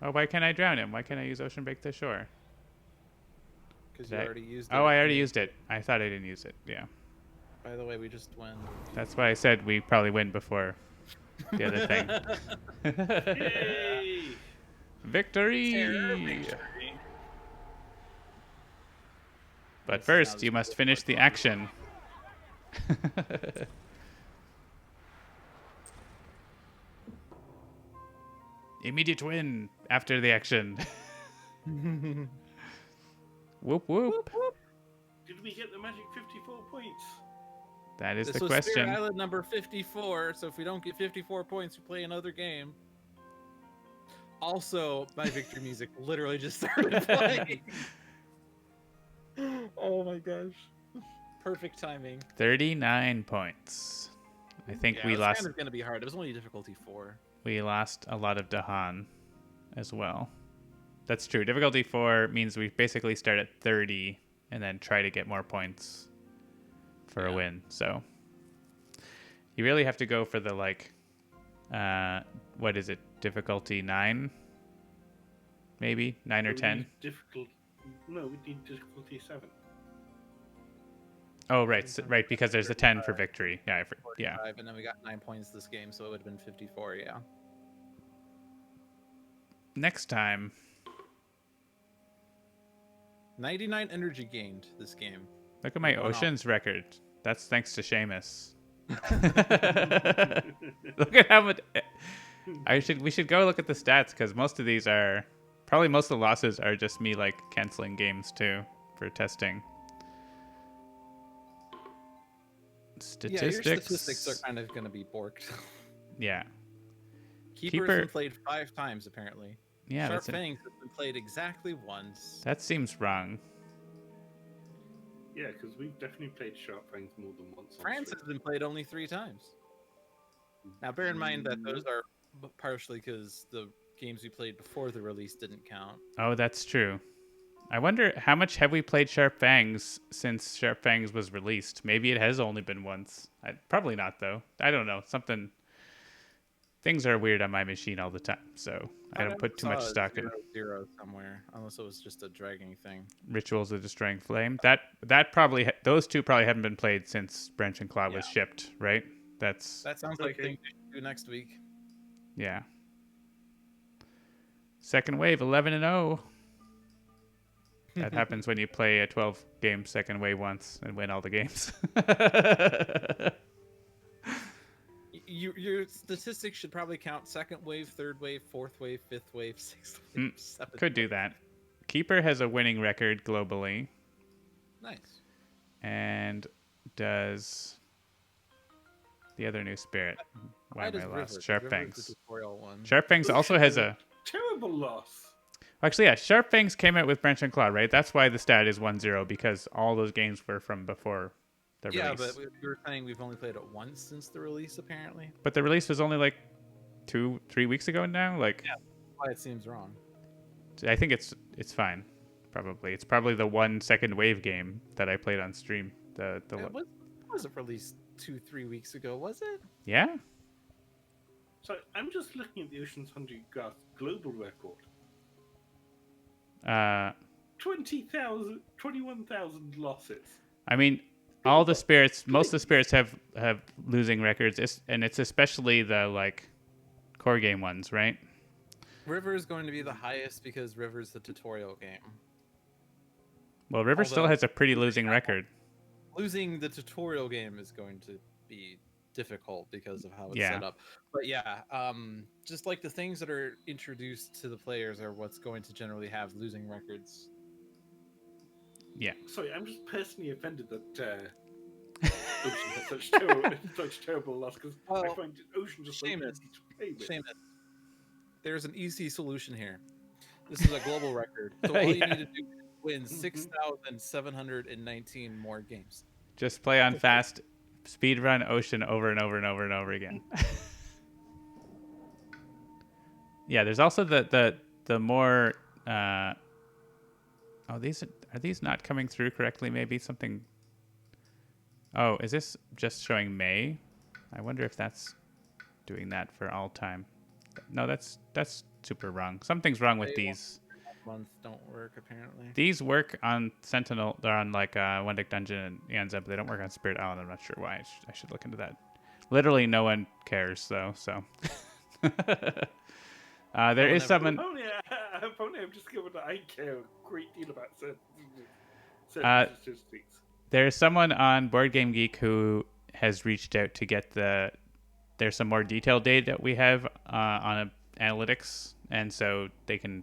Oh, why can't I drown him? Why can't I use Ocean Break to shore? Because you already used it. Oh, I already used it. I thought I didn't use it. Yeah. By the way, we just win. That's why I said we probably win before the other thing. yay! Victory! But first, you must finish the action. Immediate win after the action. Whoop, whoop. Did we get the magic 54 points? That is This the was question. Spirit Island number 54, so if we don't get 54 points, we play another game. Also, my victory music literally just started playing. Oh my gosh. Perfect timing. 39 points. I think we lost. It's going to be hard. It was only difficulty 4. We lost a lot of Dahan as well. That's true. Difficulty 4 means we basically start at 30 and then try to get more points for a win. So you really have to go for the what is it? Difficulty 9? Maybe 9 or 10. No, we need difficulty 7. Oh, right, right, because there's a 10 for victory. Yeah, yeah. And then we got 9 points this game, so it would have been 54. Yeah. Next time. 99 energy gained this game. Look at my oceans record. That's thanks to Seamus. Look at how much. We should go look at the stats because most of these are probably most of the losses are just me canceling games too for testing. Statistics. Yeah, your statistics are kind of going to be borked. Yeah. Keeper's been played 5 times apparently. Yeah, Sharp Fangs has been played exactly once. That seems wrong. Yeah, because we've definitely played Sharp Fangs more than once. France has been played only 3 times. Now, bear in mind that those are partially because the games we played before the release didn't count. Oh, that's true. I wonder how much have we played Sharp Fangs since Sharp Fangs was released? Maybe it has only been once. Probably not, though. I don't know. Things are weird on my machine all the time, so I don't put too much stock in. 0 somewhere, unless it was just a dragging thing. Rituals of Destroying Flame. That probably those 2 probably haven't been played since Branch and Claw was shipped, right? That sounds like things we should do next week. Yeah. Second wave, 11-0. That happens when you play a 12-game second wave once and win all the games. Your statistics should probably count second wave, third wave, fourth wave, fifth wave, sixth wave, seventh. Could do that. Keeper has a winning record globally. Nice. And does the other new spirit? Why am I lost? Sharp Fangs. Sharp Fangs also has a terrible loss. Actually, yeah, Sharp Fangs came out with Branch and Claw, right? That's why the stat is 1-0, because all those games were from before the Yeah, release. but we were saying we've only played it once since the release, apparently. But the release was only like 2-3 weeks ago now. Like, Yeah, why it seems wrong. I think it's fine. Probably it's probably the 1 second wave game that I played on stream. It wasn't released 2-3 weeks ago, was it? Yeah. So I'm just looking at the Ocean's 100 Grass global record. 21,000 losses. I mean, all the spirits, most of the spirits have losing records, and it's especially the like core game ones, right? River is going to be the highest because River's the tutorial game. Well, River still has a pretty losing record. Losing the tutorial game is going to be difficult because of how it's set up. But yeah, just like the things that are introduced to the players are what's going to generally have losing records. Yeah. Sorry, I'm just personally offended that Ocean has such terrible loss, because I find Ocean just so easy to play with. There's an easy solution here. This is a global record. So all you need to do is win 6,719 more games. Just play on fast, speedrun Ocean over and over and over and over again. Yeah, there's also the more are these not coming through correctly? Maybe something. Oh, is this just showing May? I wonder if that's doing that for all time. No, that's super wrong. Something's wrong with these. Months don't work apparently. These work on Sentinel. They're on like One Dick Dungeon and Yanza, but they don't work on Spirit Island. I'm not sure why. I should look into that. Literally, no one cares though. So there is someone. I've just given that I care a great deal about certain statistics. There's someone on Board Game Geek who has reached out to get there's some more detailed data that we have on analytics, and so they can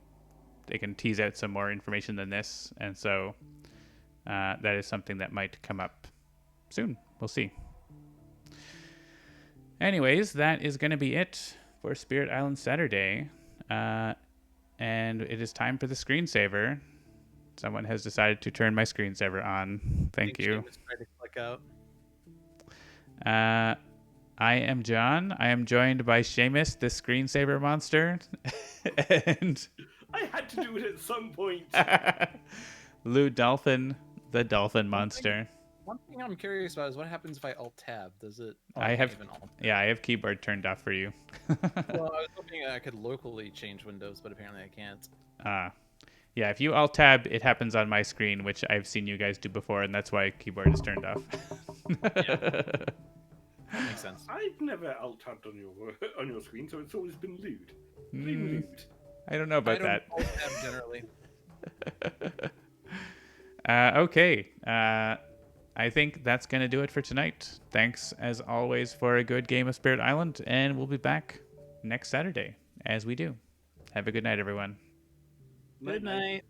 tease out some more information than this, and so that is something that might come up soon. We'll see. Anyways, that is going to be it for Spirit Island Saturday, and it is time for the screensaver. Someone has decided to turn my screensaver on. Thank you. I am John. I am joined by Seamus, the screensaver monster, and I had to do it at some point. lewddolphin, the dolphin monster. One thing I'm curious about is what happens if I Alt-Tab? Does it? I have keyboard turned off for you. Well, I was hoping I could locally change windows, but apparently I can't. Yeah, if you Alt-Tab, it happens on my screen, which I've seen you guys do before, and that's why keyboard is turned off. That makes sense. I've never Alt-Tabbed on your screen, so it's always been lewd. Lewd. I don't know about that. Alt-Tab generally. Okay. I think that's going to do it for tonight. Thanks, as always, for a good game of Spirit Island, and we'll be back next Saturday, as we do. Have a good night, everyone. Good night.